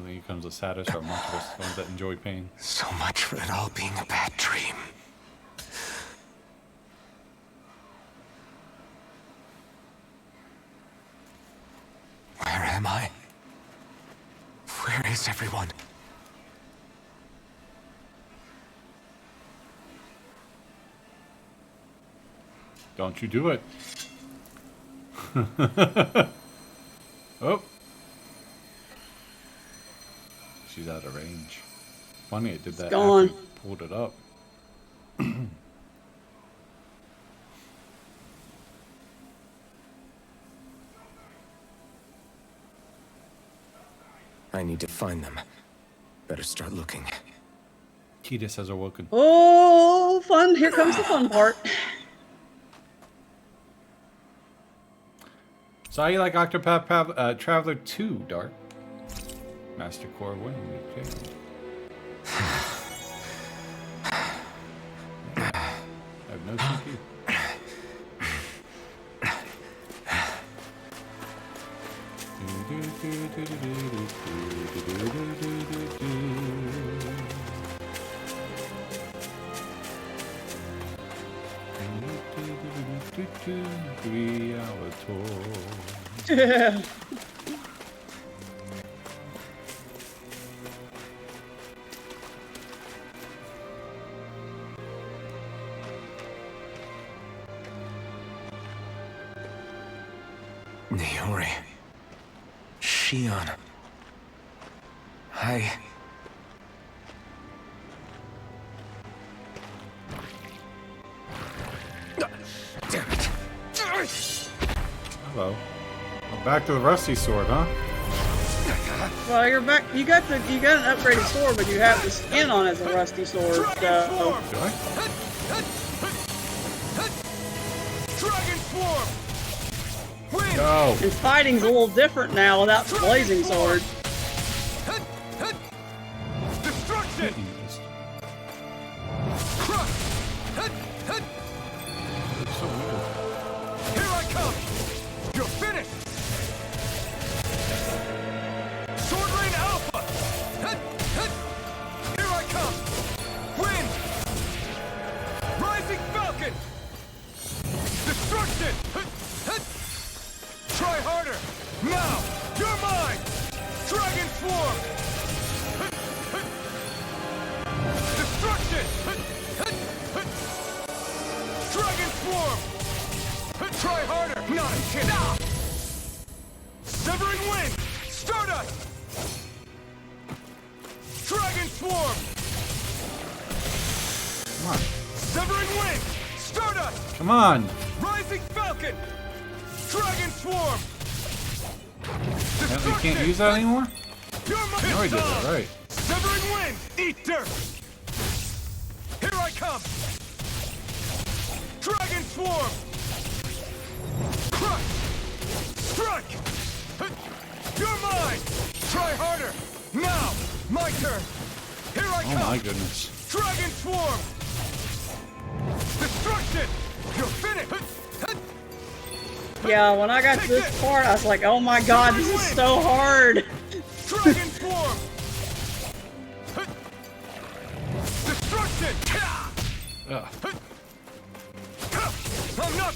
He comes the saddest or amongst us, the ones that enjoy pain. So much for it all being a bad dream. Where am I? Where is everyone? Don't you do it. Oh. She's out of range. Funny it did that Gone. after you pulled it up. I need to find them. Better start looking. Ketis has awoken. Oh, fun. Here comes the fun part. So how you like Octopath Traveler 2, Dark? Master Core 1. Okay. I have no CPU. Yeah. Niori. Shion. Damn it. Hello. Well, back to the rusty sword, huh? Well, you're back. You got an upgraded sword, but you have the skin on as a rusty sword. So. Do I? Dragon Swarm! Go. And fighting's a little different now without the blazing sword. Destruction! Crush! It's so weird. Here I come! You're finished! Sword Rain Alpha! Here I come! Wind! Rising Falcon! Destruction! Try harder! Now! You're mine! Dragon Swarm! Destruction! Dragon Swarm! Try harder! Not a chance! Severing Wind! Stardust! Dragon Swarm! Come on. Severing Wind! Stardust! Come on. Rising Falcon! Dragon Swarm! You can't use that anymore? You're my No, he did it right. Severing Wind! Eat dirt! Here I come! Dragon Swarm! Crush! Strike! You're mine! Try harder! Now! My turn! Here I Oh come! my goodness. Dragon Swarm! Destruction! You're finished! Yeah, when I got to this part, I was like, oh my god, this is so hard. Dragon Swarm! Destruction! Ugh.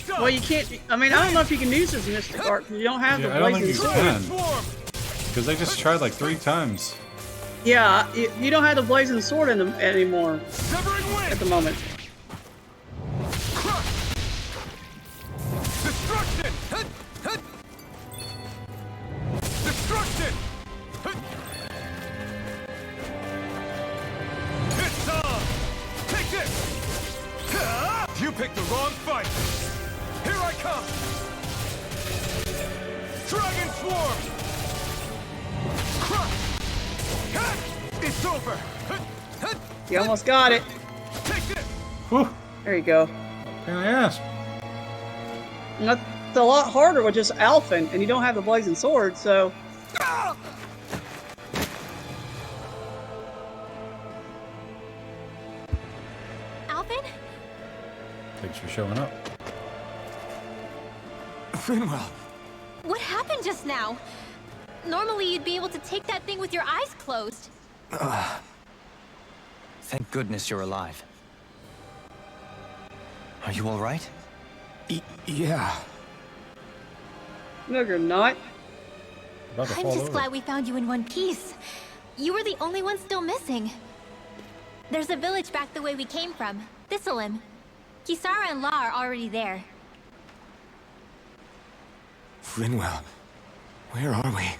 Well, you can't. I mean, I don't know if you can use this Mystic Art because you don't have the I don't think blazing you sword. can. Because I just tried like 3 times. Yeah, you don't have the blazing sword in them anymore at the moment. Destruction! Destruction! It's on! Take this! You picked the wrong fight! Here I come! Dragon Swarm! It's over! You almost got it. Take this! Whew. There you go. Pain in the ass. And that's a lot harder with just Alphen, and you don't have the blazing sword, so. Alphen? Thanks for showing up. Finwell! What happened just now? Normally you'd be able to take that thing with your eyes closed. Thank goodness you're alive. Are you all right? Yeah. No, you're not. About to I'm fall just over. glad we found you in one piece. You were the only one still missing. There's a village back the way we came from, Thistleim. Kisara and La are already there. Finwell, where are we?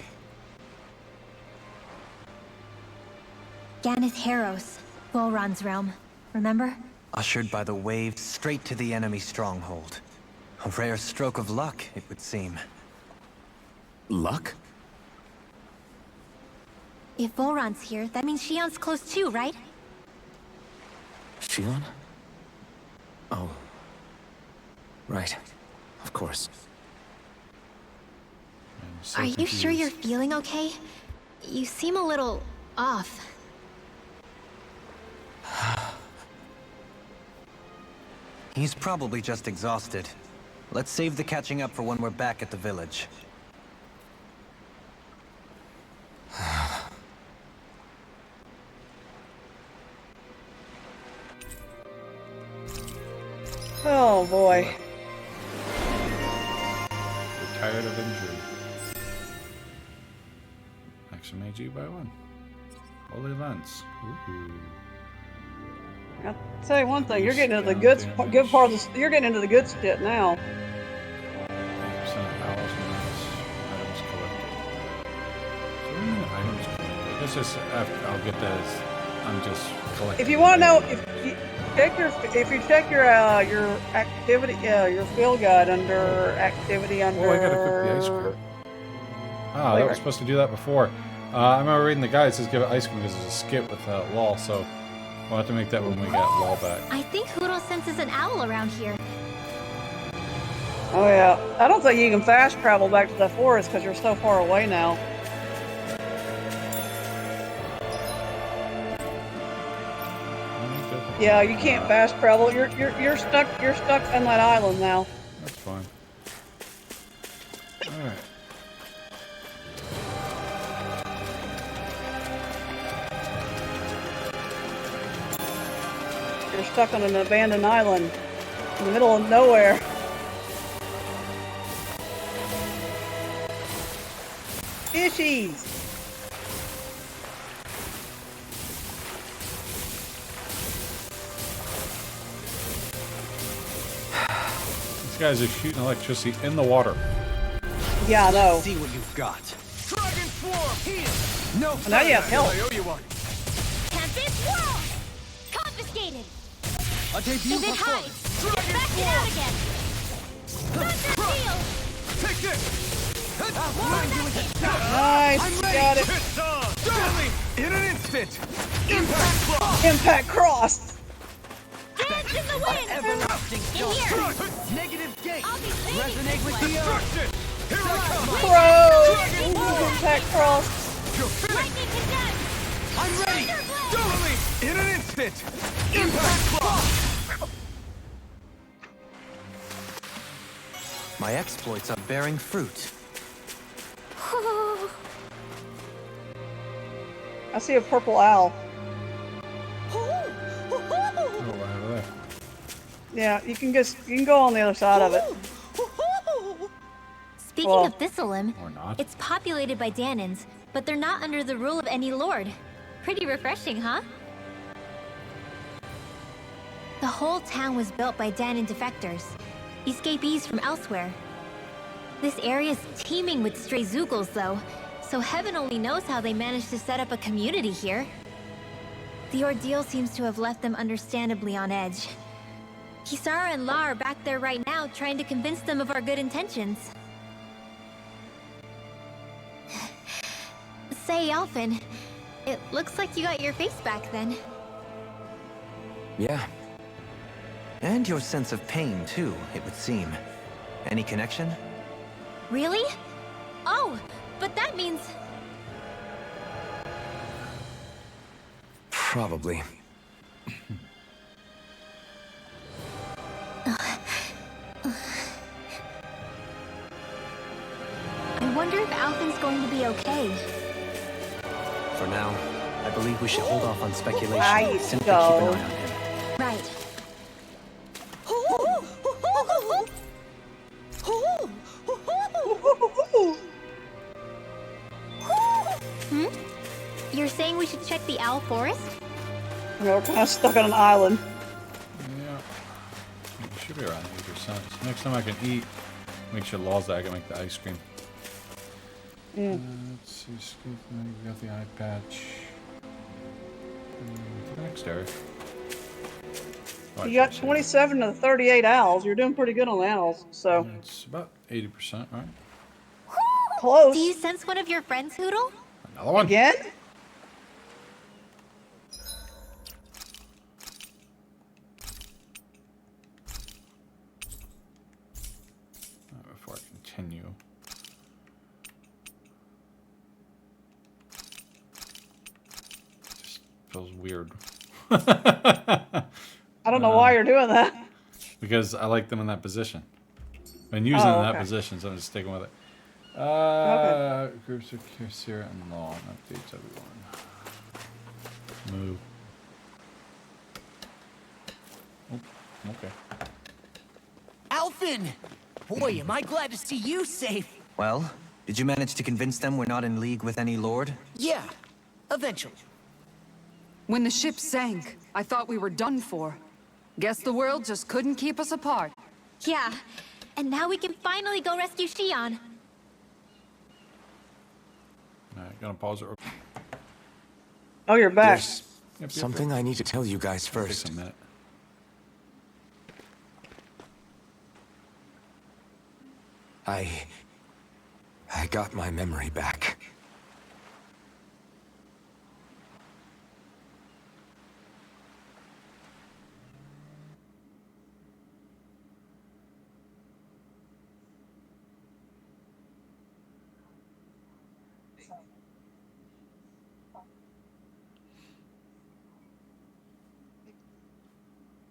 Ganath Haros, Volron's realm. Remember? Ushered by the waves straight to the enemy stronghold. A rare stroke of luck, it would seem. Luck? If Volron's here, that means Shion's close too, right? Shion? Oh. Right. Of course. I'm so Are you sure confused. you're feeling okay? You seem a little off. He's probably just exhausted. Let's save the catching up for when we're back at the village. Oh boy. You're tired of injury. Action made you by 1. Holy Lance. Ooh. I'll tell you one thing, you're getting into the good part of the, you're getting into the good shit now. 8% items collected. So what do you mean items collected? I guess just after, I'll get that as I'm just collecting. If you want to know, if you check your activity, your field guide under activity under. Oh, I gotta cook the ice cream. Ah, that was supposed to do that before. I remember reading the guide. It says give it ice cream because there's a skip with Law, so we'll have to make that when we get Law back. I think Hoodle senses an owl around here. Oh yeah, I don't think you can fast travel back to the forest because you're so far away now. Yeah, you can't fast travel. You're stuck on that island now. That's fine. All right. You're stuck on an abandoned island in the middle of nowhere. Fishies! These guys are shooting electricity in the water. Yeah, I know. See what you've got. Dragon Swarm! Here! No, Well, now you have help. I owe you one. Tempest Whirl! Confiscated! A debut If it hides, get back it out again! Thunder Shield! Take this! Nice, I'm ready! got it. It's on! Darling! In an instant! Impact Claw! Impact crossed. Hands in the wind! Everlasting In here! Negative gate! I'll be cleaning Resonate this with one. the destruction! Here I come! Crow. Ooh, impact crossed. You're finished! Lightning Condemned! I'm ready! Thunderblade! Darling! In an instant! Impact Claw! My exploits are bearing fruit. I see a purple owl. Oh, right over there. Yeah, you can go on the other side of it. Speaking of Thistleum, Or not. it's populated by Danans, but they're not under the rule of any lord. Pretty refreshing, huh? The whole town was built by Danan defectors, escapees from elsewhere. This area's teeming with stray Zeugles, though, so heaven only knows how they managed to set up a community here. The ordeal seems to have left them understandably on edge. Kisara and La are back there right now, trying to convince them of our good intentions. Say, Alphen, it looks like you got your face back then. Yeah. And your sense of pain, too, it would seem. Any connection? Really? Oh, but that means... Probably. I wonder if Alphen's going to be okay. For now, I believe we should hold off on speculation. I Simply go. keep an eye on him. Right. Hmm? You're saying we should check the Owl Forest? We're kind of stuck on an island. Yeah. It should be around 80%. Next time I can eat, make sure Law's that I can make the ice cream. Let's see, scoop, we got the eye patch. The next area. Oh, You got 27 to 38 owls. You're doing pretty good on the owls, so. It's about 80%, right? Close. Do you sense one of your friends, Hoodle? Another one. Again? Before I continue. Just feels weird. I don't know why you're doing that. Because I like them in that position. And using them in that position, so I'm just sticking with it. Groups of Kisara and Law updates everyone. Move. Oh, okay. Alphen! Boy, am I glad to see you safe. Well, did you manage to convince them we're not in league with any lord? Yeah, eventually. When the ship sank, I thought we were done for. Guess the world just couldn't keep us apart. Yeah, and now we can finally go rescue Shion. Alright, gonna pause it. Oh, you're back. There's something I need to tell you guys first. Takes a minute. I got my memory back.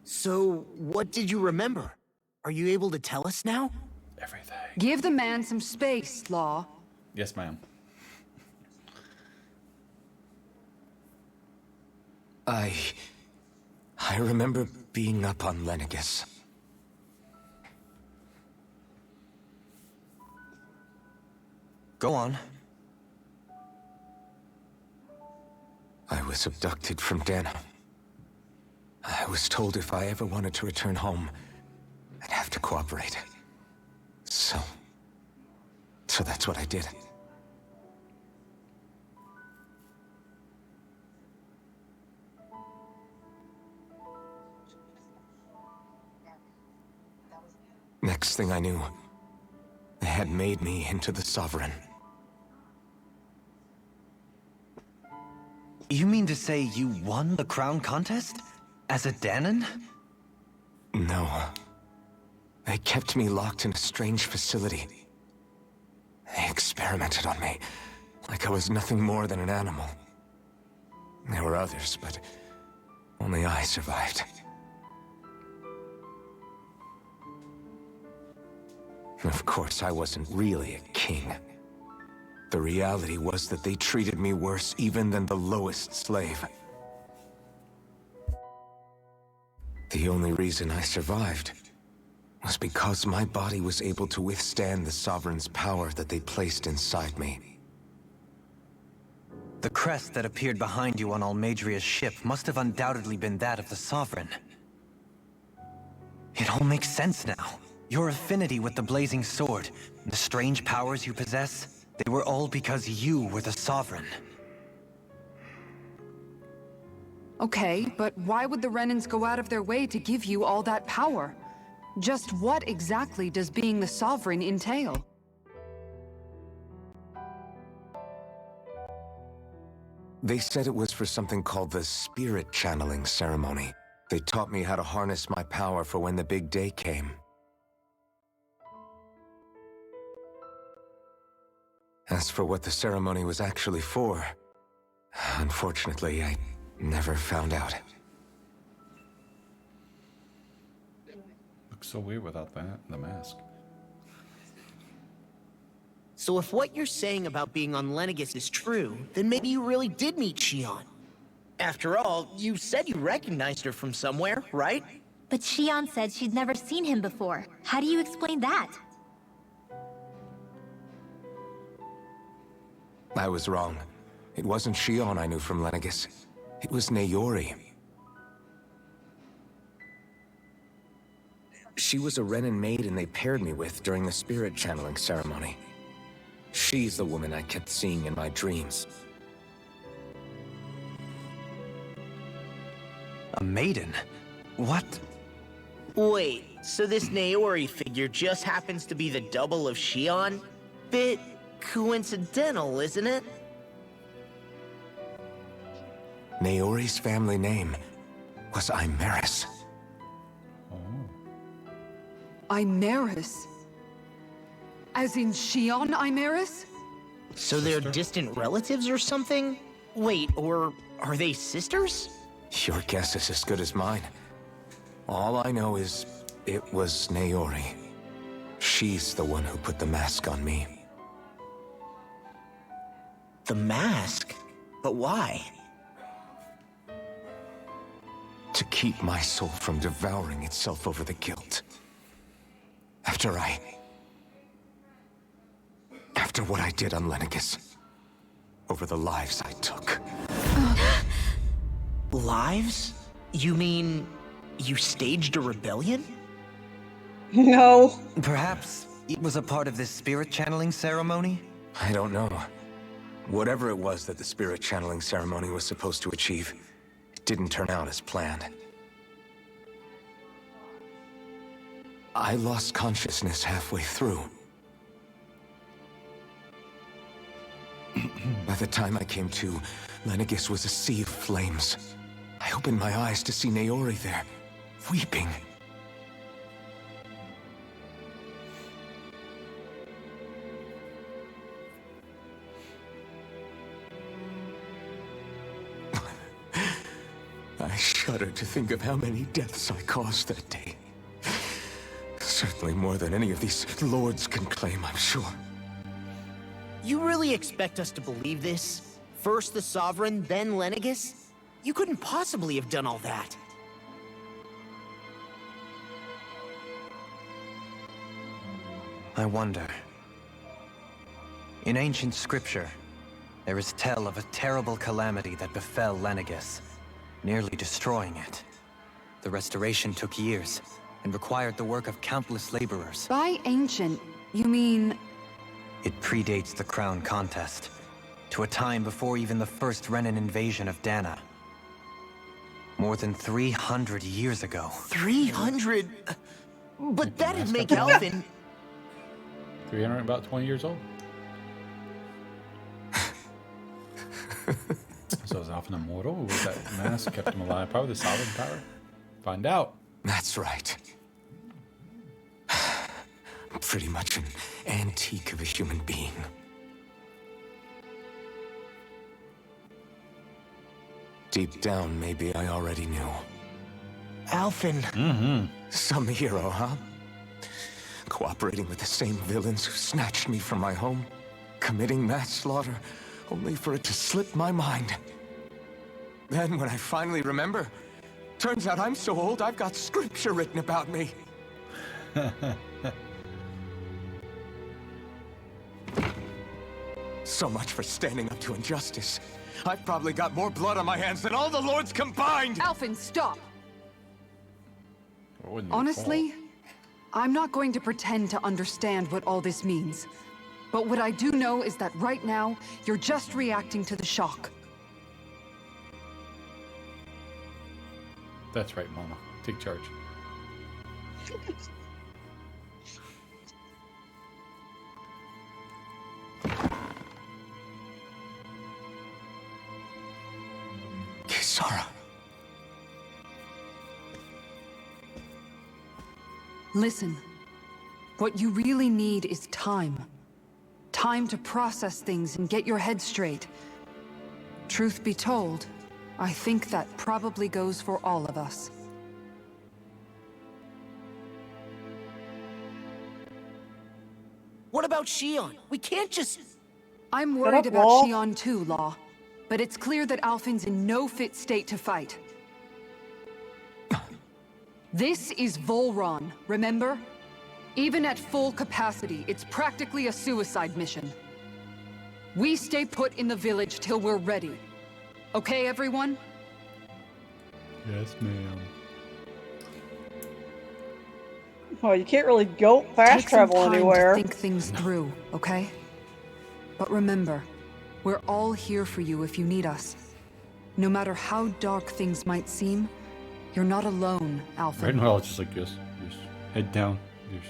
So, what did you remember? Are you able to tell us now? Everything. Give the man some space, Law. Yes, ma'am. I remember being up on Lenegus. Go on. I was abducted from Dana. I was told if I ever wanted to return home, I'd have to cooperate. So that's what I did. Next thing I knew, they had made me into the Sovereign. You mean to say you won the crown contest? As a Danan? No. They kept me locked in a strange facility. They experimented on me, like I was nothing more than an animal. There were others, but only I survived. Of course, I wasn't really a king. The reality was that they treated me worse even than the lowest slave. The only reason I survived was because my body was able to withstand the Sovereign's power that they placed inside me. The crest that appeared behind you on Almadria's ship must have undoubtedly been that of the Sovereign. It all makes sense now. Your affinity with the Blazing Sword, the strange powers you possess, they were all because you were the Sovereign. Okay, but why would the Renans go out of their way to give you all that power? Just what exactly does being the Sovereign entail? They said it was for something called the Spirit Channeling Ceremony. They taught me how to harness my power for when the big day came. As for what the ceremony was actually for, unfortunately, I never found out. Looks so weird without the mask. So if what you're saying about being on Lenegis is true, then maybe you really did meet Shion. After all, you said you recognized her from somewhere, right? But Shion said she'd never seen him before. How do you explain that? I was wrong. It wasn't Shion I knew from Lenegis. It was Naori. She was a Renan maiden they paired me with during the spirit channeling ceremony. She's the woman I kept seeing in my dreams. A maiden? What? Wait, so this Naori figure just happens to be the double of Shion? Bit coincidental, isn't it? Naori's family name was Imeris. Imeris? As in Shion Imeris? So they're distant relatives or something? Wait, or are they sisters? Your guess is as good as mine. All I know is it was Naori. She's the one who put the mask on me. The mask? But why? To keep my soul from devouring itself over the guilt. After what I did on Lenegis. Over the lives I took. Lives? You mean you staged a rebellion? No. Perhaps it was a part of this spirit channeling ceremony? I don't know. Whatever it was that the spirit channeling ceremony was supposed to achieve, it didn't turn out as planned. I lost consciousness halfway through. By the time I came to, Lenegis was a sea of flames. I opened my eyes to see Naori there, weeping. I shudder to think of how many deaths I caused that day. Certainly more than any of these lords can claim, I'm sure. You really expect us to believe this? First the Sovereign, then Lenegis? You couldn't possibly have done all that. I wonder. In ancient scripture, there is tell of a terrible calamity that befell Lenegis, nearly destroying it. The restoration took years, and required the work of countless laborers. By ancient, you mean... It predates the crown contest, to a time before even the first Renan invasion of Dana. More than 300 years ago. 300? But that'd make Alvin... 300, about 20 years old. So is Alvin immortal? Or was that mask kept him alive? Probably the Sovereign power. Find out. That's right. I'm pretty much an antique of a human being. Deep down, maybe I already knew. Alvin. Some hero, huh? Cooperating with the same villains who snatched me from my home, committing mass slaughter, only for it to slip my mind. Then, when I finally remember, Turns out I'm so old, I've got scripture written about me. So much for standing up to injustice. I've probably got more blood on my hands than all the lords combined! Alphen, stop! Wouldn't Honestly, I'm not going to pretend to understand what all this means. But what I do know is that right now, you're just reacting to the shock. That's right, Mama. Take charge. Kisara. Listen, what you really need is time. Time to process things and get your head straight. Truth be told, I think that probably goes for all of us. What about Shion? We can't just... I'm worried about Shion too, Law. But it's clear that Alphen's in no fit state to fight. This is Volron, remember? Even at full capacity, it's practically a suicide mission. We stay put in the village till we're ready. Okay, everyone? Yes, ma'am. Well, you can't really go fast travel anywhere. Take some time to think things through, okay? But remember, we're all here for you if you need us. No matter how dark things might seem, you're not alone, Alphen. Right now, it's just like, yes, yes. Head down. Yes.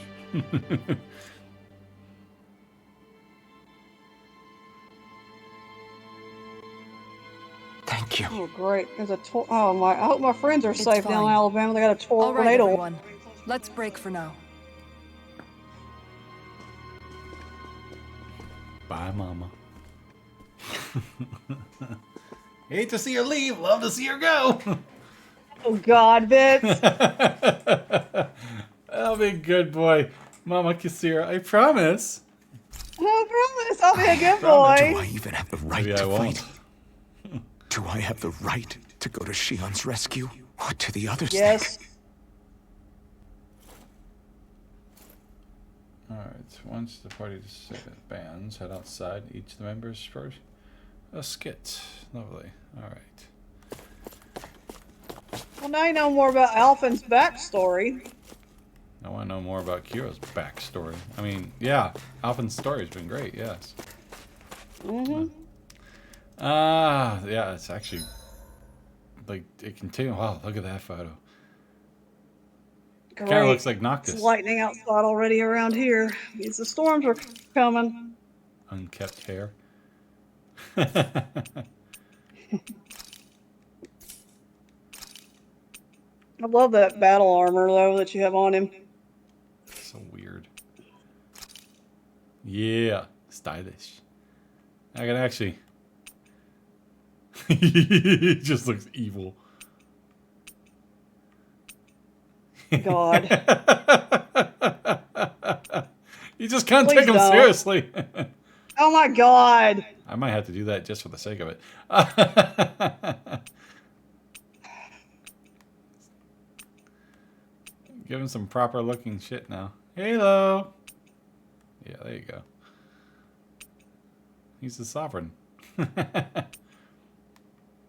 Thank you. Oh, great. There's a oh my! I hope my friends are It's safe down in fine. Alabama. They got a tornado. All right, everyone. Let's break for now. Bye, Mama. Hate to see her leave. Love to see her go. Oh God, Vince. I'll be a good boy, Mama Kisira. I promise. I promise I'll be a good Do boy. I even have the right Maybe to I won't. fight? Do I have the right to go to Shion's rescue? What do the others Yes. think? Alright, once the party bands head outside, each of the members first a skit. Lovely. Alright. Well, now you know more about Alphen's backstory. I want to know more about Kira's backstory. I mean, yeah, Alphen's story's been great, yes. Mm-hmm. Yeah, it's actually, like, it continues. Wow, look at that photo. Kind of looks like Noctis. It's lightning outside already around here. Means the storms are coming. Unkept hair. I love that battle armor, though, that you have on him. So weird. Yeah, stylish. I can actually... He just looks evil. God. You just can't Please take him don't. seriously. Oh my God. I might have to do that just for the sake of it. Give him some proper looking shit now. Halo. Yeah, there you go. He's the sovereign.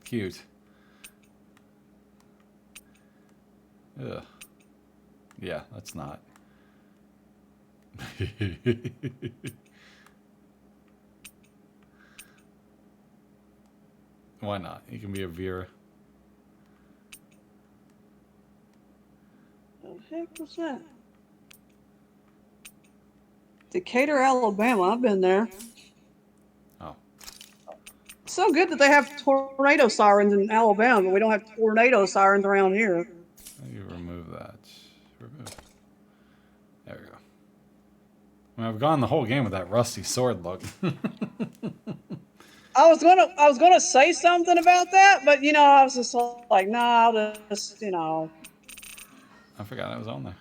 Cute. Ugh. Yeah, that's not. Why not? He can be a Vera. What the heck was that? Decatur, Alabama. I've been there. Oh. So good that they have tornado sirens in Alabama, but we don't have tornado sirens around here. How do you remove that? Remove. There we go. I mean, I've gone the whole game with that rusty sword look. I was gonna say something about that, but you know, I was just like, nah, I'll just, you know. I forgot I was on there.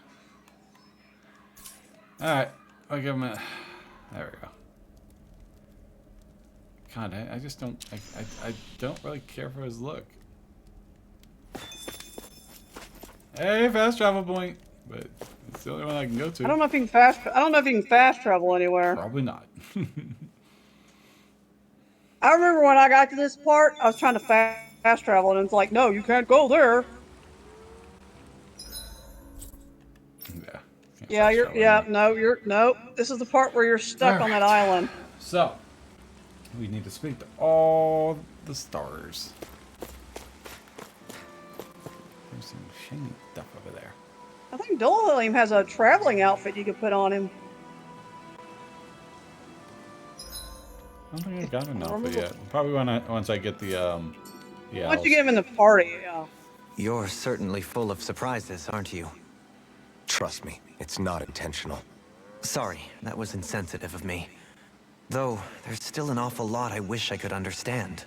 Alright, I'll give him a... There we go. God, I just don't... I don't really care for his look. Hey, fast travel point, but it's the only one I can go to. I don't know if you can fast travel anywhere. Probably not. I remember when I got to this part, I was trying to fast travel, and it's like, no, you can't go there. Yeah. No. This is the part where you're stuck on that island. So, we need to speak to all the stars. There's some shiny stuff over there. I think Dolim has a traveling outfit you could put on him. I don't think I got an outfit yet. Probably once I get the Once you get him in the party, yeah. You're certainly full of surprises, aren't you? Trust me, it's not intentional. Sorry, that was insensitive of me. Though, there's still an awful lot I wish I could understand.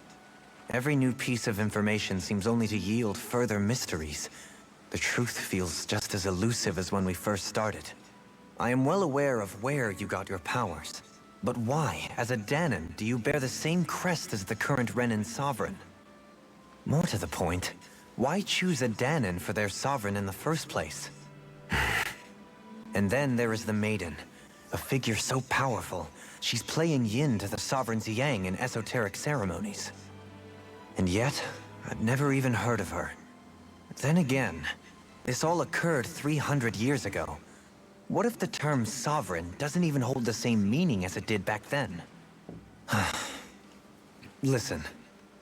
Every new piece of information seems only to yield further mysteries. The truth feels just as elusive as when we first started. I am well aware of where you got your powers. But why, as a Danon, do you bear the same crest as the current Renan sovereign? More to the point, why choose a Danon for their sovereign in the first place? And then there is the Maiden, a figure so powerful, she's playing yin to the sovereign's yang in esoteric ceremonies. And yet, I'd never even heard of her. Then again, this all occurred 300 years ago. What if the term sovereign doesn't even hold the same meaning as it did back then? Listen,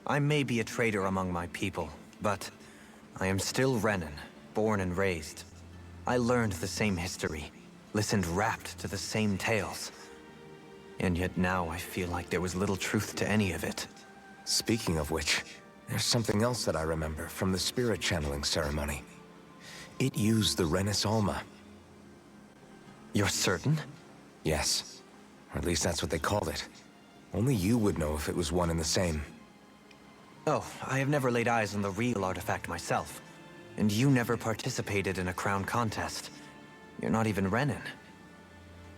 I may be a traitor among my people, but I am still Renan, born and raised. I learned the same history, listened rapt to the same tales. And yet now I feel like there was little truth to any of it. Speaking of which, there's something else that I remember from the spirit channeling ceremony. It used the Renis Alma. You're certain? Yes. Or at least that's what they called it. Only you would know if it was one and the same. Oh, I have never laid eyes on the real artifact myself. And you never participated in a crown contest. You're not even Renan.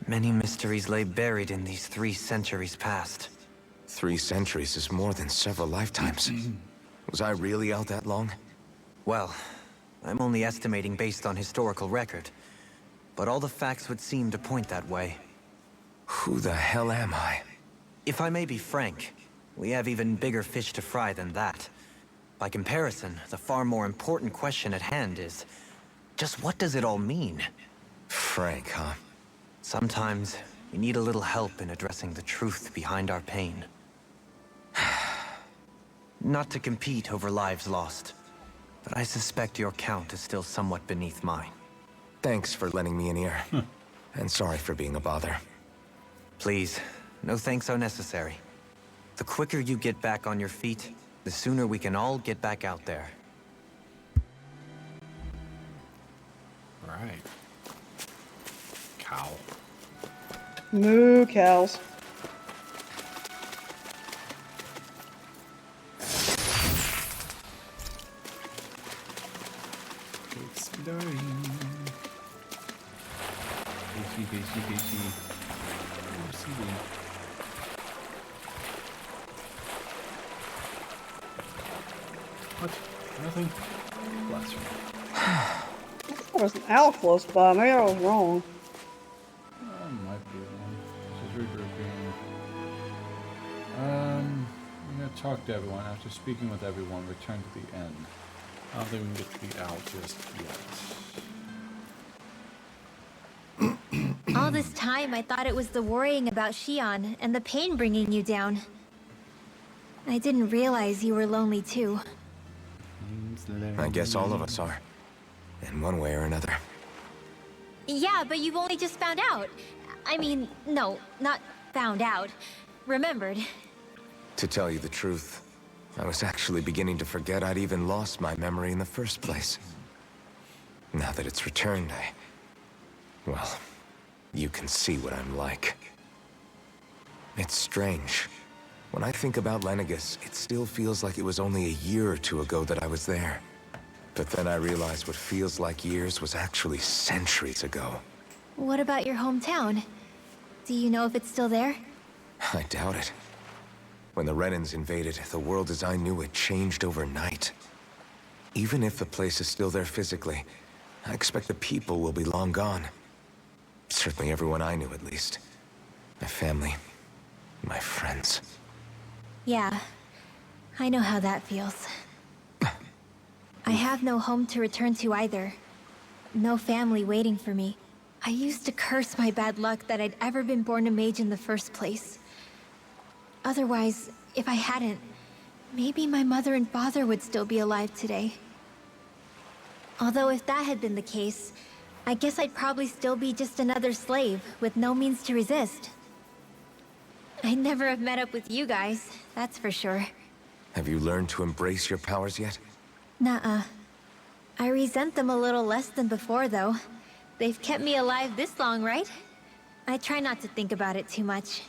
Many mysteries lay buried in these 3 centuries past. 3 centuries is more than several lifetimes. Was I really out that long? Well, I'm only estimating based on historical record. But all the facts would seem to point that way. Who the hell am I? If I may be frank, we have even bigger fish to fry than that. By comparison, the far more important question at hand is, just what does it all mean? Frank, huh? Sometimes, we need a little help in addressing the truth behind our pain. Not to compete over lives lost, but I suspect your count is still somewhat beneath mine. Thanks for lending me an ear. And sorry for being a bother. Please, no thanks are necessary. The quicker you get back on your feet, the sooner we can all get back out there. Right. Cow. Moo cows. Exploring. Casey. What? Nothing? Bless you. There was an owl close by. Maybe I was wrong. Might be one. This is regrouping. I'm gonna talk to everyone. After speaking with everyone, return to the end. I don't think we can get to the owl just yet. All this time, I thought it was the worrying about Shion and the pain bringing you down. I didn't realize you were lonely too. I guess all of us are. In one way or another. Yeah, but you've only just found out. I mean, no, not found out. Remembered. To tell you the truth, I was actually beginning to forget I'd even lost my memory in the first place. Now that it's returned, well, you can see what I'm like. It's strange. When I think about Lenegus, it still feels like it was only a year or 2 ago that I was there. But then I realized what feels like years was actually centuries ago. What about your hometown? Do you know if it's still there? I doubt it. When the Renans invaded, the world as I knew it changed overnight. Even if the place is still there physically, I expect the people will be long gone. Certainly everyone I knew, at least. My family, my friends. Yeah, I know how that feels. I have no home to return to either. No family waiting for me. I used to curse my bad luck that I'd ever been born a mage in the first place. Otherwise, if I hadn't, maybe my mother and father would still be alive today. Although if that had been the case, I guess I'd probably still be just another slave with no means to resist. I'd never have met up with you guys, that's for sure. Have you learned to embrace your powers yet? Nuh-uh. I resent them a little less than before, though. They've kept me alive this long, right? I try not to think about it too much.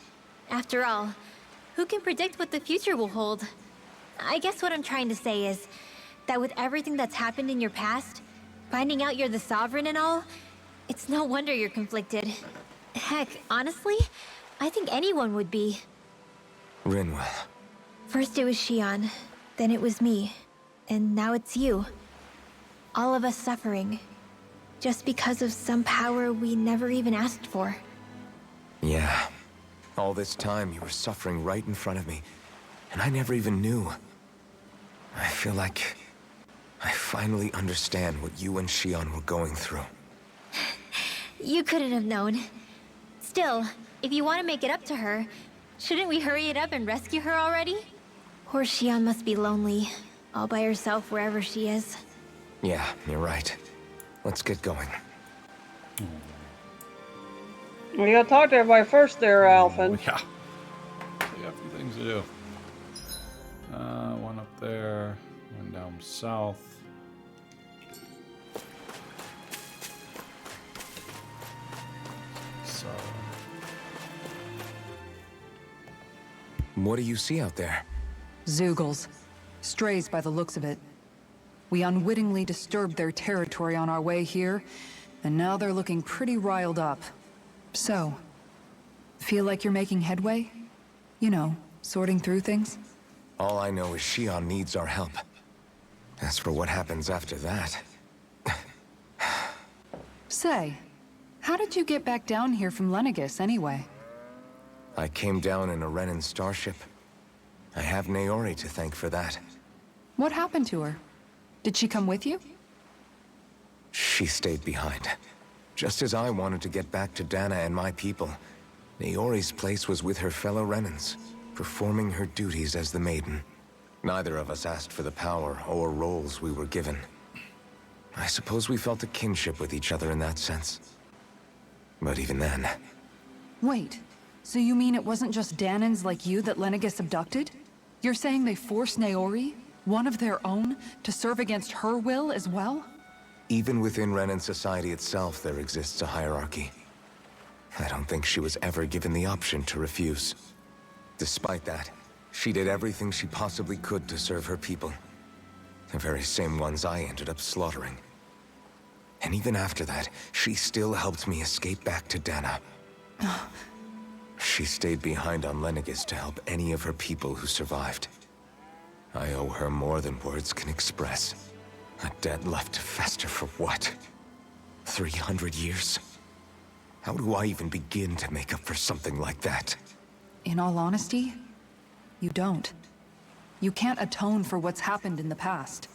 After all, who can predict what the future will hold? I guess what I'm trying to say is that with everything that's happened in your past, finding out you're the Sovereign and all, it's no wonder you're conflicted. Heck, honestly, I think anyone would be. Rinwell. First it was Shion, then it was me, and now it's you. All of us suffering, just because of some power we never even asked for. Yeah. All this time you were suffering right in front of me, and I never even knew. I feel like I finally understand what you and Shion were going through. You couldn't have known. Still, if you want to make it up to her, shouldn't we hurry it up and rescue her already? Poor Shion must be lonely, all by herself wherever she is. Yeah, you're right. Let's get going. Well, you gotta talk to everybody first there, Alphen. Yeah. We got a few things to do. One up there, one down south. So. What do you see out there? Zeugles. Strays by the looks of it. We unwittingly disturbed their territory on our way here, and now they're looking pretty riled up. So, feel like you're making headway? You know, sorting through things? All I know is Shion needs our help. As for what happens after that... Say, how did you get back down here from Lenegis, anyway? I came down in a Renan starship. I have Naori to thank for that. What happened to her? Did she come with you? She stayed behind. Just as I wanted to get back to Dana and my people, Naori's place was with her fellow Renans, performing her duties as the Maiden. Neither of us asked for the power or roles we were given. I suppose we felt a kinship with each other in that sense. But even then... Wait, so you mean it wasn't just Danans like you that Lenegis abducted? You're saying they forced Naori, one of their own, to serve against her will as well? Even within Renan society itself, there exists a hierarchy. I don't think she was ever given the option to refuse. Despite that, she did everything she possibly could to serve her people. The very same ones I ended up slaughtering. And even after that, she still helped me escape back to Dana. She stayed behind on Lenegis to help any of her people who survived. I owe her more than words can express. A debt left to fester for what? 300 years? How do I even begin to make up for something like that? In all honesty, you don't. You can't atone for what's happened in the past.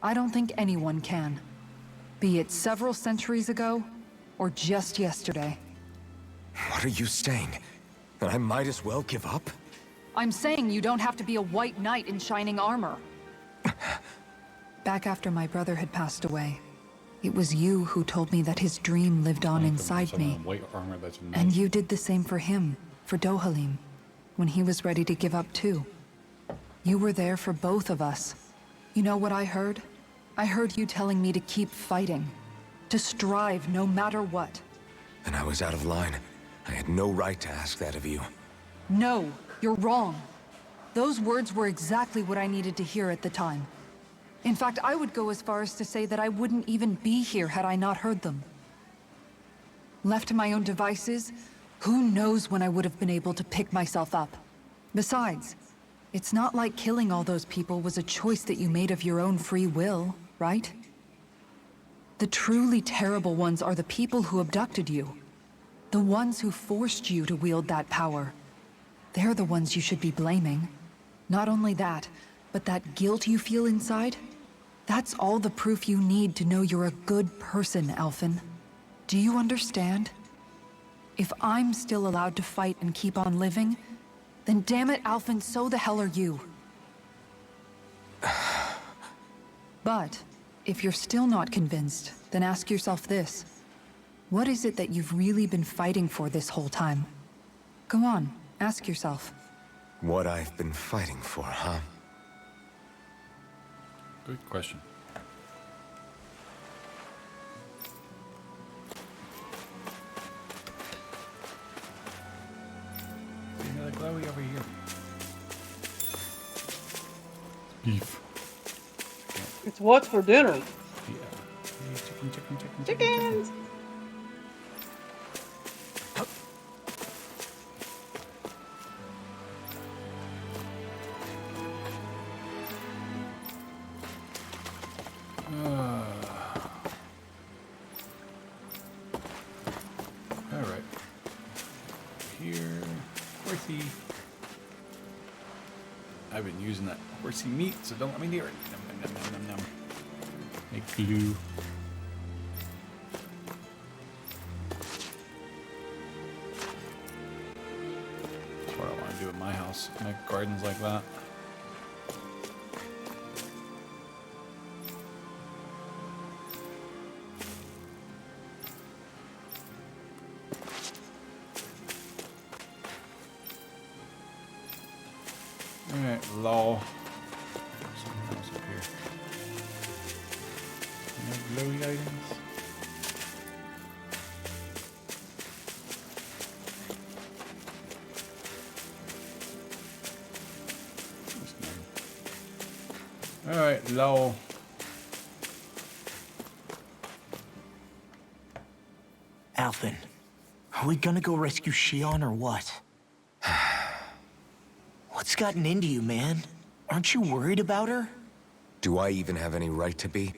I don't think anyone can. Be it several centuries ago, or just yesterday. What are you saying? That I might as well give up? I'm saying you don't have to be a white knight in shining armor. Back after my brother had passed away, it was you who told me that his dream lived on inside me. White armor, that's nice. And you did the same for him, for Dohalim, when he was ready to give up too. You were there for both of us. You know what I heard? I heard you telling me to keep fighting. To strive no matter what. And I was out of line. I had no right to ask that of you. No, you're wrong. Those words were exactly what I needed to hear at the time. In fact, I would go as far as to say that I wouldn't even be here had I not heard them. Left to my own devices, who knows when I would have been able to pick myself up. Besides, it's not like killing all those people was a choice that you made of your own free will, right? The truly terrible ones are the people who abducted you. The ones who forced you to wield that power. They're the ones you should be blaming. Not only that, but that guilt you feel inside, that's all the proof you need to know you're a good person, Alphen. Do you understand? If I'm still allowed to fight and keep on living, then damn it, Alphen, so the hell are you. But if you're still not convinced, then ask yourself this. What is it that you've really been fighting for this whole time? Go on, ask yourself. What I've been fighting for, huh? Good question. Another glowy over here. Beef. It's what's for dinner. Yeah. Hey, chicken. Chickens! Alright. Here. Horsey. I've been using that horsey meat, so don't let me near it. Nom, nom, nom, nom, nom. Make glue. That's what I want to do in my house. Make gardens like that. Alright, law. Something else up here. No glowy items. Alright, law. Alphen, are we gonna go rescue Shion or what? What's gotten into you, man? Aren't you worried about her? Do I even have any right to be?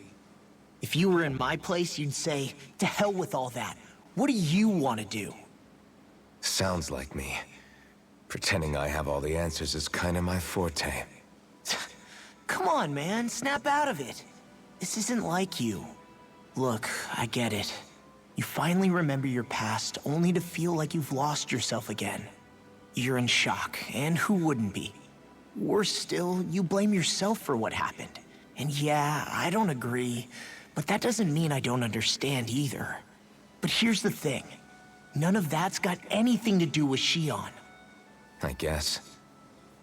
If you were in my place, you'd say, to hell with all that. What do you want to do? Sounds like me. Pretending I have all the answers is kinda my forte. Come on, man, snap out of it. This isn't like you. Look, I get it. You finally remember your past, only to feel like you've lost yourself again. You're in shock, and who wouldn't be? Worse still, you blame yourself for what happened. And yeah, I don't agree, but that doesn't mean I don't understand either. But here's the thing. None of that's got anything to do with Shion. I guess.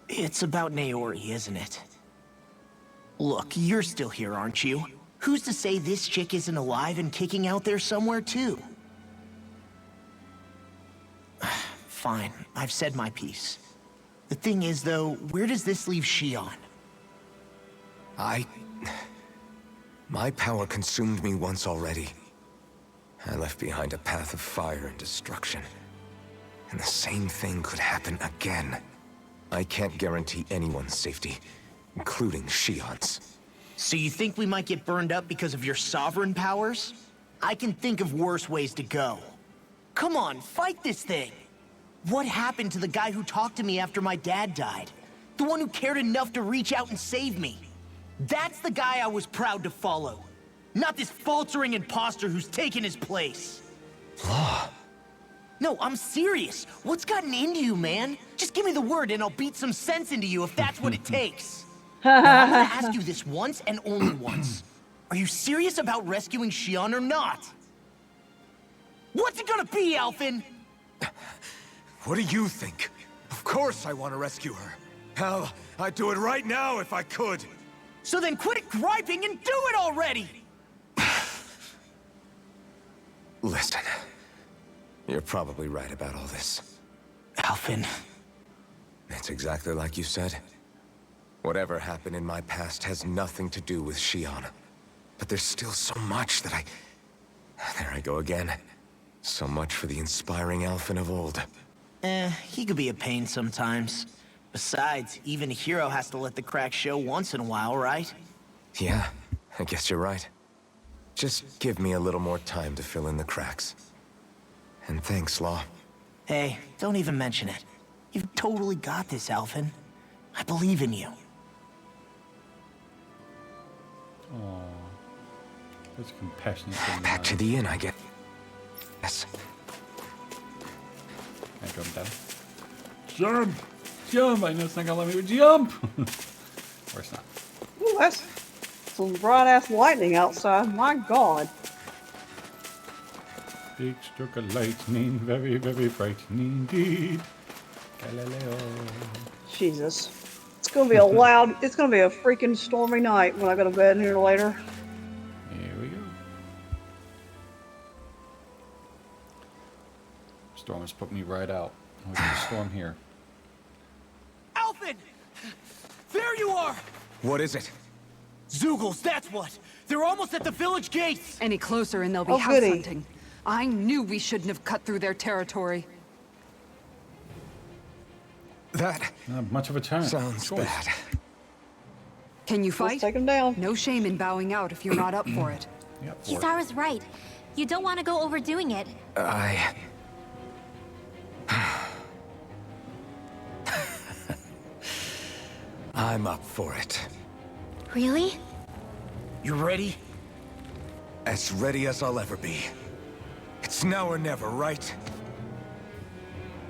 It's about Naori, isn't it? Look, you're still here, aren't you? Who's to say this chick isn't alive and kicking out there somewhere, too? Fine, I've said my piece. The thing is, though, where does this leave Shion? My power consumed me once already. I left behind a path of fire and destruction. And the same thing could happen again. I can't guarantee anyone's safety, including Shion's. So you think we might get burned up because of your sovereign powers? I can think of worse ways to go. Come on, fight this thing! What happened to the guy who talked to me after my dad died? The one who cared enough to reach out and save me? That's the guy I was proud to follow. Not this faltering imposter who's taken his place. Law. No, I'm serious. What's gotten into you, man? Just give me the word and I'll beat some sense into you if that's what it takes. Now, I'm gonna ask you this once and only once. Are you serious about rescuing Shion or not? What's it gonna be, Alphen? What do you think? Of course I want to rescue her. Hell, I'd do it right now if I could. So then quit griping and do it already! Listen, you're probably right about all this. Alphen. It's exactly like you said. Whatever happened in my past has nothing to do with Shion. But there's still so much that There I go again. So much for the inspiring Alphen of old. He could be a pain sometimes. Besides, even a hero has to let the cracks show once in a while, right? Yeah, I guess you're right. Just give me a little more time to fill in the cracks. And thanks, Law. Hey, don't even mention it. You've totally got this, Alvin. I believe in you. Aww. That's compassionate. Back to the inn, I guess. Yes. Can I jump down? Jump! Jump! I know it's not gonna let me jump! Or it's not. Ooh, that's some bright ass lightning outside. My God. Big stroke of lightning, very, very frightening indeed. Galileo. Jesus. It's gonna be a loud, it's gonna be a freaking stormy night when I go to bed here later. Here we go. Storm has put me right out. Look at the storm here. Alvin! There you are! What is it? Zeugles, that's what! They're almost at the village gates! Any closer and they'll be Oh, house goody. hunting. I knew we shouldn't have cut through their territory. That Not much of a turn. sounds Choice. bad. Can you Let's fight? take them down. No shame in bowing out if you're not up for it. Yep, for it. Kisara's right. You don't want to go overdoing it. I'm up for it. Really? You ready? As ready as I'll ever be. It's now or never, right?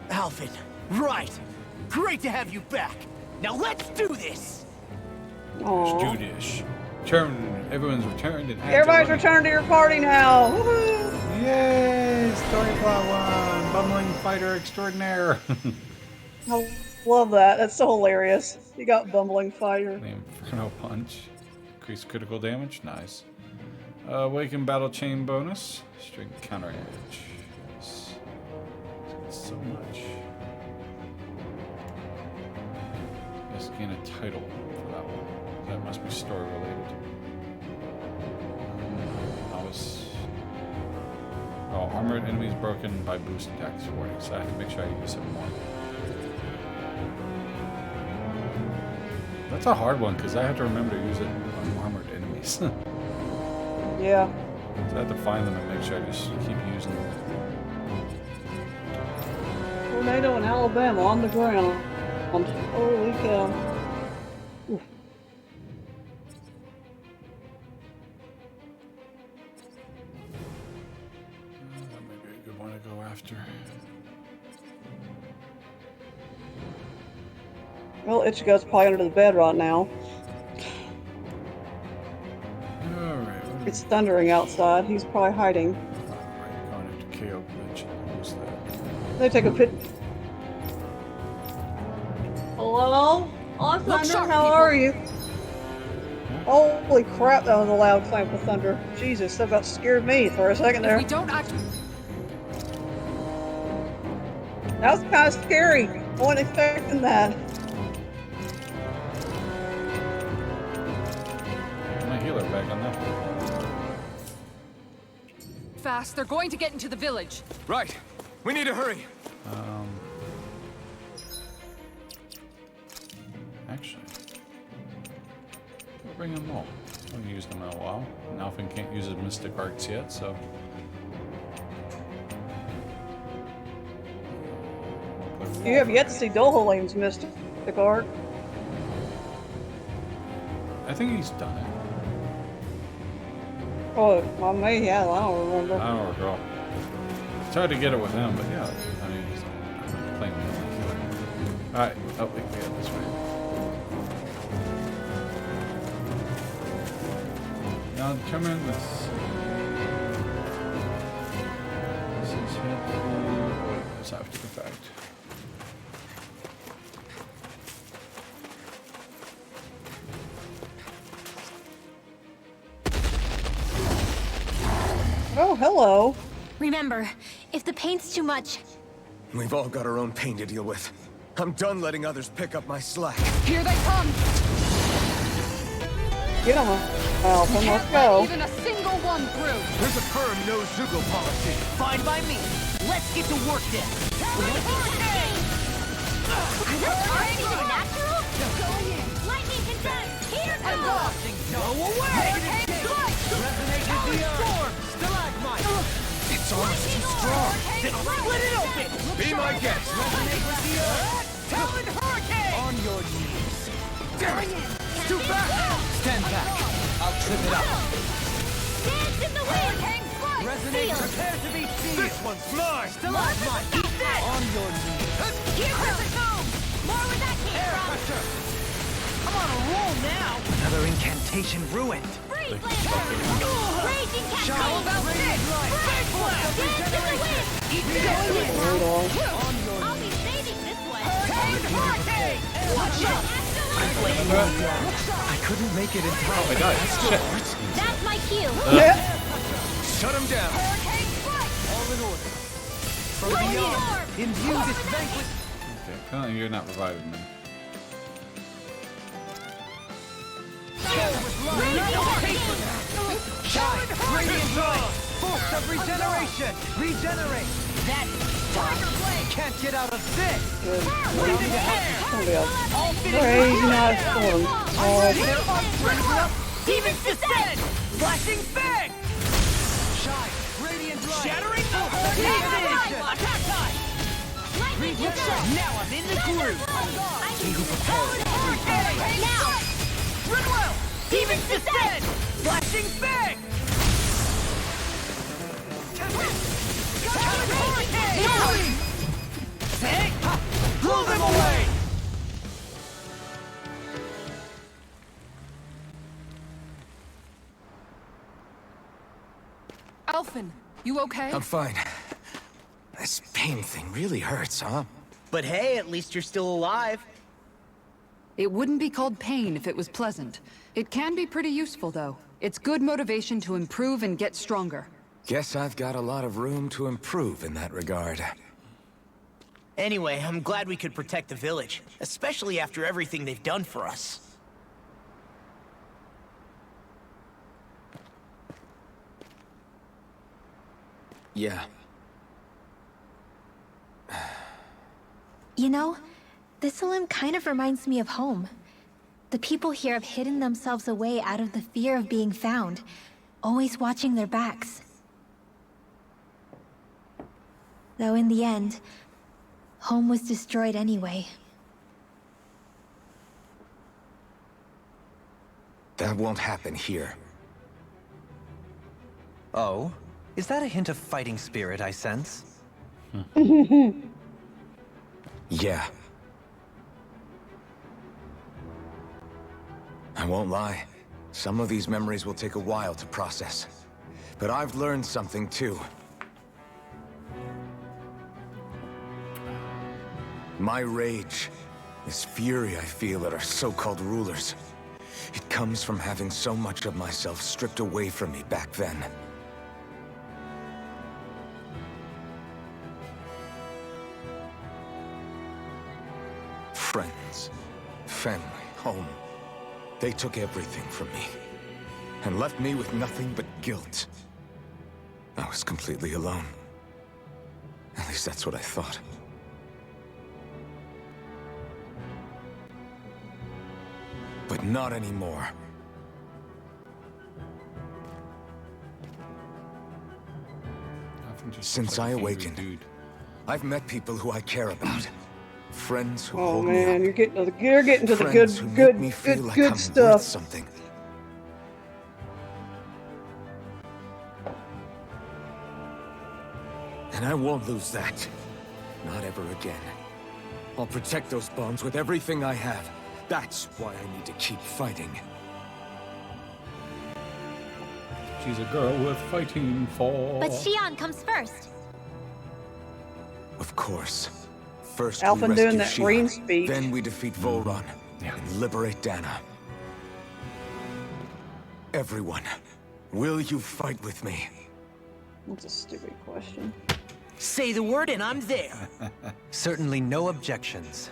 Alvin, right! Great to have you back! Now let's do this! Aww. Let's do this. Everyone's returned and Everybody's returned to your party now. Woohoo! Yay! Story plot one. Bumbling fighter extraordinaire. I love that. That's so hilarious. You got bumbling fighter. The Inferno Punch. Increased critical damage. Nice. Awaken battle chain bonus. Strength counter edge. Yes. So much. Yes, gain a title for that one. That must be story related. Oh, armored enemies broken by boost attacks warning, so I have to make sure I use it more. That's a hard one because I have to remember to use it on armored enemies. So Yeah. I have to find them and make sure I just keep using them. Tornado in Alabama on the ground. Holy cow. Oof. That might be a good one to go after. Well, Ichigo's probably under the bed right now. Alright, It's thundering outside. He's probably hiding. Alright, going after KO Glitch. Who's that? They take a pit. Hello? Oh, Thunder, how are you? Holy crap, that was a loud clamp of thunder. Jesus, that about scared me for a second there. If we don't act. That was kind of scary. I wasn't expecting that. My healer back on that. Fast, they're going to get into the village. Right. We need to hurry. Actually, we'll bring them all. I haven't used them in a while. And Alphen can't use his Mystic Arts yet, so. You have yet to see Doholane's Mystic Art. I think he's done it. Oh, well, maybe, yeah, I don't remember. I don't recall. It's hard to get it with him, but yeah, I mean, he's playing the only healer. Alright, oh, wait, we got this way. Now determine this. This is this after the fact. Oh, hello. Remember, if the pain's too much, We've all got our own pain to deal with. I'm done letting others pick up my slack. Here they come. Get him, Alphen, let's Can't go. let even a single one through. There's a firm no Zugo policy. Fine by me. Let's get to work then. are those already natural? Going in. Lightning confirmed. Here goes. Go away! It's almost too strong. Then split it open! Be my guest. Talon Hurricane! On your knees. Scoot back! Stand back. I'll trip it up. Dance in the wind! Resonate, Seal. prepare to be seized. This one's mine! Stalagmite. Eat this! On your knees. Here comes the home! More where that came Air from! pressure. I'm on a roll now! Another incantation ruined. Freeze Lancer! Raging Shower Cascade! of radiant light. Big blast! Dance in the wind! Eat this! On your I'll be saving this one! Talon Hurricane! Watch out! I couldn't make it in time. I died. Shit. That's my cue! Shut him down. All in order. From beyond, imbue this vanquish. Okay, apparently you're not reviving me. Shine, radiant light, force of regeneration, regenerate. That tiger blade can't get out of this. Crazy nice storm. Demons descend! Flashing fang! Shine, radiant light, Shattering the regeneration. Attack time! Now I'm in the groove! He who prepares. Now! Ridwell! Demons descend! Flashing fang! Hey! Blow them away! Alphen, you okay? I'm fine. This pain thing really hurts, huh? But hey, at least you're still alive. It wouldn't be called pain if it was pleasant. It can be pretty useful, though. It's good motivation to improve and get stronger. Guess I've got a lot of room to improve in that regard. Anyway, I'm glad we could protect the village, especially after everything they've done for us. Yeah. You know, Thistleum kind of reminds me of home. The people here have hidden themselves away out of the fear of being found, always watching their backs. Though in the end, home was destroyed anyway. That won't happen here. Oh? Is that a hint of fighting spirit I sense? Yeah. I won't lie. Some of these memories will take a while to process. But I've learned something too. My rage, this fury I feel at our so-called rulers, it comes from having so much of myself stripped away from me back then. Friends, family, home. They took everything from me, and left me with nothing but guilt. I was completely alone. At least that's what I thought. But not anymore. Since I awakened, I've met people who I care about. Friends who Oh hold me man, up. you're getting to the Friends who make me feel like I'm good worth stuff. something. And I won't lose that. Not ever again. I'll protect those bonds with everything I have. That's why I need to keep fighting. She's a girl worth fighting for. But Xion comes first. Of course. First Alphen we doing rescue that Xion, green speech. then we defeat Volron, Yeah. and liberate Dana. Everyone, will you fight with me? That's a stupid question. Say the word and I'm there. Certainly no objections.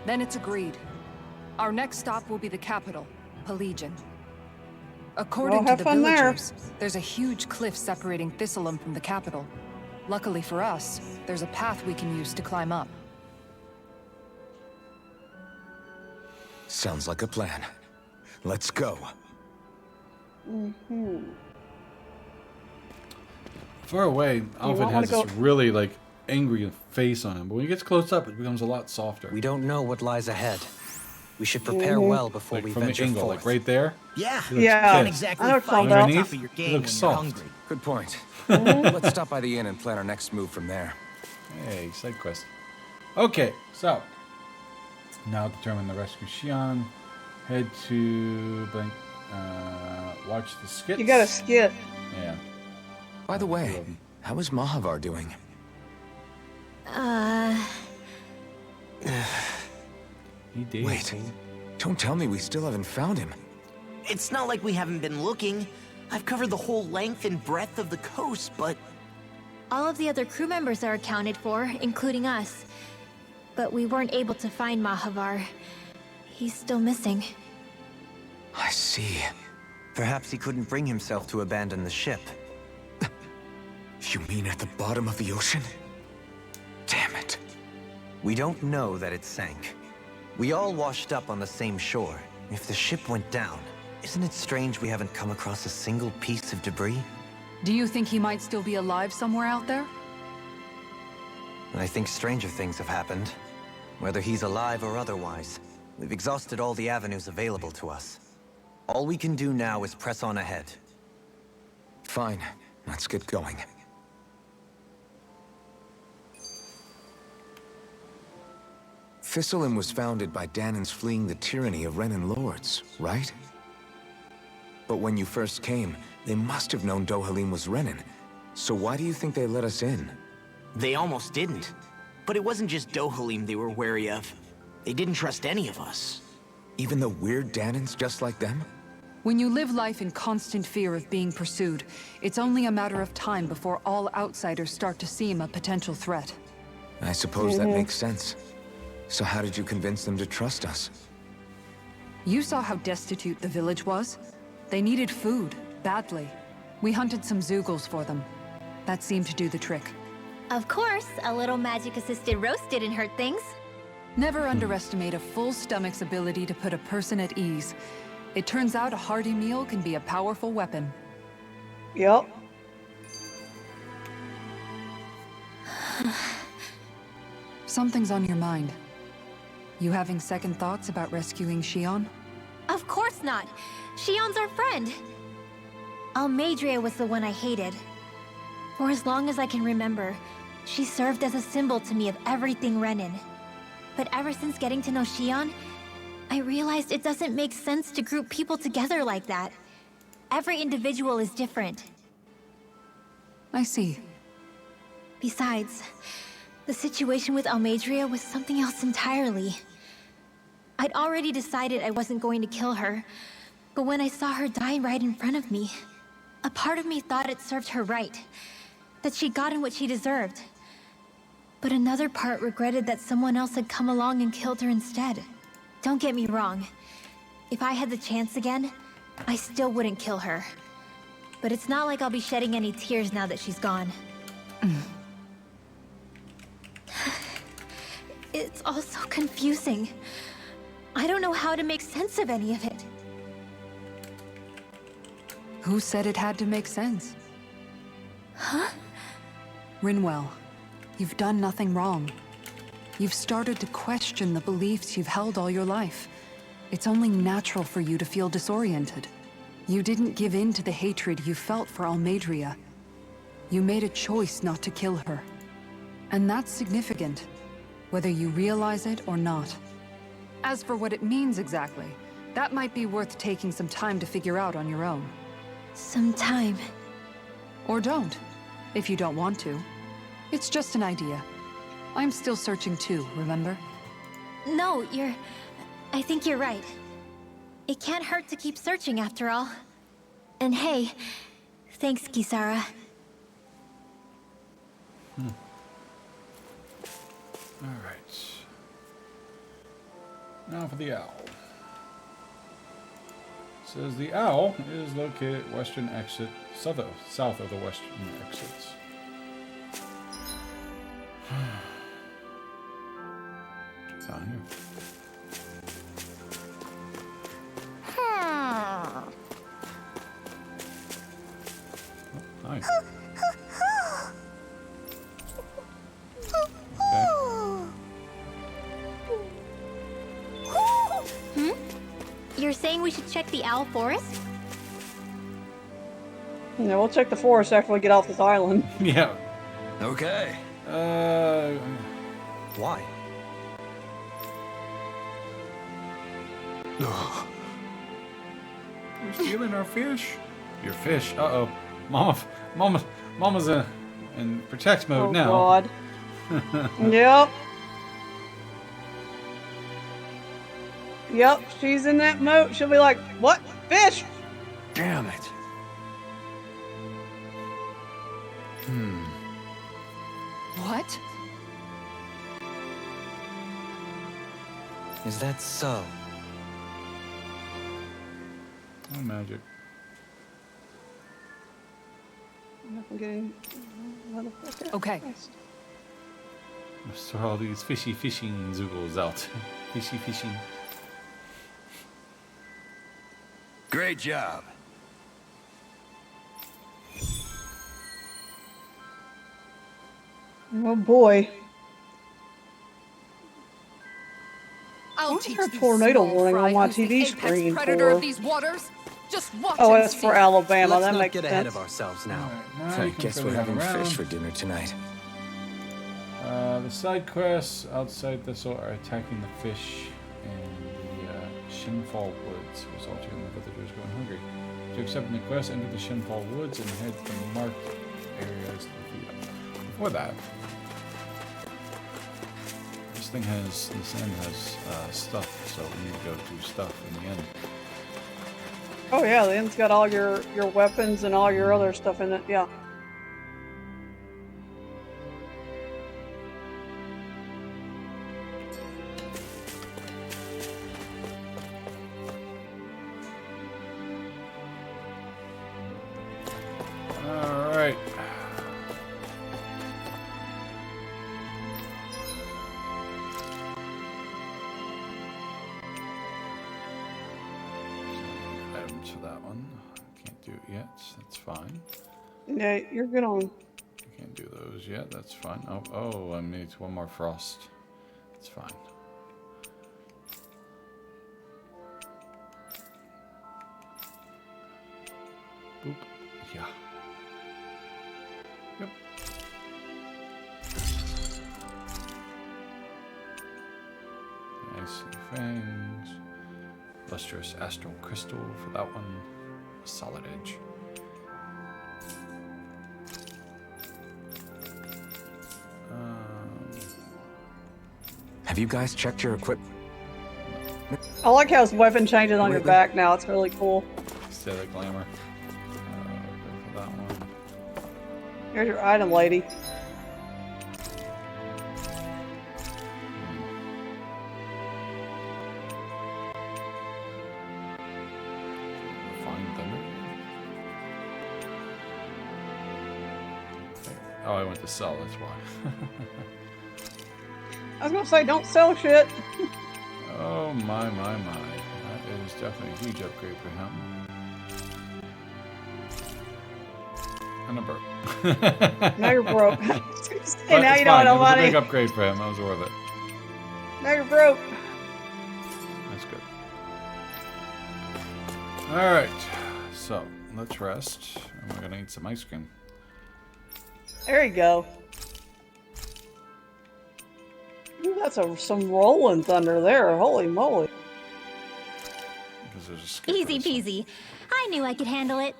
Then it's agreed. Our next stop will be the capital, Pelagian. According Well, to have the fun there. villagers, there's a huge cliff separating Thistleum from the capital. Luckily for us, there's a path we can use to climb up. Sounds like a plan. Let's go. Far away, Alvin has this really like angry face on him, but when he gets close up, it becomes a lot softer. We don't know what lies ahead. We should prepare well before like we from venture the angle, forth. like right there. Yeah, Yeah. can't exactly I know what fight you're on talking top about. of your It game when looks you're soft. hungry. Good point. Let's stop by the inn and plan our next move from there. Hey, side quest. Okay, so now determine the rescue Xion. Head to blank. Watch the skits. You got a skit. Yeah. By the way, how is Mahavar doing? He did. Wait, don't tell me we still haven't found him. It's not like we haven't been looking. I've covered the whole length and breadth of the coast, but All of the other crew members are accounted for, including us. But we weren't able to find Mahavar. He's still missing. I see. Perhaps he couldn't bring himself to abandon the ship. You mean at the bottom of the ocean? Damn it. We don't know that it sank. We all washed up on the same shore. If the ship went down, isn't it strange we haven't come across a single piece of debris? Do you think he might still be alive somewhere out there? I think stranger things have happened. Whether he's alive or otherwise, we've exhausted all the avenues available to us. All we can do now is press on ahead. Fine, let's get going. Thistlein was founded by Danans fleeing the tyranny of Renan lords, right? But when you first came, they must have known Dohalim was Renan. So why do you think they let us in? they almost didn't. But it wasn't just Dohalim they were wary of. They didn't trust any of us. Even the weird Danans just like them? When you live life in constant fear of being pursued, it's only a matter of time before all outsiders start to seem a potential threat. I suppose that makes sense. So how did you convince them to trust us? You saw how destitute the village was. They needed food, badly. We hunted some Zeugles for them. That seemed to do the trick. Of course, a little magic-assisted roast didn't hurt things. Never underestimate a full stomach's ability to put a person at ease. It turns out a hearty meal can be a powerful weapon. Yep. Something's on your mind. You having second thoughts about rescuing Xion? Of course not. Shion's our friend. Almadria was the one I hated. For as long as I can remember, she served as a symbol to me of everything Renan. But ever since getting to know Xion, I realized it doesn't make sense to group people together like that. Every individual is different. I see. Besides, the situation with Almadria was something else entirely. I'd already decided I wasn't going to kill her, but when I saw her die right in front of me, a part of me thought it served her right, that she'd gotten what she deserved. But another part regretted that someone else had come along and killed her instead. Don't get me wrong. If I had the chance again, I still wouldn't kill her. But it's not like I'll be shedding any tears now that she's gone. It's all so confusing. I don't know how to make sense of any of it. Who said it had to make sense? Huh? Rinwell, you've done nothing wrong. You've started to question the beliefs you've held all your life. It's only natural for you to feel disoriented. You didn't give in to the hatred you felt for Almadria. You made a choice not to kill her. And that's significant, whether you realize it or not. As for what it means exactly, that might be worth taking some time to figure out on your own. Some time. Or don't, if you don't want to. It's just an idea. I'm still searching too, remember? No, I think you're right. It can't hurt to keep searching after all. And hey, thanks, Kisara. Alright. Now for the owl. It says the owl is located at western exit, south of the western exits. Down here. Oh, nice. saying we should check the owl forest? Yeah, we'll check the forest after we get off this island. Yeah. Okay. Why? You're stealing our fish. Your fish. Uh-oh. Mama's in protect mode now. Oh, God. Yep. Yep, she's in that mode. She'll be like, what? Fish? Damn it. What? Is that so? Oh, magic. I'm getting... Okay. Let's throw all these fishing zoogles out. Fishing. Great job. Oh boy. I'll What's teach her these tornado small warning fry on my who's the TV apex screen predator for? of these waters. Just watch Oh, and it's see. for Alabama. Let's That not makes get sense. ahead of ourselves now. Alright, now I you can guess throw we're that having around. fish for dinner tonight. The side quests outside Thistle are attacking the fish in the Shinfall Woods, resulting in the villagers going hungry. To accept the quest, enter the Shinfall Woods and head to the marked areas to defeat them. Before that, this end has stuff, so we need to go do stuff in the end. Oh yeah, the end's got all your weapons and all your other stuff in it. Yeah. All right. Items for that one. Can't do it yet. That's fine. Yeah, you're good on. Can't do those yet. That's fine. Oh, I need one more frost. It's fine. Boop. Yeah. Yep. Nice fangs. Lustrous astral crystal for that one. A solid edge. Have you guys checked your equipment? I like how his weapon changes on your back now. It's really cool. Aesthetic glamour. Go for that one. Here's your item, lady. Fine thunder. Oh, I went to sell, that's why. I was gonna say, don't sell shit. Oh my. That is definitely a huge upgrade for him. And a burp. Now you're broke. But now it's you don't fine. know It was a money. big upgrade for him. That was worth it. Now you're broke. That's good. Alright. So, let's rest. And we're gonna eat some ice cream. There you go. Ooh, that's some rolling thunder there. Holy moly. Because there's a skip Easy for this peasy. I knew I could handle it.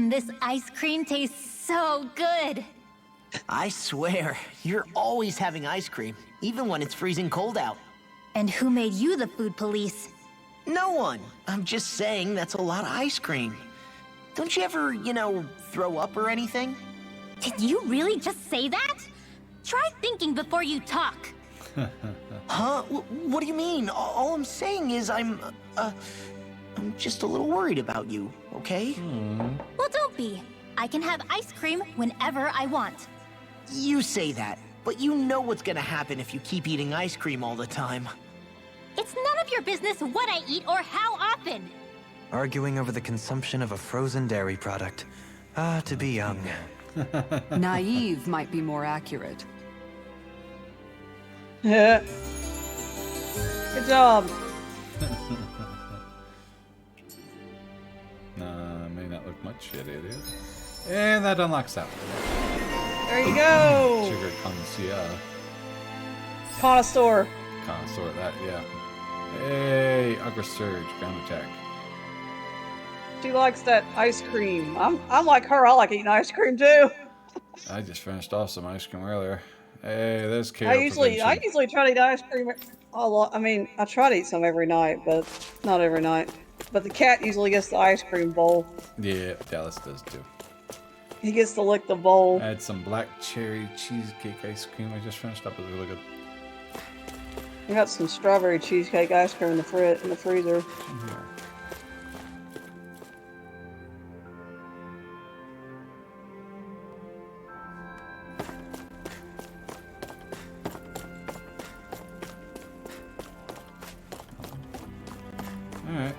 This ice cream tastes so good. I swear, you're always having ice cream, even when it's freezing cold out. And who made you the food police? No one. I'm just saying that's a lot of ice cream. Don't you ever, throw up or anything? Did you really just say that? Try thinking before you talk. Huh? What do you mean? All I'm saying is I'm just a little worried about you, okay? Well, don't be. I can have ice cream whenever I want. You say that, but you know what's gonna happen if you keep eating ice cream all the time. It's none of your business what I eat or how often. Arguing over the consumption of a frozen dairy product. Ah, to be young. Naive might be more accurate. Yeah. Good job. May not look much. It is. And that unlocks that one. There you go. Sugar connoisseur. Connoisseur. Connoisseur, that, yeah. Hey, Agra Surge, ground attack. She likes that ice cream. I'm like her. I like eating ice cream too. I just finished off some ice cream earlier. Hey, there's KO I usually try to eat ice cream a lot. I mean, I try to eat some every night, but not every night. But the cat usually gets the ice cream bowl. Yeah, Dallas does too. He gets to lick the bowl. I had some black cherry cheesecake ice cream I just finished up. It was really good. We got some strawberry cheesecake ice cream in the freezer. Yeah. Alright.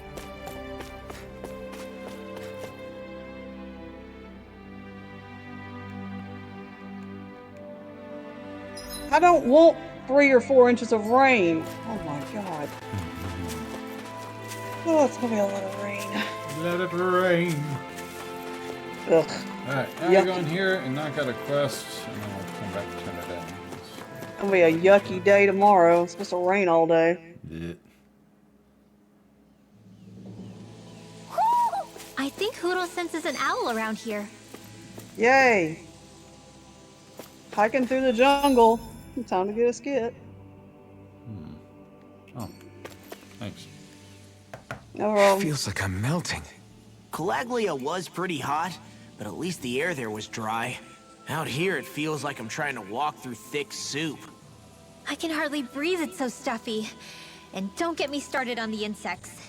I don't want 3 or 4 inches of rain. Oh my god. Oh, it's gonna be a lot of rain. Let it rain. Ugh. Alright, now we go in here and knock out a quest, and then we'll come back and turn it in. It's gonna be a yucky day tomorrow. It's supposed to rain all day. Yeah. I think Hoodle senses an owl around here. Yay! Hiking through the jungle. Time to get a skit. Oh, thanks. No problem. Feels like I'm melting. Calaglia was pretty hot, but at least the air there was dry. Out here, it feels like I'm trying to walk through thick soup. I can hardly breathe, it's so stuffy. And don't get me started on the insects.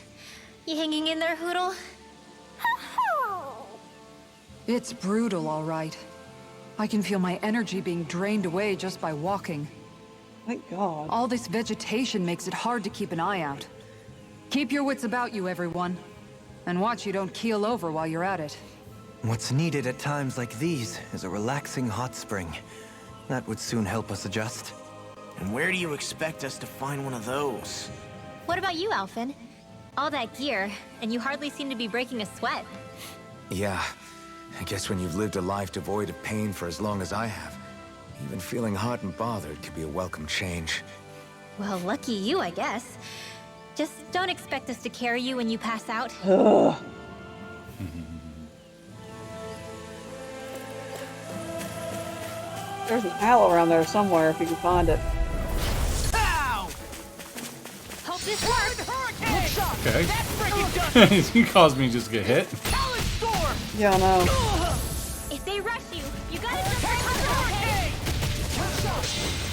You hanging in there, Hoodle? It's brutal, all right. I can feel my energy being drained away just by walking. Thank God. All this vegetation makes it hard to keep an eye out. Keep your wits about you, everyone. And watch you don't keel over while you're at it. What's needed at times like these is a relaxing hot spring. That would soon help us adjust. And where do you expect us to find one of those? What about you, Alphen? All that gear, and you hardly seem to be breaking a sweat. Yeah, I guess when you've lived a life devoid of pain for as long as I have, even feeling hot and bothered could be a welcome change. Well, lucky you, I guess. Just don't expect us to carry you when you pass out. Ugh. There's an owl around there somewhere if you can find it. Ow! Hope this works! Okay. You caused me to just get hit. Yeah, I know. If they rush you, you gotta jump right on the hurricane!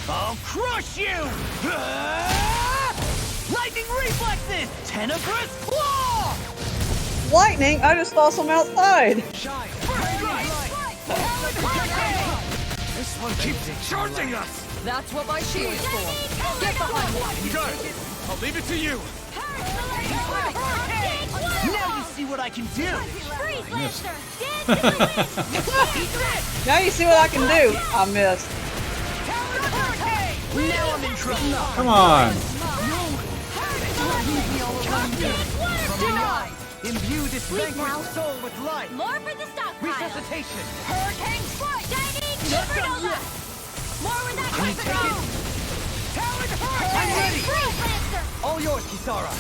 I'll crush you! Lightning reflexes! Tenebrous claw! Lightning? I just saw some outside. Shine! This one keeps charging us! That's what my shield's for. Get behind me. Good! I'll leave it to you! Now you see what I can do! Freeze, Lancer! Now you see what I can do. I missed. Now I'm in trouble! Come on. Denied! Imbue this Sleep now. vanquished soul with life! More for the stockpile! Resuscitation! Hurricane strike! Shining supernova! More where that Can you comes take from! it? Talent hurricane! I'm ready! Freeze, Lancer! All yours, Kisara!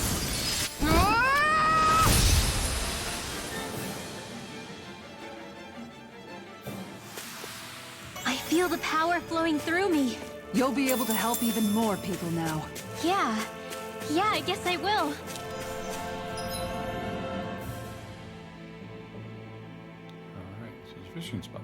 I feel the power flowing through me. You'll be able to help even more people now. Yeah, I guess I will. Alright, so it's a fishing spot.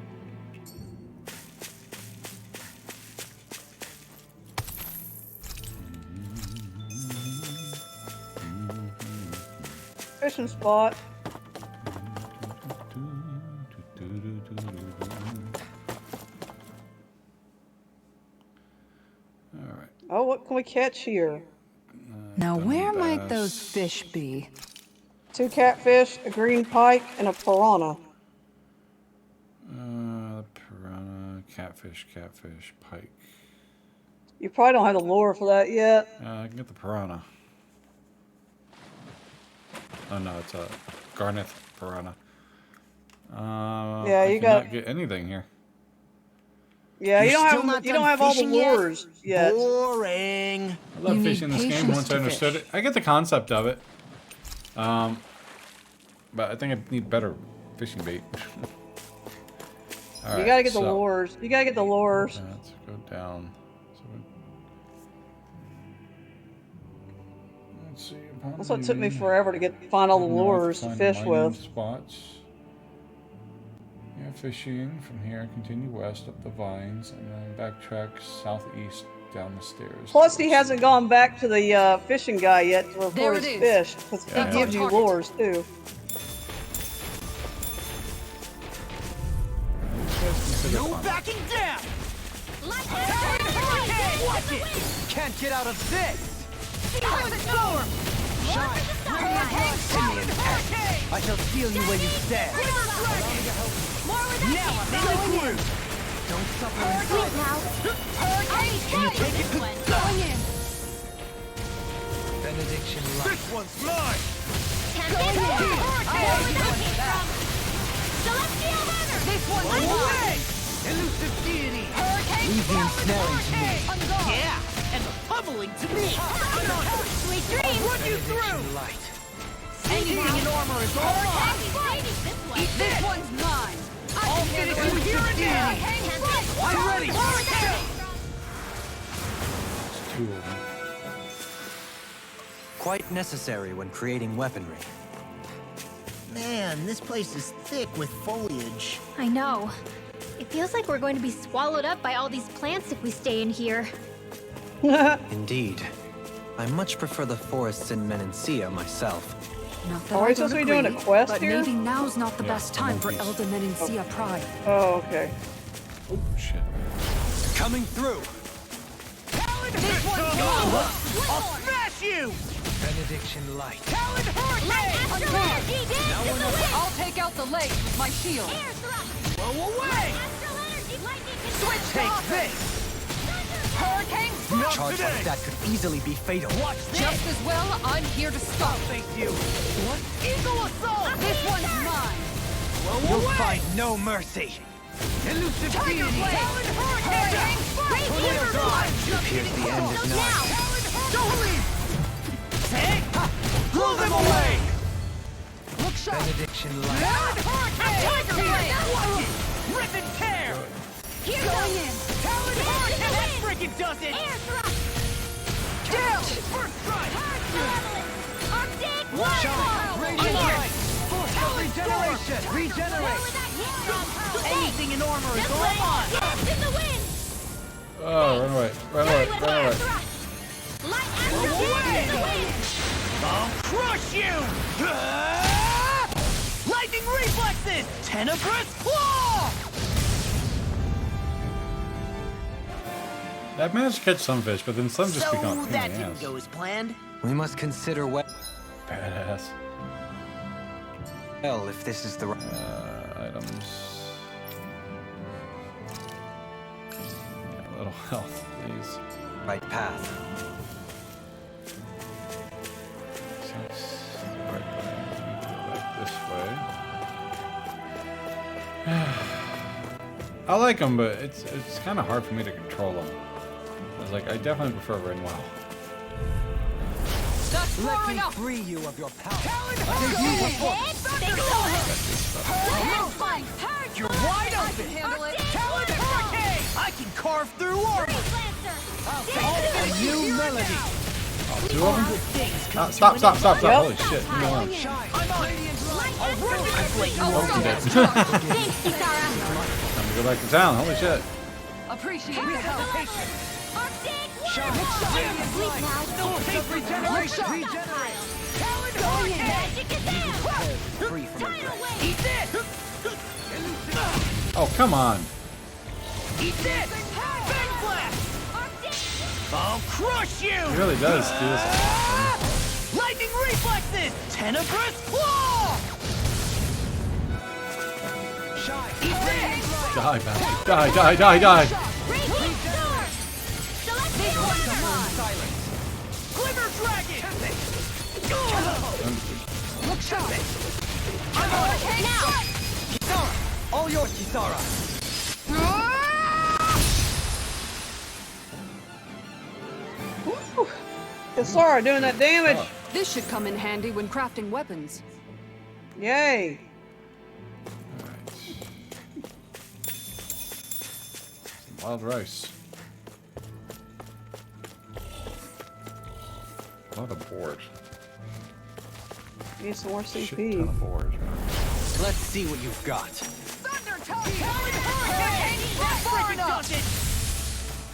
Fishing spot. Alright. Oh, what can we catch here? Now, where might bass. those fish be? 2 catfish, a green pike, and a piranha. Piranha, catfish, pike. You probably don't have the lure for that yet. I can get the piranha. Oh no, it's a Garneth piranha. Yeah, I you cannot got. get anything here. Yeah, You're still not you don't done have all the fishing yet? lures yet. Boring. I love You need fishing this game patience once I to understood fish. it. I get the concept of it. But I think I need better fishing bait. You gotta get the lures. You gotta get the lures. Let's go down. So let's see. That's what took me forever to find all the lures to fish with. Spots. Yeah, fishing from here. Continue west up the vines and then backtrack southeast down the stairs. Plus, he hasn't gone back to the fishing guy yet to report his There it fish, because he gives you lures too. No backing down! Watch it! Can't get out of this! Silent storm! Shine! I shall steal you where you stand! Now I'm in the groove! Don't suffer in Please now. Can you take it? Going in. Benediction light. This one's mine! Can't get there. Where that came from. Celestial Runner. This one's Away! Elusive deity! Leave the ensnaring to me. Yeah! And the pummeling to me! Sweet dreams. I'll run you through! Benediction light. Anything in armor is all mine! Eat this one's mine. I'll finish you here and now! I'm ready! There's two of them. Quite necessary when creating weaponry. Man, this place is thick with foliage. I know. It feels like we're going to be swallowed up by all these plants if we stay in here. Indeed. I much prefer the forests in Menancia myself. Not that Are we I don't supposed to be doing a agree, quest but here? maybe now's not the best time for monkeys. Elda Menancia Pride. Oh, okay. Oh shit. Coming through! This one's mine! I'll smash you! Benediction light. Talon Hurricane! I'll take out the legs with my shield. Blow away! Take this! Hurricane Not Charge today! like that could easily be fatal. Watch this! Just as well, I'm here to stop. Thank you! What? Eagle Assault! This one's mine. Blow You'll away! find no mercy. Elusive Tiger deity! Blade! Talon Hurricane! It appears the end is nigh. Don't leave! Take! Blow them away! Look sharp. Benediction light. Talon Hurricane! Tiger Blade! Watch it! Rip and tear! Here going in. Talon Hurricane! That freaking does it! Down. First strike! Shine! Radiant light! Force of regeneration! Regenerate! Anything in armor is all mine! Oh, run away. Run away. Run away. I'll crush you! Lightning reflexes! Tenebrous claw! I've managed to catch some fish, but then some just become a So pain that in the didn't ass. go as planned. We must consider well Badass. if this is the right. Items. Yeah, a little health, please. Right path. So it's the right way. Go back this way. I like them, but it's kind of hard for me to control them. I definitely prefer Renwell. That's Let far me enough. free you of your power. You're wide I can open! handle it. Talon Hurricane! I can carve through armor! A new melody. Two of them? Stop. Yep. Holy shit. Come on. I'm on radiant light! I'll run this place! Time to go back to town. Holy shit. Appreciate the help. Force of regeneration. Talon Hurricane! Free from regret. Eat this! Oh, come on. Eat this! Fang blast! I'll crush you! He really does do this. Lightning reflexes! Tenebrous claw! Shine. Eat this! Die, bastard. Die. Glimmer dragon! Look shot! I'm on it! Now! Kisara! All yours, Kisara! Woo! Kisara doing that damage. This should come in handy when crafting weapons. Yay. Some wild rice. A lot of board. Need some more Shit ton CP. of board. Let's see what you've got.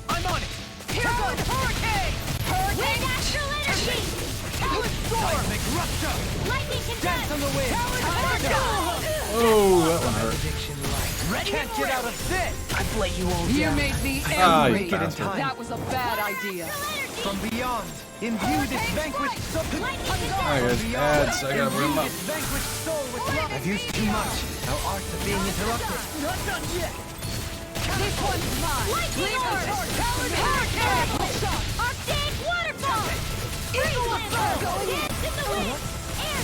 I'm on it! Talon Hurricane! Wind astral energy! Talon Storm! Seismic Rupture! Lightning Dance on the wind! Talon Oh, that one hurt. Benediction Light. Ready? Can't get out of this! I've let you all You down. made me Ah, angry. you bastard. That was a bad idea. From beyond, imbue this vanquished soul. Alright guys, ads, I gotta bring them up. Vanquished soul with love. I've used too much. Our arts are being interrupted. Not done yet. This one's mine. Lightning Orb! Talon Hurricane! Arctic Waterfall! Freeze! Dance in the wind!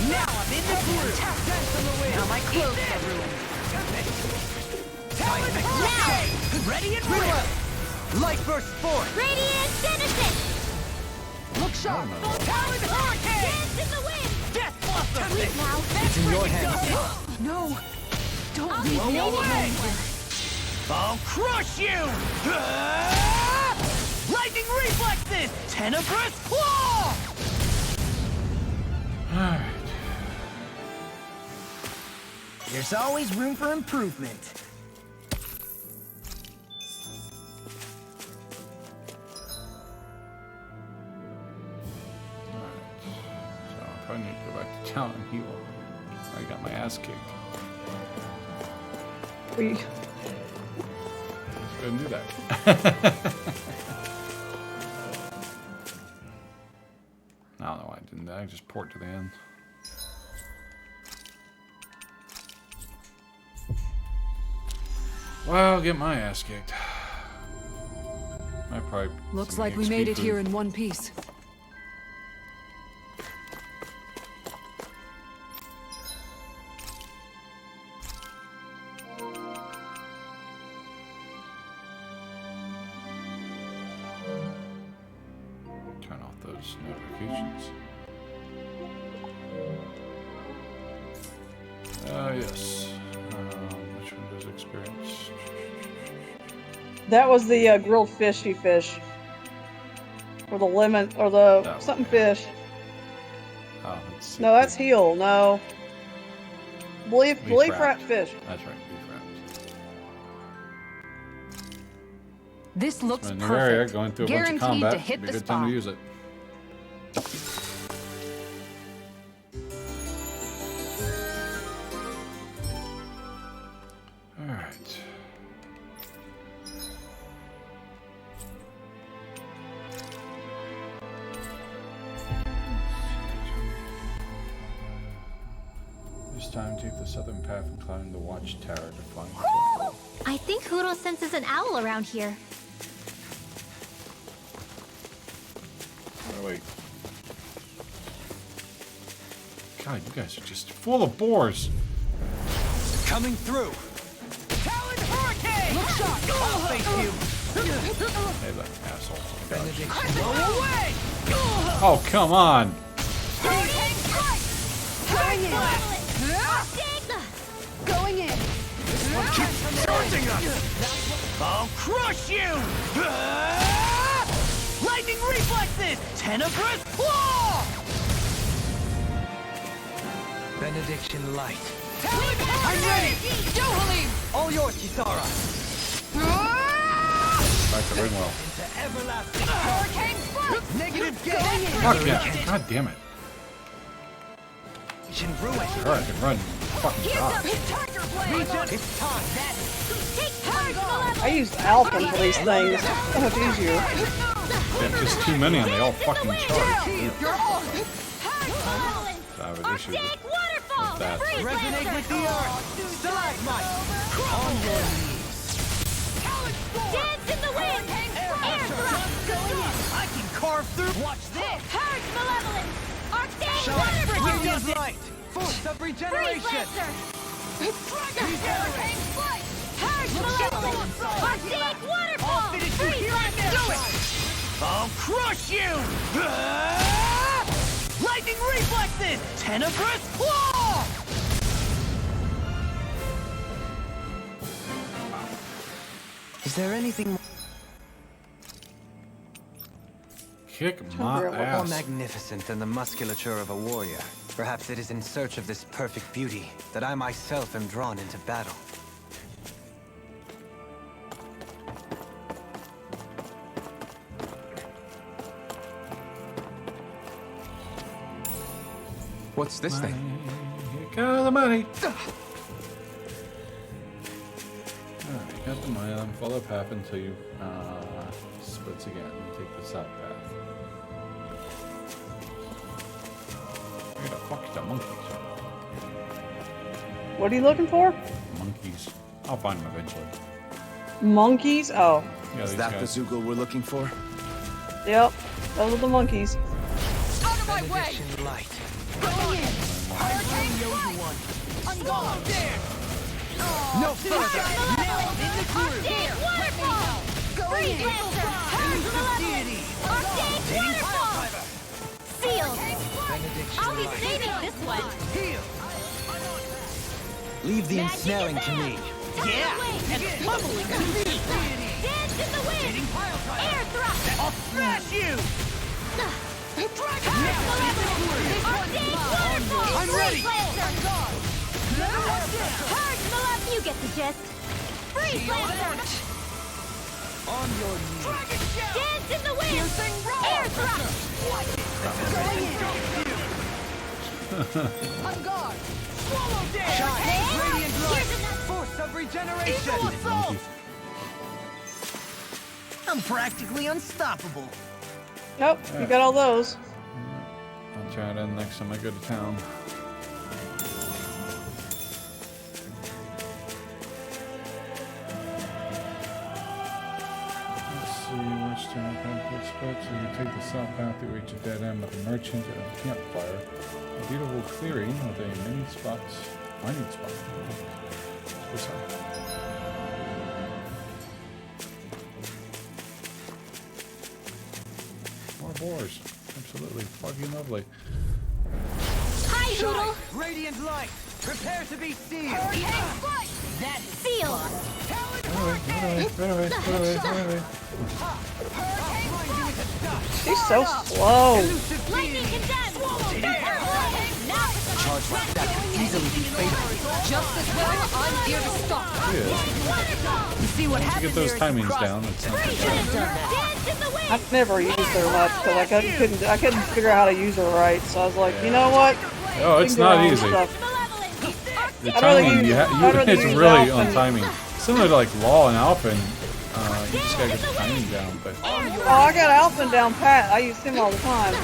Now I'm in the groove. Dance on the wind. Now my clothes are ruined. Seismic Rupture. Ready and reload. Light burst forth. Radiant Genesis! Look sharp. Talon Hurricane. Dance in the wind! Death Blossom. Sleep now! It's in your hands. No. Don't I'll leave me blow alone. away. I'll crush you! Lightning reflexes! Tenebrous claw! Alright. There's always room for improvement. So I probably need to go back to town and heal. I got my ass kicked. We Go and do that. I don't know why I didn't. I just port to the end. Well, get my ass kicked. I probably Looks some like we XP made it food. here in one piece. Turn off those notifications. Yes. Which one does experience? that was the grilled fishy fish. Or the lemon or the No. something fish. Oh, let's see. No, that's heel. No. Leaf Leaf wrap wrapped. fish. That's right, leaf wrapped. This looks In a new area, perfect. going through a bunch of Guaranteed combat. to hit Be a the good time spot. to use it. Alright. This time take the southern path and climb the watchtower to find the I think Huro senses an owl around here. Oh, wait. God, you guys are just full of boars. Coming through. Talon Hurricane! Look sharp! I'll face you. Hey, that asshole. Benediction. Blow away! Oh, come on. Hurricane Strike! Going in. Arctic! Going in. Keep charging us! I'll crush you! Lightning reflexes! Tenebrous claw! Benediction light. I'm ready! Yo, Halim! All yours, Kisara! Back to Ringwell. Into everlasting Hurricane Strike! negative gain! Fuck yeah. God damn it. Ruin. Alright, I can run. Fucking Here's God. some Tiger Blade! It's time. Take charge, Malevolent! I used Alpha for these things. So much easier. Yeah, just too many and they all fucking charge. You're on! I have an issue with Arctic Waterfall! that. Freeze Resonate Lancer! with the earth! Stalagmite! On your knees! Dance in the wind! Air thrust! I can carve through! Watch this! Purge Malevolent! Arctic Shine! Waterfall! Radiant light! Force of regeneration! Archaic waterfall! Freeze Lancer! I'll crush you! Lightning reflexes! Tenebrous claw! Is there anything Kick my more ass. magnificent than the musculature of a warrior? Perhaps it is in search of this perfect beauty that I myself am drawn into battle. What's this thing? Here comes the money. Alright, got the money. Then follow the path until you splits again. Take the south path. Where the fuck is the monkeys? What are you looking for? Monkeys. I'll find them eventually. Monkeys? Oh. Yeah, Is these that guys. the Zoogle we're looking for? Yep. Those are the monkeys. Out of my way! Benediction light. Swallow there! No further! Archaic waterfall! Freeze Lancer! Archaic waterfall! Sealed! I'll be saving this one! Leave the ensnaring to me. Yeah! And pummeling to me! Dance in the wind! Air thrust! I'll smash you! Archaic waterfall! I'm ready! Freeze Lancer! Hard Malef, you get the gist! Freeze Lancer! On your knees. Dance in the wind! Air thrust! On guard! Swallow there! Radiant light. Here's another. Force of regeneration. Evil assault! Monkeys. I'm practically unstoppable. Nope, you got all those. I'll try it in next time I go to town. Let's see, which town can put spots? So you take the south path to reach a dead end with a merchant and a campfire. A beautiful clearing with a mining spot. What's that? More boars. Absolutely fucking lovely. Hi, Hoodle! Radiant light. Prepare to be sealed. That's sealed! Run away. She's so slow. Lightning condemned! Now Charge like that could easily be fatal. Just as well, I'm here to stop. Yeah. You see what Once you happens get those here is timings cross- down, it's not Freeze Lancer! Dance in the wind! I've never used her much because I couldn't figure out how to use her right. So I was like, you know what? Oh, it's not easy. Stuff. The I'd rather timing, use- I'd rather it's use really Alpha on and- timing. Similar to like Law and Alphen, you just gotta get the timing down. But Oh, I got Alphen down pat. I use him all the time.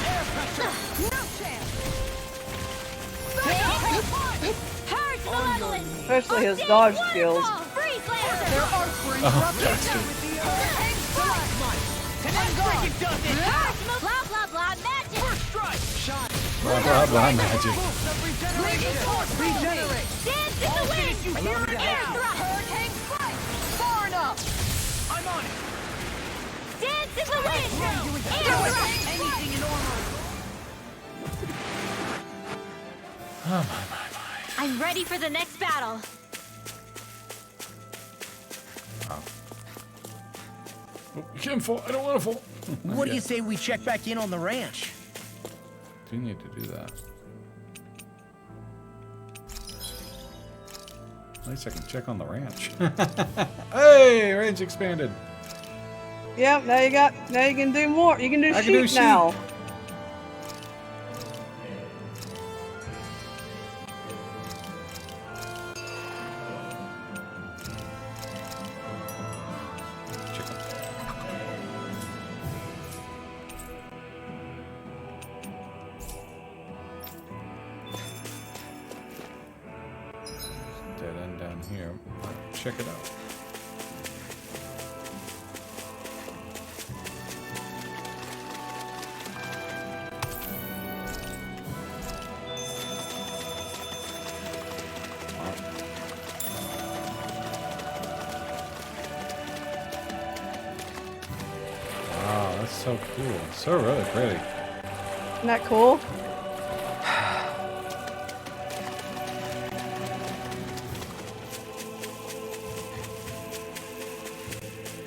Hard malevolent! Especially his dodge skills. Freeze Lancer! Blah blah blah magic! blah blah blah magic. Dance in the wind! Air thrust! Far enough! I'm on it! Dance in the wind! Air thrust! Anything in armor! I'm ready for the next battle. Oh, you can't fall. I don't want to fall. What do you say we check back in on the ranch? Do need to do that. At least I can check on the ranch. Hey, ranch expanded. Yep, now you can do more. You can do I can sheep do sheep. now. Chicken. Dead end down here. Check it out. That's so cool. So really pretty. Isn't that cool?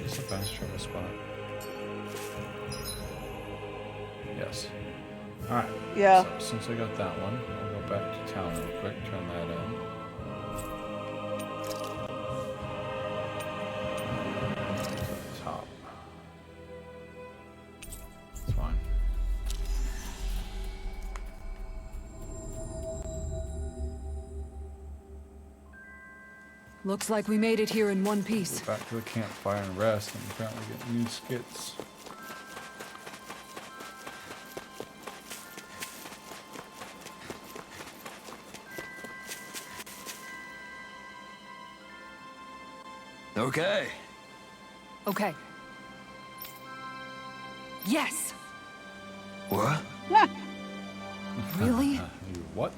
It's a fast travel spot. Yes. Alright. Yeah. So, since I got that one, I'll go back to town real quick, turn that in. To the top. It's fine. Looks like we made it here in one piece. Go back to the campfire and rest, and apparently get new skits. Okay. Okay. Yes! What? Really? You what?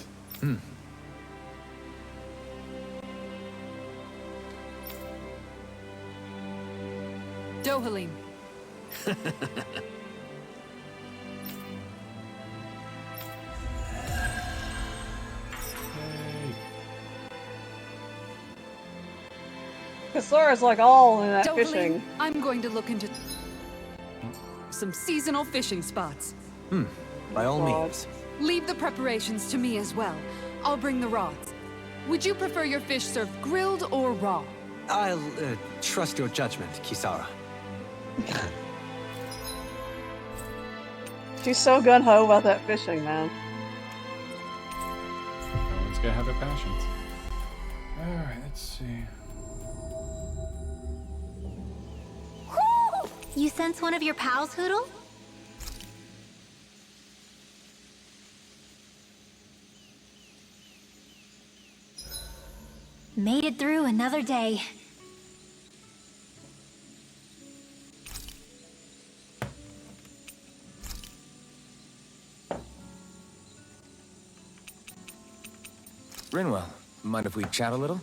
Dohalim. Kasara's like all in that Dohalim, fishing. I'm going to look into some seasonal fishing spots. By all God. means. Leave the preparations to me as well. I'll bring the rods. Would you prefer your fish served grilled or raw? I'll trust your judgment, Kisara. She's so gun-ho about that fishing, man. Everyone's gotta have their passions. Alright, let's see. You sense one of your pals, Hoodle? Made it through another day. Rinwell, mind if we chat a little?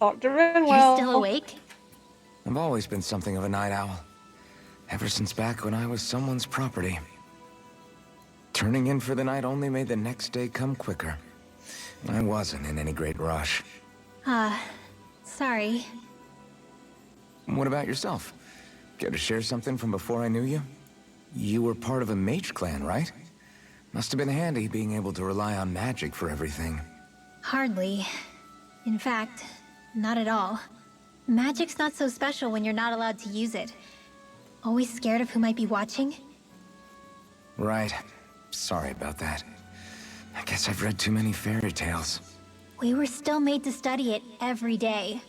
Dr. Rinwell. You're still awake? I've always been something of a night owl. Ever since back when I was someone's property. Turning in for the night only made the next day come quicker. I wasn't in any great rush. Sorry. What about yourself? Care to share something from before I knew you? You were part of a mage clan, right? Must have been handy being able to rely on magic for everything. Hardly. In fact, not at all. Magic's not so special when you're not allowed to use it. Always scared of who might be watching? Right. Sorry about that. I guess I've read too many fairy tales. We were still made to study it every day.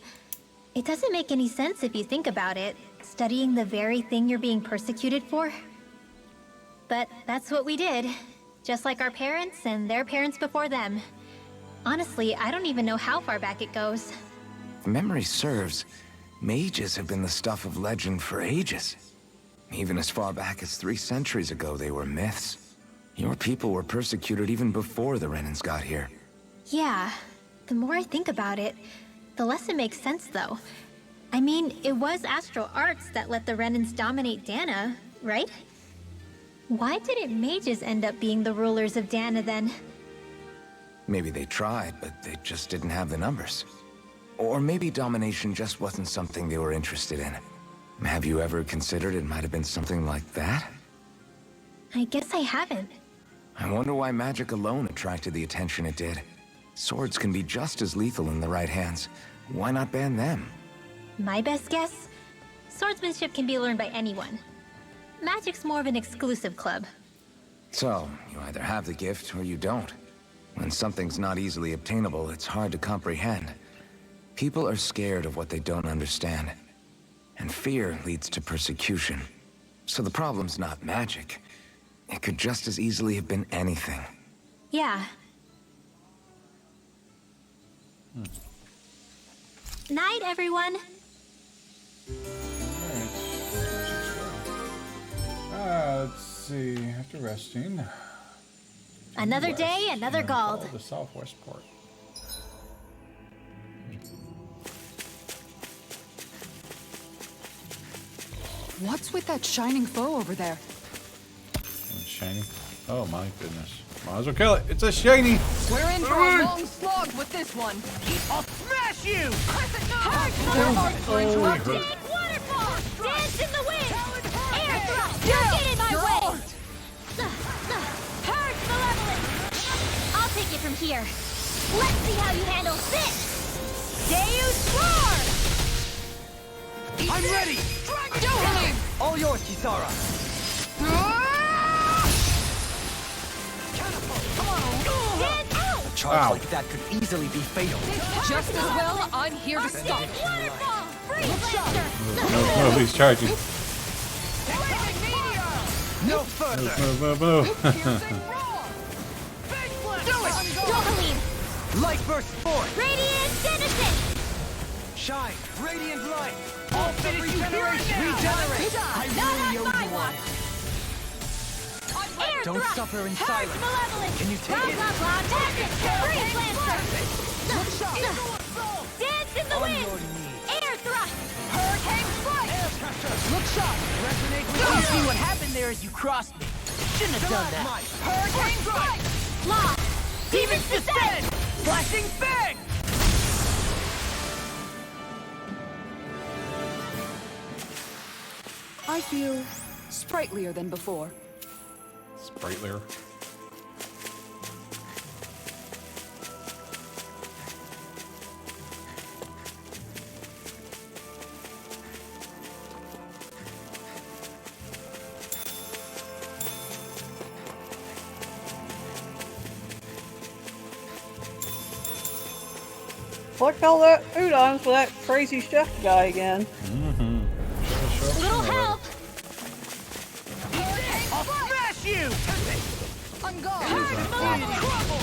It doesn't make any sense if you think about it, studying the very thing you're being persecuted for. But that's what we did, just like our parents and their parents before them. Honestly, I don't even know how far back it goes. If memory serves, mages have been the stuff of legend for ages. Even as far back as 3 centuries ago, they were myths. Your people were persecuted even before the Renans got here. Yeah, the more I think about it, the less it makes sense though. I mean, it was astral arts that let the Renans dominate Dana, right? Why didn't mages end up being the rulers of Dana then? Maybe they tried, but they just didn't have the numbers. Or maybe domination just wasn't something they were interested in. Have you ever considered it might have been something like that? I guess I haven't. I wonder why magic alone attracted the attention it did. Swords can be just as lethal in the right hands. Why not ban them? My best guess? Swordsmanship can be learned by anyone. Magic's more of an exclusive club. So, you either have the gift or you don't. When something's not easily obtainable, it's hard to comprehend. People are scared of what they don't understand. And fear leads to persecution. So the problem's not magic. It could just as easily have been anything. Yeah. Night, everyone. Let's see. After resting. Another day, another Gald. The southwest port. What's with that shining foe over there? Shiny? Oh my goodness. Might as well kill it. It's a shiny. We're in for a long slog with this one. I'll smash you! Waterfall! Dance in the wind! Air thrust! Don't get in my way! Purge malevolence! I'll take it from here. Let's see how you handle this! Deus Roar! I'm ready! Don't leave! All yours, Kisara. Stand out! A charge like that could easily be fatal. Just as well, I'm here to stop it. Waterfall! Freeze Lancer! No, he's charging. No further. Move. Don't believe! Light burst forth. Radiant Denizen! Shine. Radiant light. I'll finish you here and now! Regenerate. Not I on really owe my you one. Air Don't thrust! suffer in Purge silence. malevolence! Can you take blah, it? blah, blah, tactic! Freeze Lancer! Dance in the On wind! your knees. Air thrust! Hurricane strike. Air pressure. Look sharp. Resonate with You me. see what happened there is you crossed me. Shouldn't have done that. Hurricane strike. Lock! Demons descend! Flashing bang! I feel sprightlier than before. Sprightlier. Collect all that food items for that crazy chef guy again. Little help! I'll smash you! I'm gone.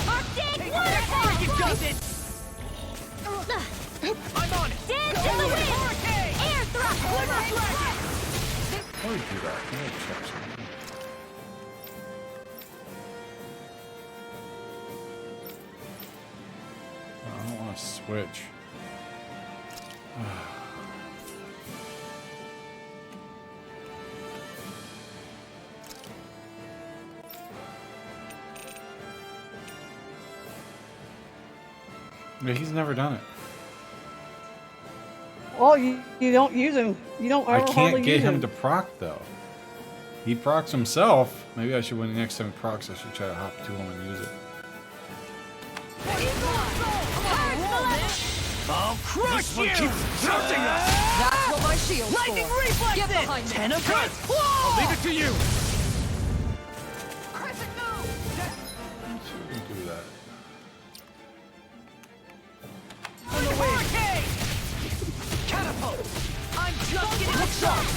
Arctic waterfall! Freaking does it! I'm on it! Dance in the wind! Air thrust! How do you do that? Let me check something. I don't want to switch. Yeah, he's never done it. Well, you don't use him. You don't I ever hardly can't get use him to proc though. He procs himself. Maybe I should, when the next time he procs, I should try to hop to him and use it. I'll crush you! Tilting us! That's what my shield's Lightning for. reflex! Get behind me. 10 of us! I'll leave it to you. Should we do that? On the way! Catapult! I'm just getting started!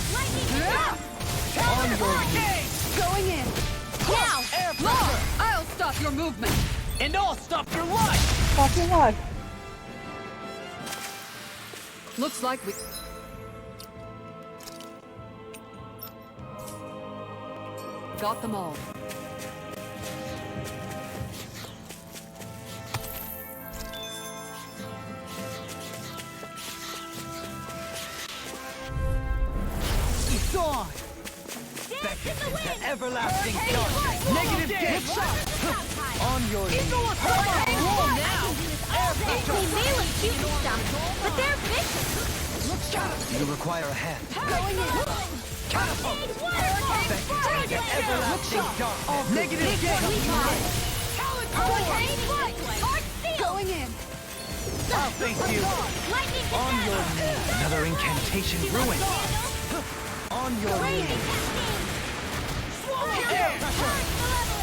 On your knees! Going in. Now! Air Law, pressure! I'll stop your movement. And I'll stop your life! Stop your life. Looks like we... got them all. It's on! Dance in the wind! Everlasting darkness! Negative damage! On your knees! Roll now! They may look cute and stuff, but they're vicious! You require a hand. Going in! Catapult! Everlasting darkness. Negative damage! Going in. I'll face you! On your knees. Another incantation ruined. On your knees. Air pressure!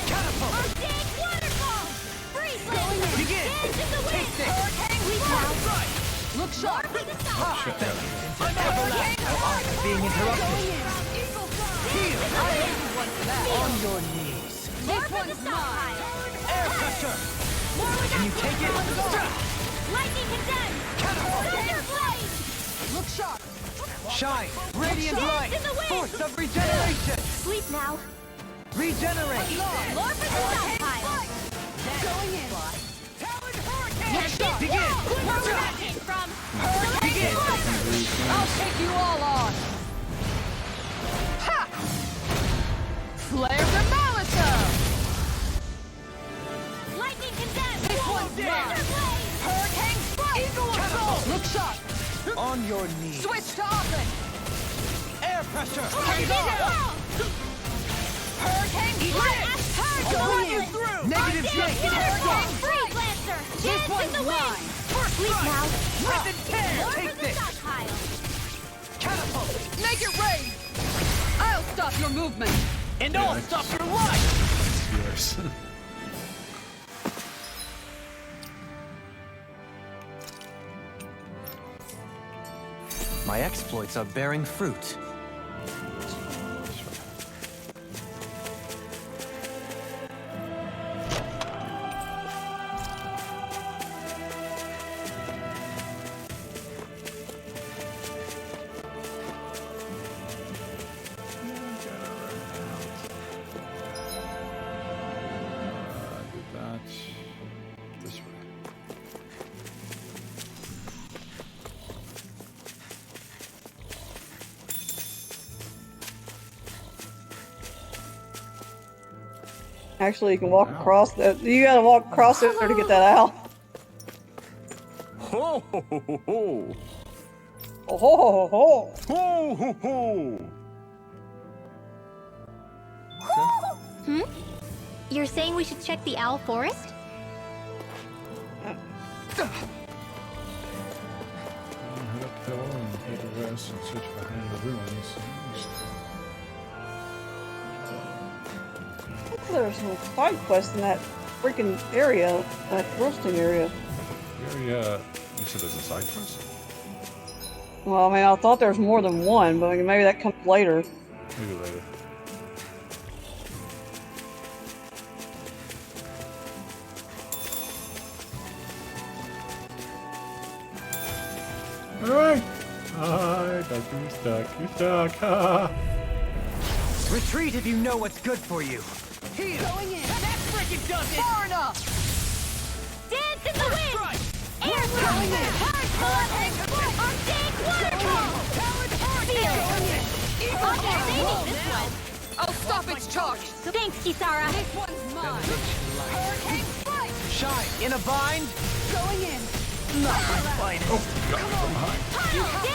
Catapult! Begin! Take this! Look sharp. Being interrupted. On your knees! This one's mine! Air pressure! Can you take it? Lightning condemned! Thunderblade! Look sharp. Shine. Radiant Dance light. in the wind! Force of regeneration. Sleep now! Regenerate. More for the stockpile! Going in. Yes, Begin! where we got came from! Begin! I'll take you all on. on your knees. Switch to offense! Air pressure! Hurricane Blast! Pull you through! Negative shake! Hurricane Freeze Lancer! This Dance in one's the wind! mine! Sleep now! Rip and tear! More Take from the this! stockpile! Catapult! Make it rain! I'll stop your movement! And I'll stop your life! Yours. My exploits are bearing fruit. Actually, you can walk across that. You gotta walk across it there to get that out. Ho ho ho ho ho! Oh, ho, ho, ho. Ho ho ho! Hmm? You're saying we should check the Owl Forest? Head uphill and head to west and search behind the ruins. There's no side quest in that freaking area, that roasting area. You said there's a side quest? Well, I mean, I thought there was more than one, but maybe that comes later. Maybe later. Alright! You're stuck. You're stuck. Retreat if you know what's good for you. Here! Going in! That freaking does it! Far enough! Dance in the wind! Air Going in! Hard pull! Arctic waterfall! Powered Feel! hurricane! Okay, saving this one! I'll stop its charge! Thanks, Kisara! This one's mine! Hurricane Strike! Shine in a bind. Going in! Not my finest!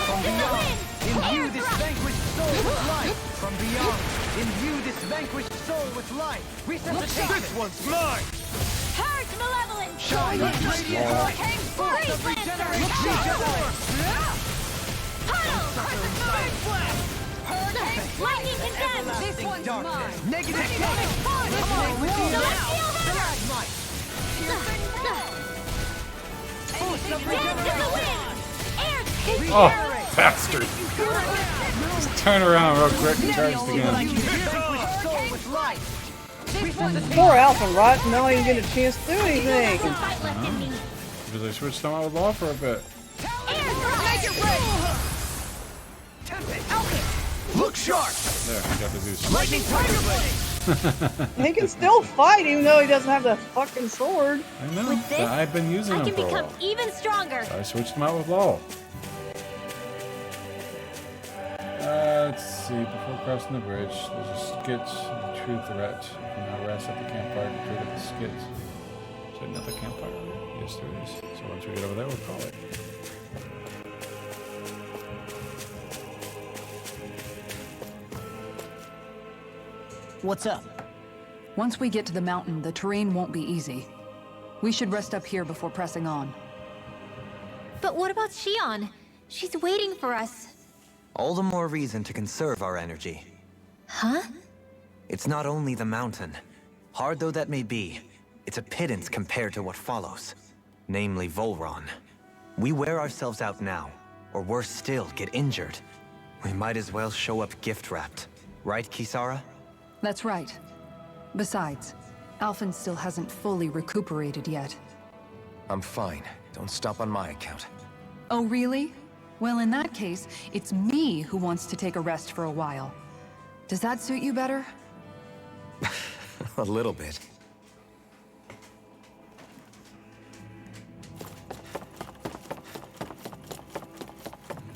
From beyond, imbue this vanquished soul with life. From beyond, imbue this vanquished soul with life. Resuscitation. This one's mine! Purge malevolence! Shine with radiant light. Force of regeneration. Lightning condemned! This one's mine! Negative shake. Celestial hammer! Force of Dance in the regeneration. wind! Air Oh, bastard! Just turn around real quick and charge again. Vanquished soul with life. Poor Alpha, right? Now he didn't get a chance to do anything. fight left in me. Because I switched them out with law for a bit. Make it rain! Look sharp! There, I got to do some. Lightning tiger blade! He can still fight even though he doesn't have the fucking sword. I know. With this, I've been using I them can for a become while. even stronger. So I switched them out with law. Let's see. Before crossing the bridge, there's a skit, a true threat. You can now rest at the campfire and trade at the skit. Is there another campfire over there? Yes, there is. So once we get over there, we'll call it. What's up? Once we get to the mountain, the terrain won't be easy. We should rest up here before pressing on. But what about Shion? She's waiting for us. All the more reason to conserve our energy. Huh? It's not only the mountain. Hard though that may be, it's a pittance compared to what follows. Namely Volron. We wear ourselves out now, or worse still, get injured. We might as well show up gift-wrapped. Right, Kisara? That's right. Besides, Alphen still hasn't fully recuperated yet. I'm fine. Don't stop on my account. Oh, really? Well, in that case, it's me who wants to take a rest for a while. Does that suit you better? A little bit.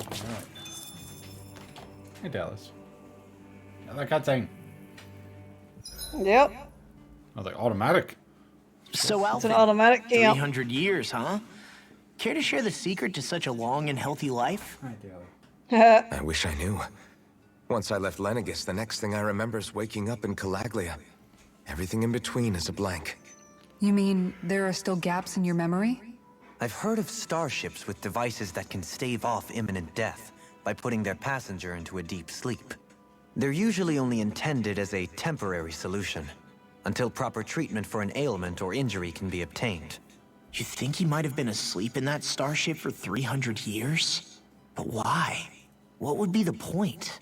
Alright. Hey, Dallas. Another cutscene. Yep. I was like, automatic. So It's Alpha, an automatic camp. 300 years, huh? Care to share the secret to such a long and healthy life? Hi, Daly. I wish I knew. Once I left Lenegis, the next thing I remember is waking up in Calaglia. Everything in between is a blank. You mean there are still gaps in your memory? I've heard of starships with devices that can stave off imminent death by putting their passenger into a deep sleep. They're usually only intended as a temporary solution, until proper treatment for an ailment or injury can be obtained. You think he might have been asleep in that starship for 300 years? But why? What would be the point?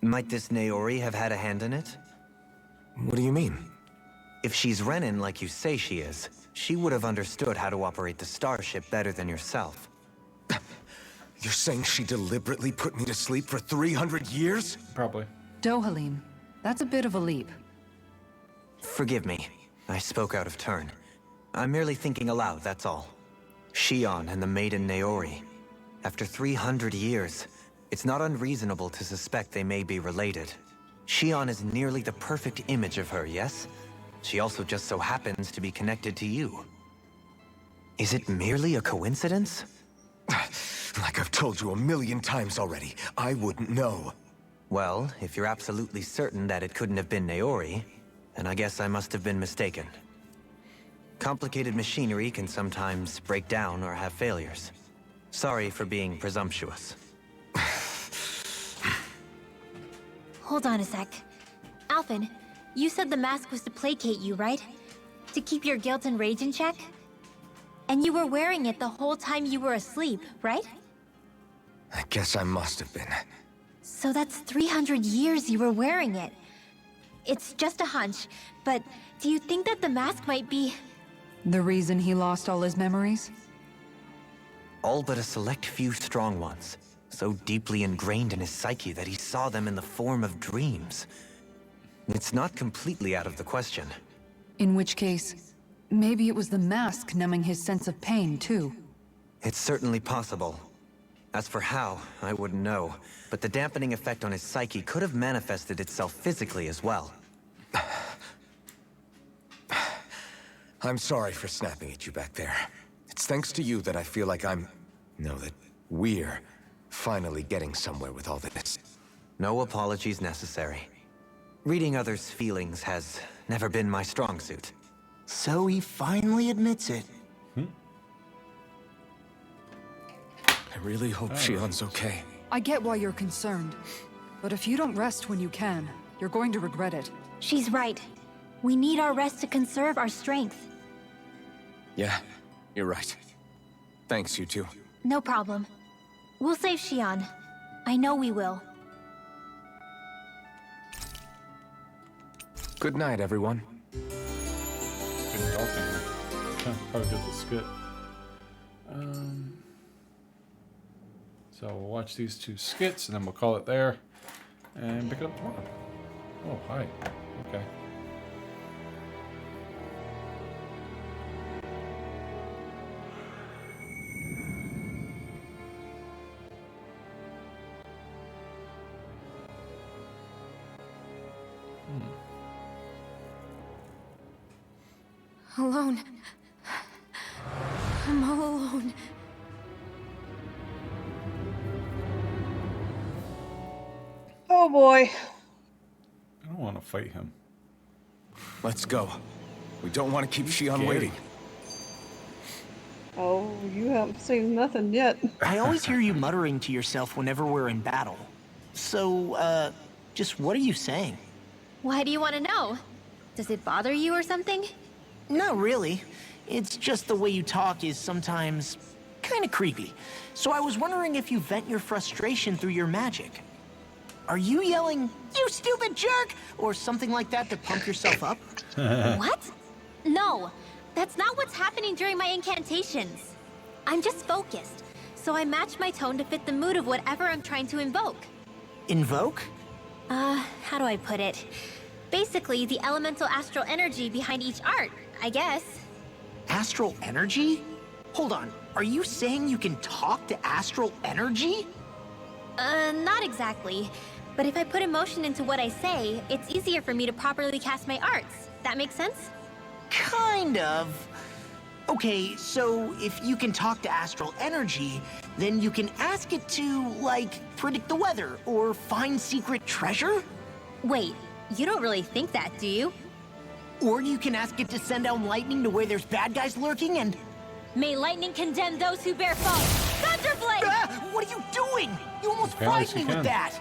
Might this Naori have had a hand in it? What do you mean? If she's Renin like you say she is, she would have understood how to operate the starship better than yourself. You're saying she deliberately put me to sleep for 300 years? Probably. Dohalim, that's a bit of a leap. Forgive me. I spoke out of turn. I'm merely thinking aloud, that's all. Shion and the maiden Naori. After 300 years, it's not unreasonable to suspect they may be related. Shion is nearly the perfect image of her, yes? She also just so happens to be connected to you. Is it merely a coincidence? Like I've told you 1,000,000 times already, I wouldn't know. Well, if you're absolutely certain that it couldn't have been Naori, then I guess I must have been mistaken. Complicated machinery can sometimes break down or have failures. Sorry for being presumptuous. Hold on a sec. Alphen, you said the mask was to placate you, right? To keep your guilt and rage in check? And you were wearing it the whole time you were asleep, right? I guess I must have been. So that's 300 years you were wearing it. It's just a hunch, but do you think that the mask might be... The reason he lost all his memories? All but a select few strong ones, so deeply ingrained in his psyche that he saw them in the form of dreams. It's not completely out of the question. In which case, maybe it was the mask numbing his sense of pain, too. It's certainly possible. As for how, I wouldn't know, but the dampening effect on his psyche could have manifested itself physically as well. I'm sorry for snapping at you back there. It's thanks to you that I feel like that we're finally getting somewhere with all this. No apologies necessary. Reading others' feelings has never been my strong suit. So he finally admits it. I really hope Shion's okay. I get why you're concerned. But if you don't rest when you can, you're going to regret it. She's right. We need our rest to conserve our strength. Yeah, you're right. Thanks, you two. No problem. We'll save Shion. I know we will. Good night, everyone. Good talking. Probably did the skit. So we'll watch these two skits and then we'll call it there and pick it up tomorrow. Oh, hi. Okay. Alone. I'm all alone. Oh boy. I don't want to fight him. Let's go. We don't want to keep Shion waiting. Oh, you haven't seen nothing yet. I always hear you muttering to yourself whenever we're in battle. So, just what are you saying? Why do you want to know? Does it bother you or something? Not really. It's just the way you talk is sometimes kind of creepy. So I was wondering if you vent your frustration through your magic. Are you yelling, "You stupid jerk," or something like that to pump yourself up? What? No, that's not what's happening during my incantations. I'm just focused, so I match my tone to fit the mood of whatever I'm trying to invoke. Invoke? How do I put it? Basically, the elemental astral energy behind each art, I guess. Astral energy? Hold on, are you saying you can talk to astral energy? Not exactly. But if I put emotion into what I say, it's easier for me to properly cast my arts. That makes sense? Kind of. Okay, so if you can talk to astral energy, then you can ask it to, like, predict the weather or find secret treasure? Wait, you don't really think that, do you? Or you can ask it to send down lightning to where there's bad guys lurking and... May lightning condemn those who bear false! Thunderblade! Ah, what are you doing? You almost fried me with that!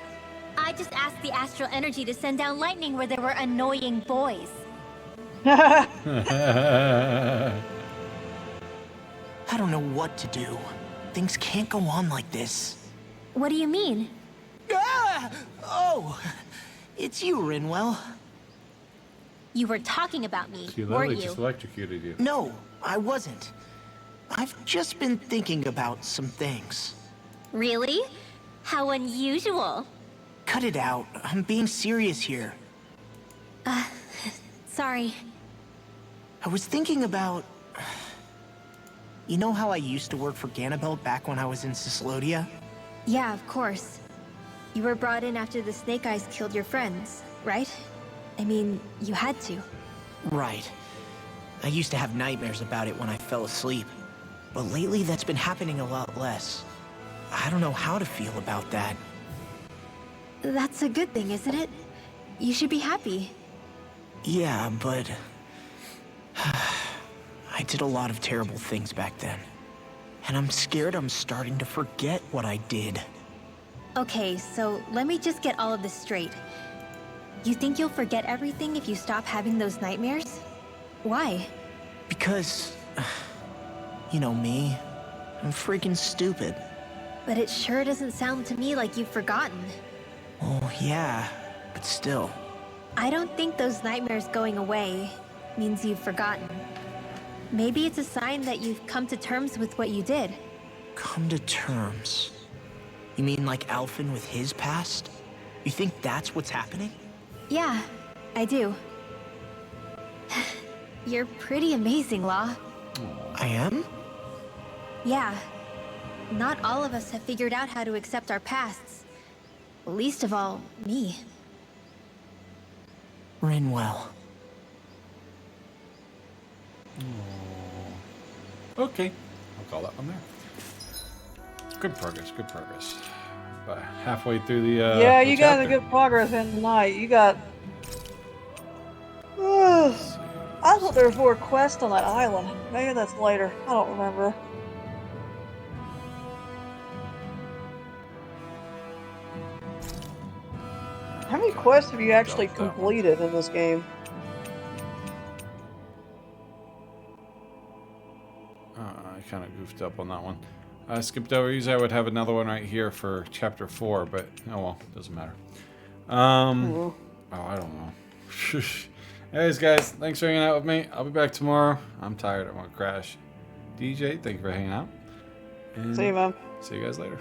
I just asked the astral energy to send down lightning where there were annoying boys. I don't know what to do. Things can't go on like this. What do you mean? Ah! Oh, it's you, Rinwell. You were talking about me, She weren't literally you? just electrocuted you. No, I wasn't. I've just been thinking about some things. Really? How unusual. Cut it out. I'm being serious here. Sorry. I was thinking about... You know how I used to work for Ganabelt back when I was in Cislodia? Yeah, of course. You were brought in after the Snake Eyes killed your friends, right? I mean, you had to. Right. I used to have nightmares about it when I fell asleep. But lately that's been happening a lot less. I don't know how to feel about that. That's a good thing, isn't it? You should be happy. Yeah, but... I did a lot of terrible things back then. And I'm scared I'm starting to forget what I did. Okay, so let me just get all of this straight. You think you'll forget everything if you stop having those nightmares? Why? Because... You know me. I'm freaking stupid. But it sure doesn't sound to me like you've forgotten. Oh, yeah. But still. I don't think those nightmares going away means you've forgotten. Maybe it's a sign that you've come to terms with what you did. Come to terms? You mean like Alphen with his past? You think that's what's happening? Yeah, I do. You're pretty amazing, Law. I am? Yeah. Not all of us have figured out how to accept our pasts. Least of all, me. Rinwell. Okay. I'll call that one there. Good progress, good progress. About halfway through the yeah, the you got a chapter. good progress in tonight. You got... I thought there was more quests on that island. Maybe that's later. I don't remember. How many quests have you actually completed in this game? I kind of goofed up on that one. I skipped over. Usually I would have another one right here for chapter 4, but oh well, doesn't matter. Oh, I don't know. Anyways, guys, thanks for hanging out with me. I'll be back tomorrow. I'm tired. I want to crash. DJ, thank you for hanging out. And see you, man. See you guys later.